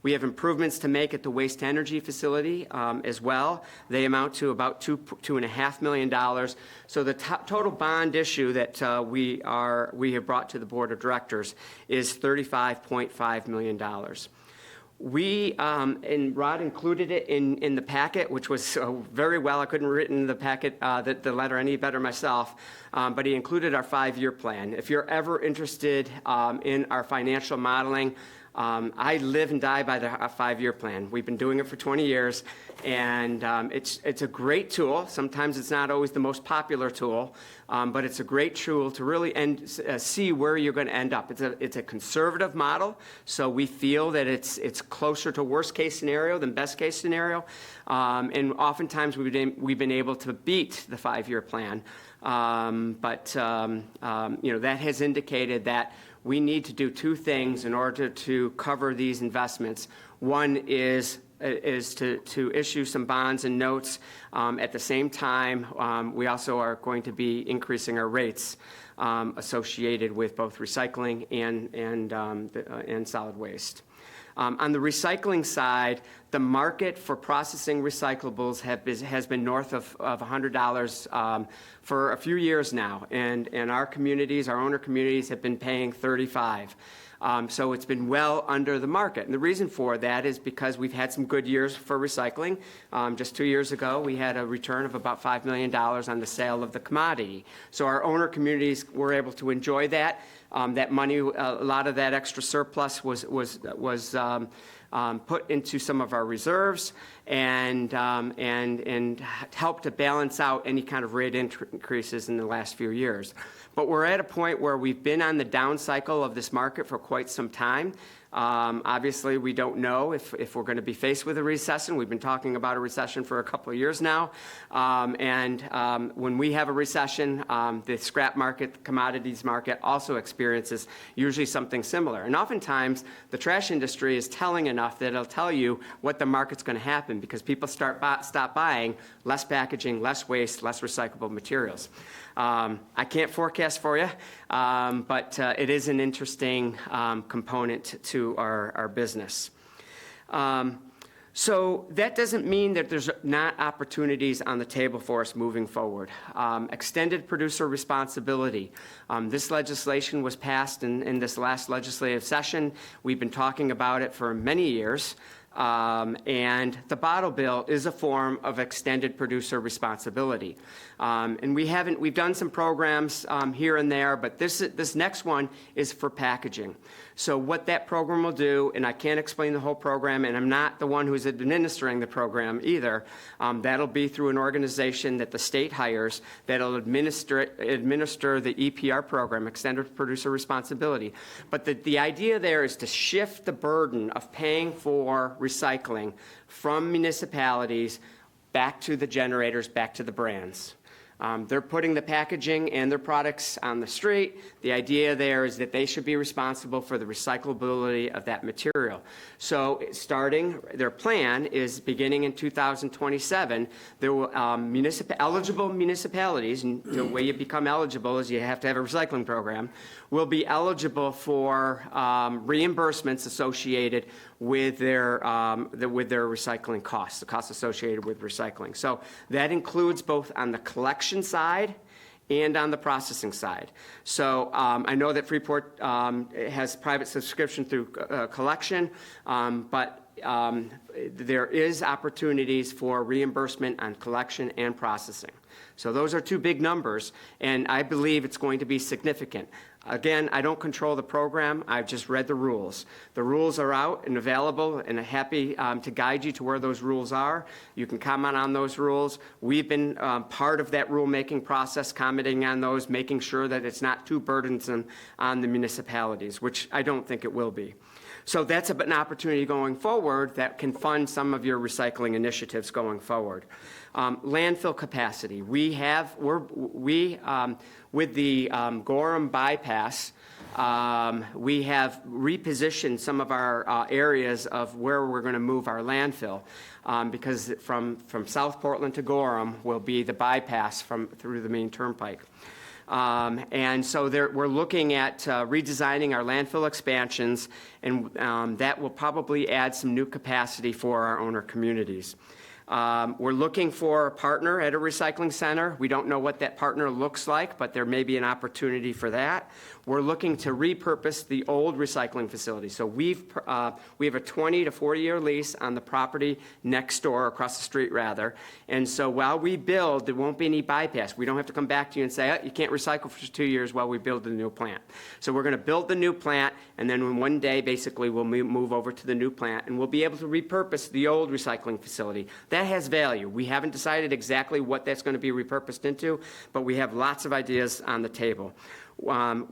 U: We have improvements to make at the waste energy facility as well. They amount to about $2.5 million. So the total bond issue that we have brought to the board of directors is $35.5 million. And Rod included it in the packet, which was very well. I couldn't have written the packet, the letter any better myself, but he included our 5-year plan. If you're ever interested in our financial modeling, I live and die by the 5-year plan. We've been doing it for 20 years, and it's a great tool. Sometimes it's not always the most popular tool, but it's a great tool to really see where you're going to end up. It's a conservative model, so we feel that it's closer to worst case scenario than best case scenario, and oftentimes we've been able to beat the 5-year plan. But that has indicated that we need to do two things in order to cover these investments. One is to issue some bonds and notes. At the same time, we also are going to be increasing our rates associated with both recycling and solid waste. On the recycling side, the market for processing recyclables has been north of $100 for a few years now, and our communities, our owner communities, have been paying $35. So it's been well under the market. And the reason for that is because we've had some good years for recycling. Just 2 years ago, we had a return of about $5 million on the sale of the commodity. So our owner communities were able to enjoy that. That money, a lot of that extra surplus was put into some of our reserves and helped to balance out any kind of rate increases in the last few years. But we're at a point where we've been on the down cycle of this market for quite some time. Obviously, we don't know if we're going to be faced with a recession. We've been talking about a recession for a couple of years now. When we have a recession, the scrap market, the commodities market also experiences usually something similar. And oftentimes, the trash industry is telling enough that it'll tell you what the market's going to happen because people stop buying less packaging, less waste, less recyclable materials. I can't forecast for you, but it is an interesting component to our business. So that doesn't mean that there's not opportunities on the table for us moving forward. Extended producer responsibility. This legislation was passed in this last legislative session. We've been talking about it for many years. And the bottle bill is a form of extended producer responsibility. And we've done some programs here and there, but this next one is for packaging. So what that program will do, and I can't explain the whole program, and I'm not the one who's administering the program either. That'll be through an organization that the state hires that'll administer the EPR program, Extended Producer Responsibility. But the idea there is to shift the burden of paying for recycling from municipalities back to the generators, back to the brands. They're putting the packaging and their products on the street. The idea there is that they should be responsible for the recyclability of that material. So their plan is beginning in 2027, there will eligible municipalities, and the way you become eligible is you have to have a recycling program, will be eligible for reimbursements associated with their recycling costs, the costs associated with recycling. So that includes both on the collection side and on the processing side. So I know that Freeport has private subscription through collection, but there is opportunities for reimbursement on collection and processing. So those are two big numbers, and I believe it's going to be significant. Again, I don't control the program. I've just read the rules. The rules are out and available, and I'm happy to guide you to where those rules are. You can comment on those rules. We've been part of that rulemaking process, commenting on those, making sure that it's not too burdensome on the municipalities, which I don't think it will be. So that's an opportunity going forward that can fund some of your recycling initiatives going forward. Landfill capacity. With the Gorham bypass, we have repositioned some of our areas of where we're going to move our landfill because from South Portland to Gorham will be the bypass through the main turnpike. And so we're looking at redesigning our landfill expansions, and that will probably add some new capacity for our owner communities. We're looking for a partner at a recycling center. We don't know what that partner looks like, but there may be an opportunity for that. we're looking to repurpose the old recycling facility. So we have a 20 to 40-year lease on the property next door, across the street rather. And so while we build, there won't be any bypass. We don't have to come back to you and say, oh, you can't recycle for 2 years while we build the new plant. So we're going to build the new plant, and then one day, basically, we'll move over to the new plant, and we'll be able to repurpose the old recycling facility. That has value. We haven't decided exactly what that's going to be repurposed into, but we have lots of ideas on the table.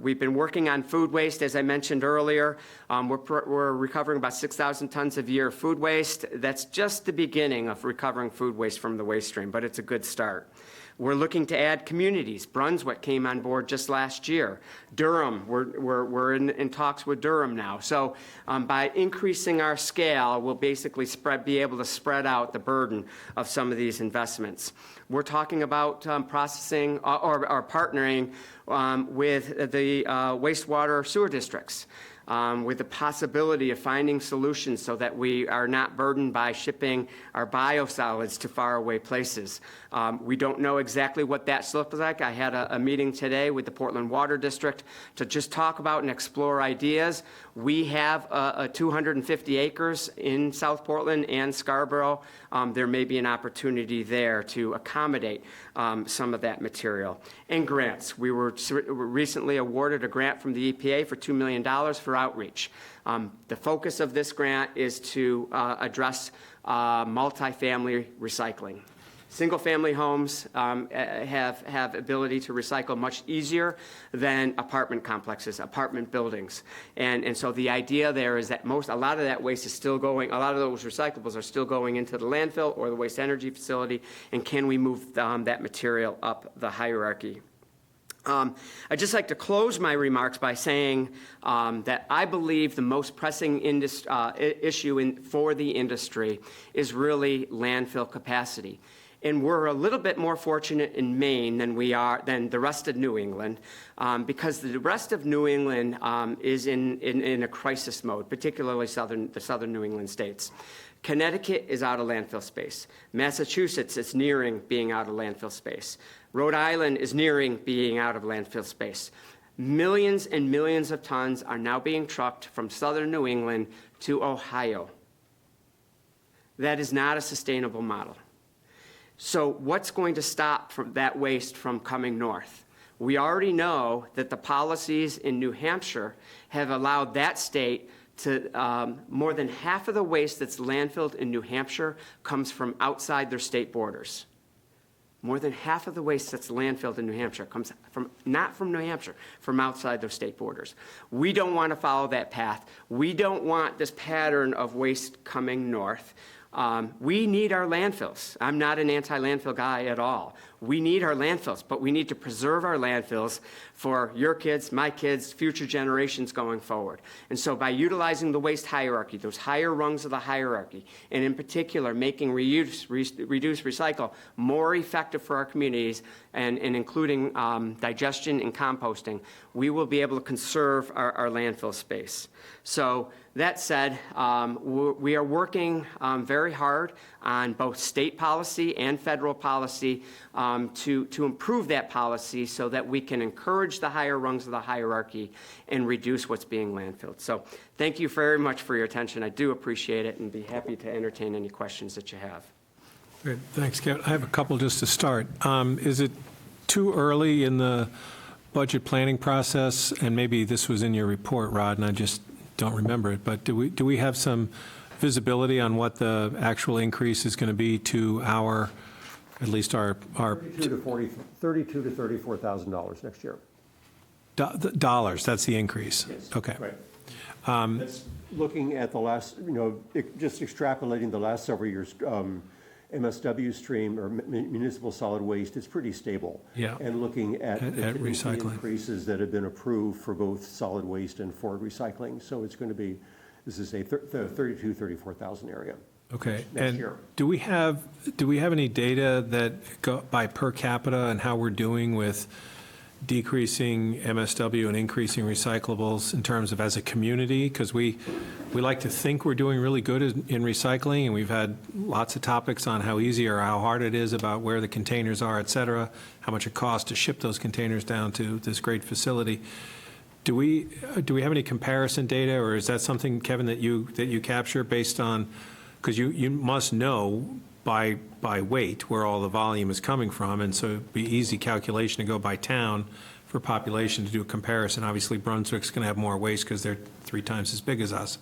U: We've been working on food waste, as I mentioned earlier. We're recovering about 6,000 tons a year of food waste. That's just the beginning of recovering food waste from the waste stream, but it's a good start. We're looking to add communities. Brunswick came on board just last year. Durham, we're in talks with Durham now. So by increasing our scale, we'll basically be able to spread out the burden of some of these investments. We're talking about processing or partnering with the wastewater sewer districts. With the possibility of finding solutions so that we are not burdened by shipping our biosolids to faraway places. We don't know exactly what that looks like. I had a meeting today with the Portland Water District to just talk about and explore ideas. We have 250 acres in South Portland and Scarborough. There may be an opportunity there to accommodate some of that material. And grants. We were recently awarded a grant from the EPA for $2 million for outreach. The focus of this grant is to address multifamily recycling. Single-family homes have ability to recycle much easier than apartment complexes, apartment buildings. And so the idea there is that a lot of that waste is still going, a lot of those recyclables are still going into the landfill or the waste energy facility, and can we move that material up the hierarchy? I'd just like to close my remarks by saying that I believe the most pressing issue for the industry is really landfill capacity. And we're a little bit more fortunate in Maine than the rest of New England, because the rest of New England is in a crisis mode, particularly the southern New England states. Connecticut is out of landfill space. Massachusetts is nearing being out of landfill space. Rhode Island is nearing being out of landfill space. Millions and millions of tons are now being trucked from southern New England to Ohio. That is not a sustainable model. So what's going to stop that waste from coming north? We already know that the policies in New Hampshire have allowed that state to, more than half of the waste that's landfilled in New Hampshire comes from outside their state borders. More than half of the waste that's landfilled in New Hampshire comes not from New Hampshire, from outside those state borders. We don't want to follow that path. We don't want this pattern of waste coming north. We need our landfills. I'm not an anti-landfill guy at all. We need our landfills, but we need to preserve our landfills for your kids, my kids, future generations going forward. And so by utilizing the waste hierarchy, those higher rungs of the hierarchy, and in particular making reduce, recycle more effective for our communities, and including digestion and composting, we will be able to conserve our landfill space. So that said, we are working very hard on both state policy and federal policy to improve that policy so that we can encourage the higher rungs of the hierarchy and reduce what's being landfilled. So thank you very much for your attention. I do appreciate it and be happy to entertain any questions that you have.
A: Great, thanks, Kevin. I have a couple just to start. Is it too early in the budget planning process, and maybe this was in your report, Rod, and I just don't remember it, but do we have some visibility on what the actual increase is going to be to at least our
T: $32,000 to $34,000 next year.
A: Dollars, that's the increase?
T: Yes.
A: Okay.
T: Right. That's looking at the last, just extrapolating the last several years, MSW stream or municipal solid waste is pretty stable.
A: Yeah.
T: And looking at the
A: recycling
T: increases that have been approved for both solid waste and for recycling. So it's going to be, this is a 32,000, 34,000 area.
A: Okay.
T: Next
A: And
T: year.
A: do we have any data that go by per capita and how we're doing with decreasing MSW and increasing recyclables in terms of as a community? Because we like to think we're doing really good in recycling, and we've had lots of topics on how easy or how hard it is about where the containers are, et cetera, how much it costs to ship those containers down to this great facility. Do we have any comparison data, or is that something, Kevin, that you capture based on, because you must know by weight where all the volume is coming from, and so it'd be easy calculation to go by town for population to do a comparison. Obviously, Brunswick's going to have more waste because they're 3 times as big as us.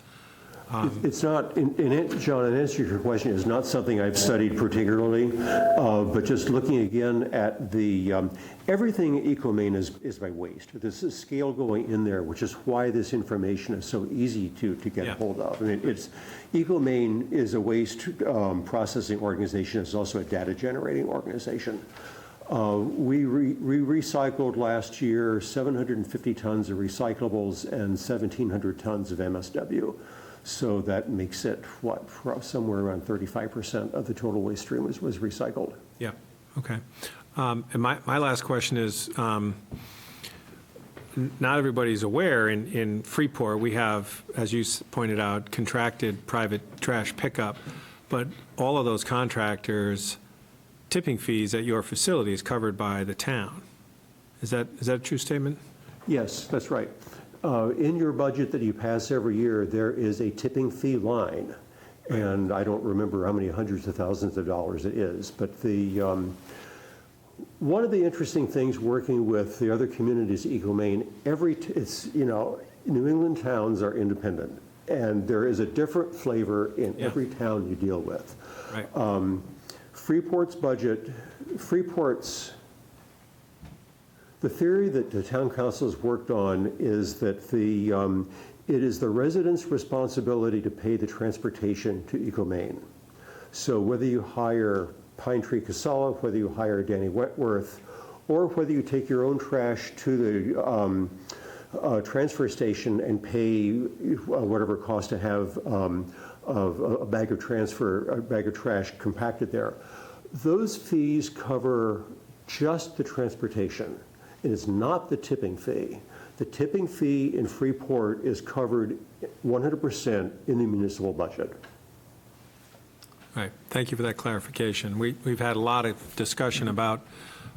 T: It's not, John, in answer to your question, it's not something I've studied particularly, but just looking again at the, everything EcoMaine is by waste. There's a scale going in there, which is why this information is so easy to get hold of. I mean, EcoMaine is a waste processing organization. It's also a data generating organization. We recycled last year 750 tons of recyclables and 1,700 tons of MSW. So that makes it, somewhere around 35% of the total waste stream was recycled.
A: Yeah, okay. And my last question is, not everybody's aware, in Freeport, we have, as you pointed out, contracted private trash pickup, but all of those contractors' tipping fees at your facility is covered by the town. Is that a true statement?
T: Yes, that's right. In your budget that you pass every year, there is a tipping fee line, and I don't remember how many hundreds of thousands of dollars it is, but one of the interesting things working with the other communities, EcoMaine, New England towns are independent, and there is a different flavor in every town you deal with.
A: Right.
T: The theory that the town council has worked on is that it is the residents' responsibility to pay the transportation to EcoMaine. So whether you hire Pine Tree Casella, whether you hire Danny Wentworth, or whether you take your own trash to the transfer station and pay whatever it costs to have a bag of trash compacted there, those fees cover just the transportation. It is not the tipping fee. The tipping fee in Freeport is covered 100% in the municipal budget.
A: Right. Thank you for that clarification. We've had a lot of discussion about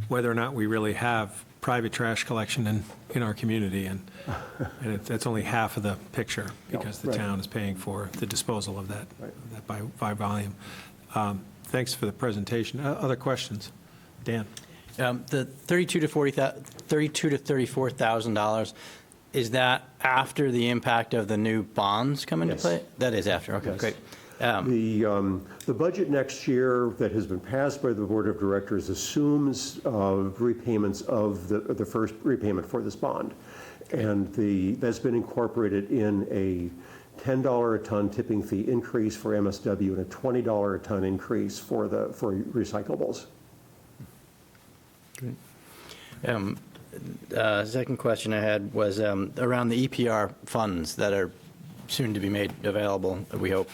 A: whether or not we really have private trash collection in our community, and that's only half of the picture because the town is paying for the disposal of that by volume. Thanks for the presentation. Other questions? Dan?
P: The $32,000 to $34,000, is that after the impact of the new bonds come into play? That is after. Okay, great.
T: The budget next year that has been passed by the Board of Directors assumes repayments of the first repayment for this bond. And that's been incorporated in a $10 a ton tipping fee increase for MSW and a $20 a ton increase for recyclables.
P: Second question I had was around the EPR funds that are soon to be made available, we hope.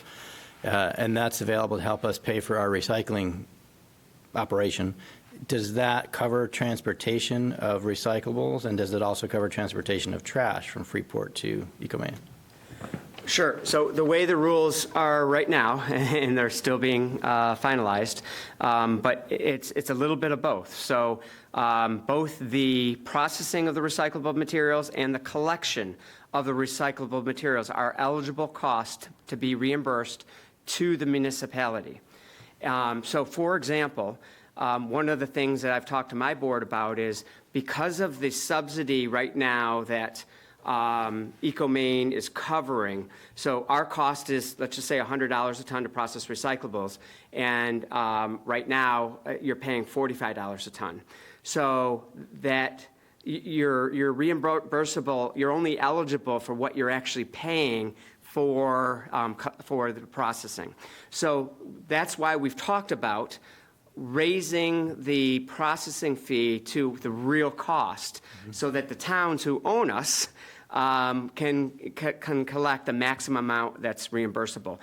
P: And that's available to help us pay for our recycling operation. Does that cover transportation of recyclables, and does it also cover transportation of trash from Freeport to EcoMaine?
U: Sure. So the way the rules are right now, and they're still being finalized, but it's a little bit of both. So both the processing of the recyclable materials and the collection of the recyclable materials are eligible costs to be reimbursed to the municipality. So for example, one of the things that I've talked to my board about is because of the subsidy right now that EcoMaine is covering. So our cost is, let's just say, $100 a ton to process recyclables, and right now you're paying $45 a ton. So that you're reimbursable, you're only eligible for what you're actually paying for the processing. So that's why we've talked about raising the processing fee to the real cost, so that the towns who own us can collect the maximum amount that's reimbursable.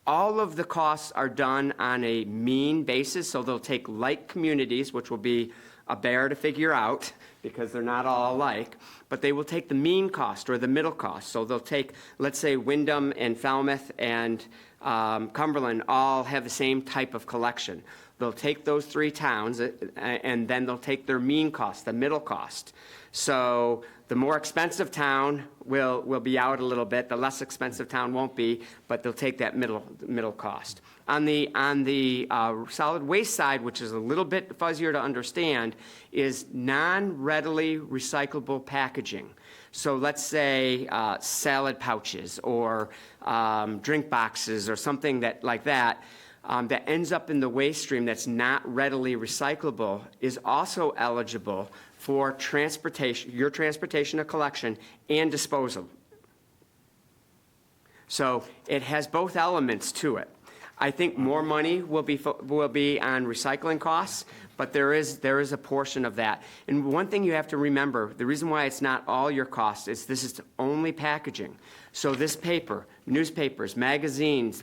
U: All of the costs are done on a mean basis, so they'll take like communities, which will be a bear to figure out because they're not all alike, but they will take the mean cost or the middle cost. So they'll take, let's say, Wyndham and Falmouth and Cumberland all have the same type of collection. They'll take those 3 towns, and then they'll take their mean cost, the middle cost. So the more expensive town will be out a little bit, the less expensive town won't be, but they'll take that middle cost. On the solid waste side, which is a little bit fuzzier to understand, is non-readily recyclable packaging. So let's say salad pouches or drink boxes or something like that, that ends up in the waste stream that's not readily recyclable is also eligible for transportation, your transportation of collection and disposal. So it has both elements to it. I think more money will be on recycling costs, but there is a portion of that. And one thing you have to remember, the reason why it's not all your cost is this is only packaging. So this paper, newspapers, magazines,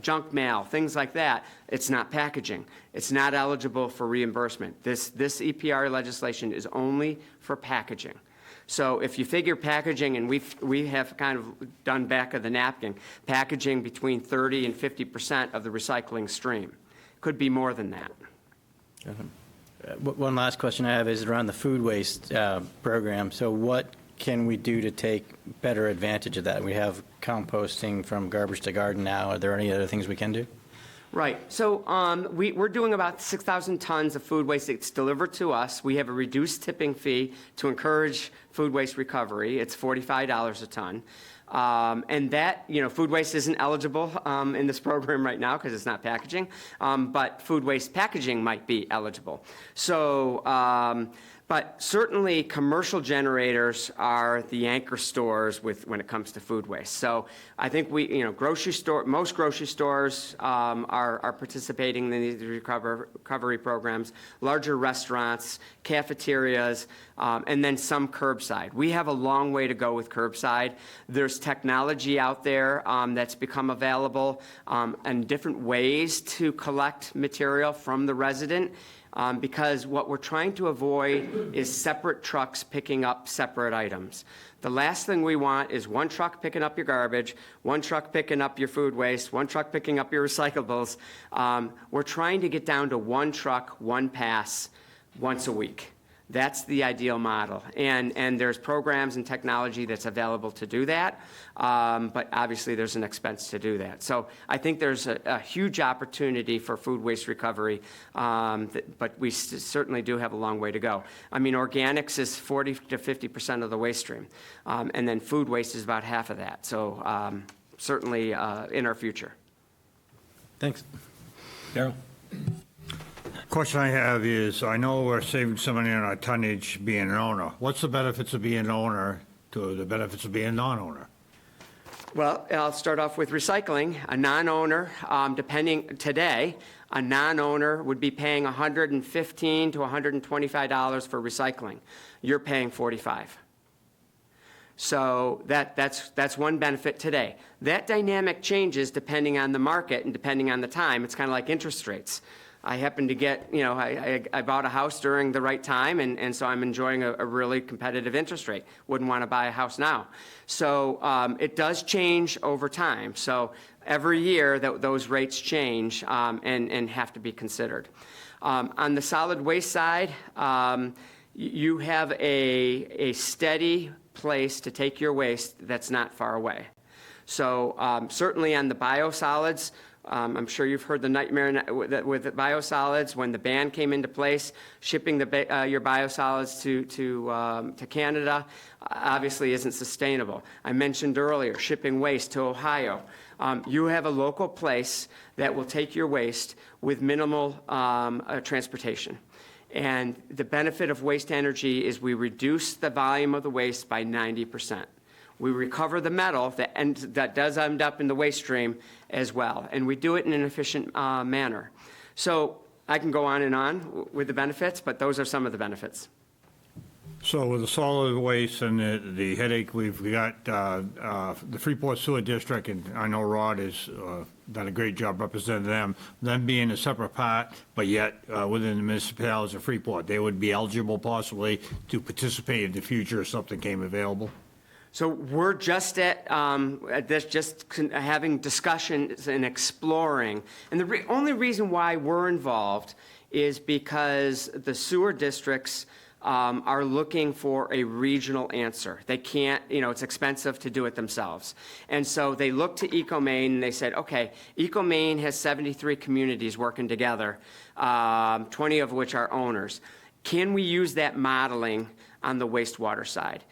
U: junk mail, things like that, it's not packaging. It's not eligible for reimbursement. This EPR legislation is only for packaging. So if you figure packaging, and we have kind of done back of the napkin, packaging between 30 and 50% of the recycling stream. Could be more than that.
P: One last question I have is around the food waste program. So what can we do to take better advantage of that? We have composting from garbage to garden now. Are there any other things we can do?
U: Right. So we're doing about 6,000 tons of food waste that's delivered to us. We have a reduced tipping fee to encourage food waste recovery. It's $45 a ton. And that, food waste isn't eligible in this program right now because it's not packaging, but food waste packaging might be eligible. So, but certainly commercial generators are the anchor stores when it comes to food waste. So I think most grocery stores are participating in these recovery programs, larger restaurants, cafeterias, and then some curbside. We have a long way to go with curbside. There's technology out there that's become available and different ways to collect material from the resident. Because what we're trying to avoid is separate trucks picking up separate items. The last thing we want is one truck picking up your garbage, one truck picking up your food waste, one truck picking up your recyclables. We're trying to get down to one truck, one pass, once a week. That's the ideal model. And there's programs and technology that's available to do that, but obviously there's an expense to do that. So I think there's a huge opportunity for food waste recovery, but we certainly do have a long way to go. I mean, organics is 40 to 50% of the waste stream, and then food waste is about half of that. So certainly in our future.
P: Thanks.
A: Darrell?
B: Question I have is, I know we're saving some money on our tonnage being an owner. What's the benefits of being an owner to the benefits of being a non-owner?
U: Well, I'll start off with recycling. A non-owner, today, a non-owner would be paying $115 to $125 for recycling. You're paying $45. So that's one benefit today. That dynamic changes depending on the market and depending on the time. It's kind of like interest rates. I happen to get, I bought a house during the right time, and so I'm enjoying a really competitive interest rate. Wouldn't want to buy a house now. So it does change over time. So every year those rates change and have to be considered. On the solid waste side, you have a steady place to take your waste that's not far away. So certainly on the biosolids, I'm sure you've heard the nightmare with the biosolids when the ban came into place. Shipping your biosolids to Canada obviously isn't sustainable. I mentioned earlier shipping waste to Ohio. You have a local place that will take your waste with minimal transportation. And the benefit of waste energy is we reduce the volume of the waste by 90%. We recover the metal that does end up in the waste stream as well, and we do it in an efficient manner. So I can go on and on with the benefits, but those are some of the benefits.
B: So with the solid waste and the headache, we've got the Freeport Sewer District, and I know Rod has done a great job representing them being a separate part, but yet within the municipalities of Freeport, they would be eligible possibly to participate in the future if something came available?
U: So we're just at this, having discussions and exploring. And the only reason why we're involved is because the sewer districts are looking for a regional answer. They can't, it's expensive to do it themselves. And so they look to EcoMaine and they said, okay, EcoMaine has 73 communities working together, 20 of which are owners. Can we use that modeling on the wastewater side?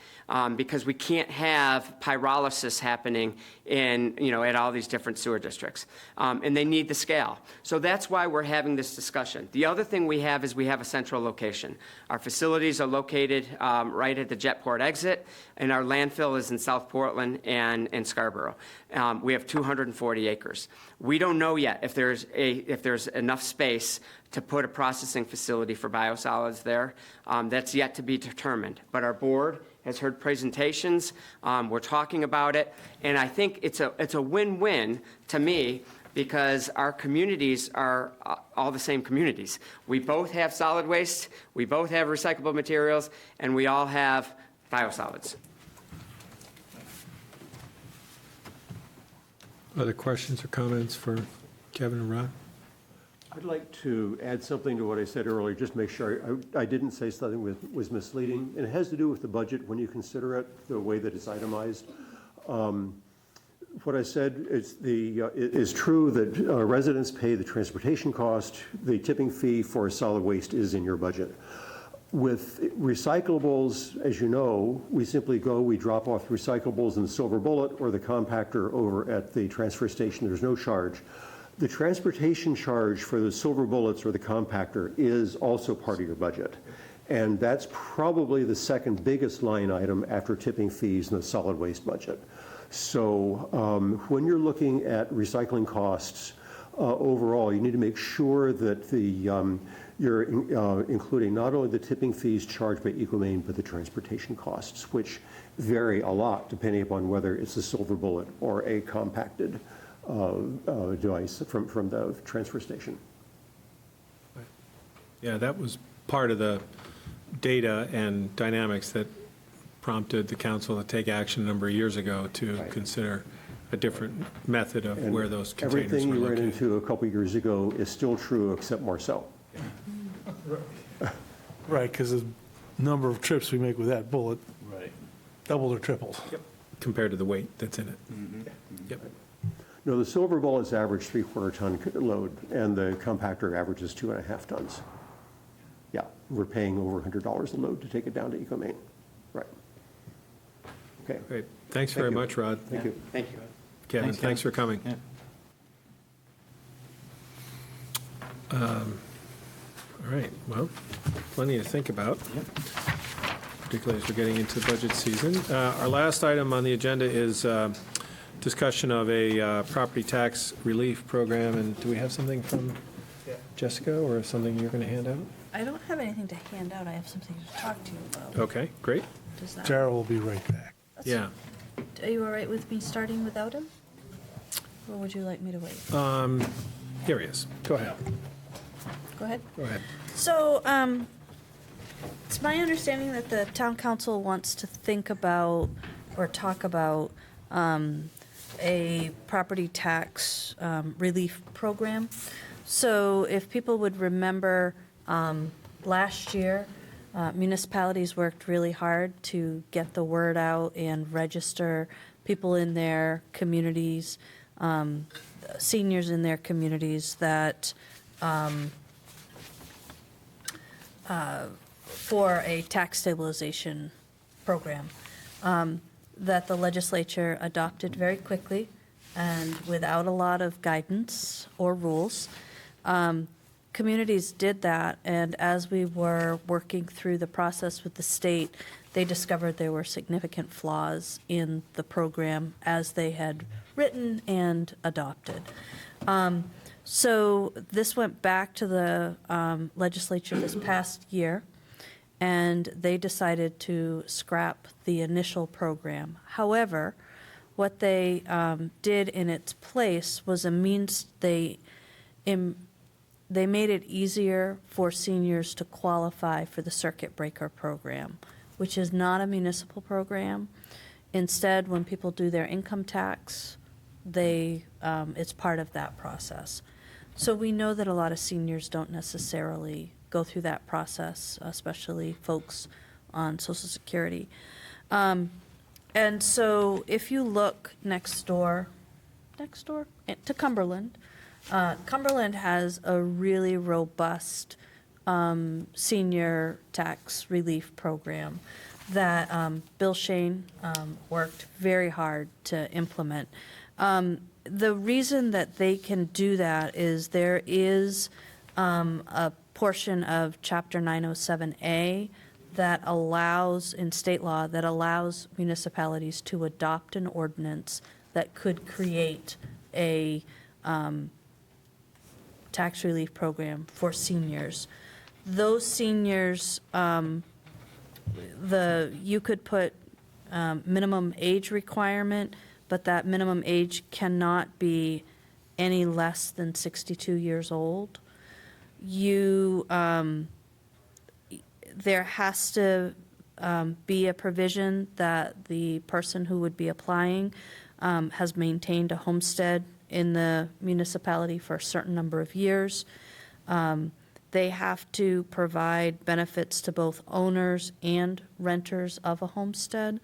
U: Because we can't have pyrolysis happening at all these different sewer districts. And they need the scale. So that's why we're having this discussion. The other thing we have is we have a central location. Our facilities are located right at the Jetport exit, and our landfill is in South Portland and Scarborough. We have 240 acres. We don't know yet if there's enough space to put a processing facility for biosolids there. That's yet to be determined. But our board has heard presentations. We're talking about it. And I think it's a win-win to me because our communities are all the same communities. We both have solid waste, we both have recyclable materials, and we all have biosolids.
A: Other questions or comments for Kevin and Rod?
T: I'd like to add something to what I said earlier, just make sure I didn't say something was misleading. And it has to do with the budget when you consider it, the way that it's itemized. What I said is true that residents pay the transportation cost. The tipping fee for solid waste is in your budget. With recyclables, as you know, we simply we drop off recyclables in the Silver Bullet or the compactor over at the transfer station. There's no charge. The transportation charge for the Silver Bullets or the compactor is also part of your budget. And that's probably the second biggest line item after tipping fees in the solid waste budget. So when you're looking at recycling costs overall, you need to make sure that you're including not only the tipping fees charged by EcoMaine, but the transportation costs, which vary a lot depending upon whether it's a Silver Bullet or a compacted device from the transfer station.
A: Yeah, that was part of the data and dynamics that prompted the council to take action a number of years ago to consider a different method of where those containers were
T: Everything you ran
A: located.
T: into a couple years ago is still true except Marcel.
C: Right, because the number of trips we make with that bullet doubled or tripled.
A: Yep. Compared to the weight that's in it. Yep.
T: No, the Silver Bullets average 3/4 ton load, and the compactor averages 2.5 tons. Yeah, we're paying over $100 a load to take it down to EcoMaine. Right. Okay.
A: Great. Thanks very much, Rod.
T: Thank you.
U: Thank you.
A: Kevin, thanks for coming. All right, well, plenty to think about, particularly as we're getting into budget season. Our last item on the agenda is discussion of a property tax relief program. And do we have something from Jessica or something you're going to hand out?
E: I don't have anything to hand out. I have something to talk to you about.
A: Okay, great.
E: Does that?
C: Tara will be right back.
A: Yeah.
E: Are you all right with me starting without him? Or would you like me to wait?
A: Here he is. Go ahead.
E: Go ahead.
A: Go ahead.
E: So, it's my understanding that the town council wants to think about or talk about a property tax relief program. So if people would remember, last year, municipalities worked really hard to get the word out and register people in their communities, seniors in their communities that for a tax stabilization program that the legislature adopted very quickly and without a lot of guidance or rules. Communities did that, and as we were working through the process with the state, they discovered there were significant flaws in the program as they had written and adopted. So this went back to the legislature this past year, and they decided to scrap the initial program. However, what they did in its place was a means they made it easier for seniors to qualify for the circuit breaker program, which is not a municipal program. Instead, when people do their income tax, it's part of that process. So we know that a lot of seniors don't necessarily go through that process, especially folks on Social Security. And so if you look next door to Cumberland, Cumberland has a really robust senior tax relief program that Bill Shane worked very hard to implement. The reason that they can do that is there is a portion of Chapter 907A that allows, in state law, that allows municipalities to adopt an ordinance that could create a tax relief program for seniors. Those seniors, you could put minimum age requirement, but that minimum age cannot be any less than 62 years old. There has to be a provision that the person who would be applying has maintained a homestead in the municipality for a certain number of years. They have to provide benefits to both owners and renters of a homestead.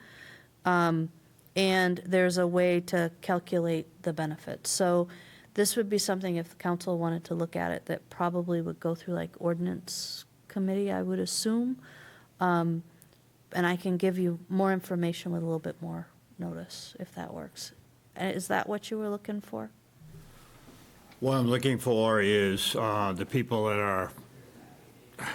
E: And there's a way to calculate the benefits. So this would be something, if the council wanted to look at it, that probably would go through like ordinance committee, I would assume. And I can give you more information with a little bit more notice, if that works. Is that what you were looking for?
B: What I'm looking for is the people that are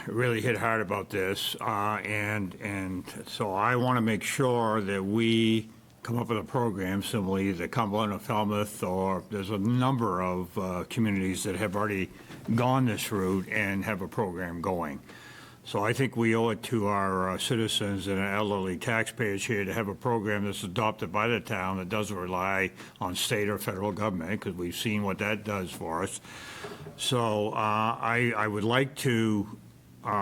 B: really hit hard about this, and so I want to make sure that we come up with a program similar to either Cumberland or Falmouth, or there's a number of communities that have already gone this route and have a program going. So I think we owe it to our citizens and our elderly taxpayers here to have a program that's adopted by the town that doesn't rely on state or federal government, because we've seen what that does for us. So I would like to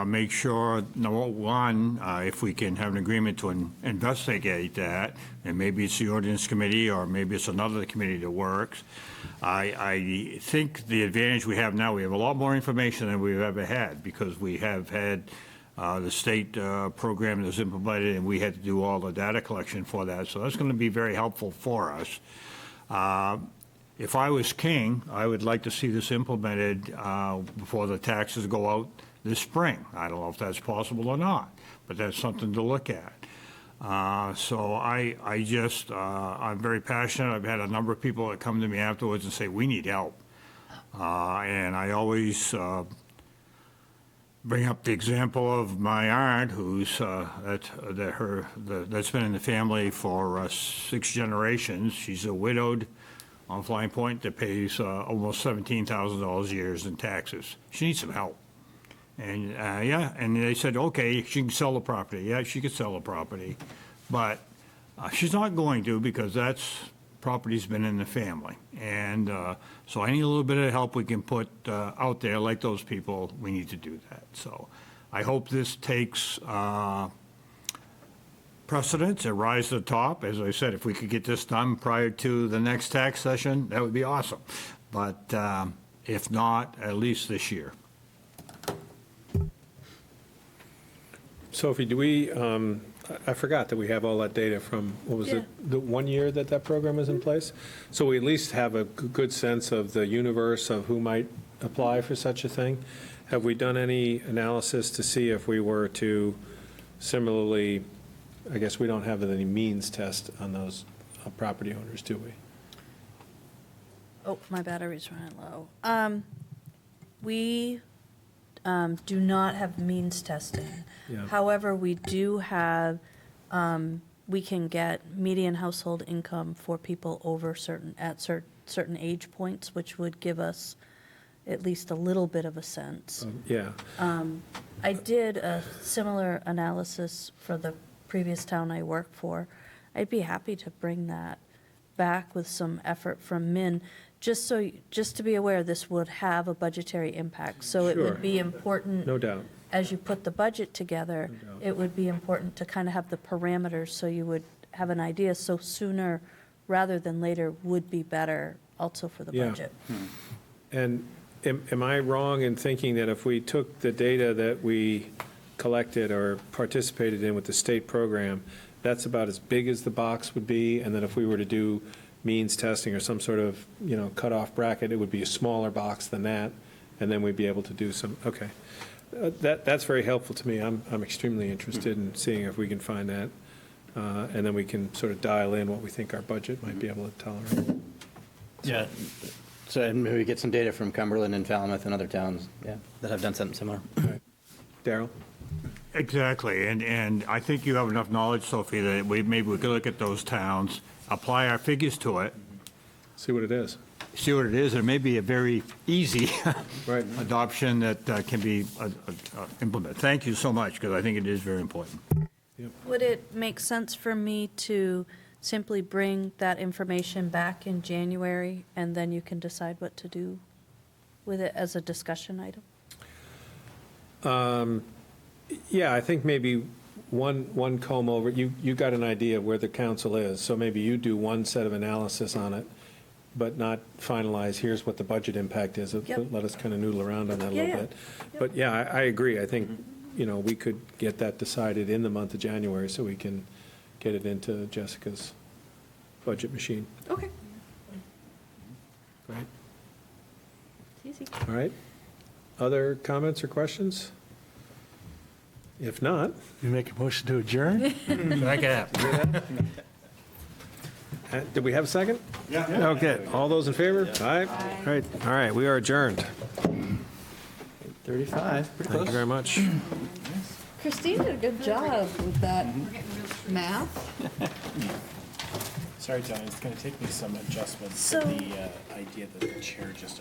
B: make sure, number one, if we can have an agreement to investigate that, and maybe it's the ordinance committee or maybe it's another committee that works. I think the advantage we have now, we have a lot more information than we've ever had, because we have had the state program that's implemented, and we had to do all the data collection for that. So that's going to be very helpful for us. If I was king, I would like to see this implemented before the taxes go out this spring. I don't know if that's possible or not, but that's something to look at. So I'm very passionate. I've had a number of people that come to me afterwards and say, we need help. And I always bring up the example of my aunt, who's that's been in the family for 6 generations. She's a widowed on Flying Point that pays almost $17,000 a year in taxes. She needs some help. And and they said, okay, she can sell the property. Yeah, she could sell the property, but she's not going to, because that's property's been in the family. And so I need a little bit of help we can put out there, like those people. We need to do that. So I hope this takes precedence and rise to the top. As I said, if we could get this done prior to the next tax session, that would be awesome. But if not, at least this year.
A: Sophie, do we, I forgot that we have all that data from, what was it, the 1 year that that program was in place? So we at least have a good sense of the universe of who might apply for such a thing. Have we done any analysis to see if we were to similarly, I guess we don't have any means test on those property owners, do we?
E: Oh, my battery's running low. We do not have means testing.
A: Yeah.
E: However, we do have, we can get median household income for people over certain age points, which would give us at least a little bit of a sense.
A: Yeah.
E: I did a similar analysis for the previous town I worked for. I'd be happy to bring that back with some effort from Min, just to be aware this would have a budgetary impact. So it
A: Sure.
E: would be important.
A: No doubt.
E: As you put the budget together, it would be important to kind of have the parameters, so you would have an idea, so sooner rather than later would be better also for the
A: Yeah.
E: budget.
A: And am I wrong in thinking that if we took the data that we collected or participated in with the state program, that's about as big as the box would be, and that if we were to do means testing or some sort of, cutoff bracket, it would be a smaller box than that, and then we'd be able to do some, okay. That's very helpful to me. I'm extremely interested in seeing if we can find that, and then we can sort of dial in what we think our budget might be able to tolerate.
P: Yeah. So and maybe get some data from Cumberland and Falmouth and other towns, that have done something similar.
A: Daryl?
B: Exactly, and I think you have enough knowledge, Sophie, that maybe we could look at those towns, apply our figures to it.
A: See what it is.
B: See what it is, and it may be a very easy adoption that can be implemented. Thank you so much, because I think it is very important.
E: Would it make sense for me to simply bring that information back in January, and then you can decide what to do with it as a discussion item?
A: Yeah, I think maybe one comb over, you got an idea of where the council is, so maybe you do one set of analysis on it, but not finalize, here's what the budget impact is.
E: Yep.
A: Let us kind of noodle around on that a
E: Yeah,
A: little
E: yeah.
A: bit. But yeah, I agree. I think, we could get that decided in the month of January so we can get it into Jessica's budget machine.
E: Okay.
A: Right?
E: Easy.
A: All right. Other comments or questions? If not.
C: You make a motion to adjourn?
A: Did we have a second? Yeah. Okay. All those in favor? Aye. Right. All right. We are adjourned.
P: 35, pretty close.
A: Thank you very much.
E: Christine did a good job with that math.
R: Sorry, John, it's going to take me some adjustments
E: So-
R: to the idea that the chair just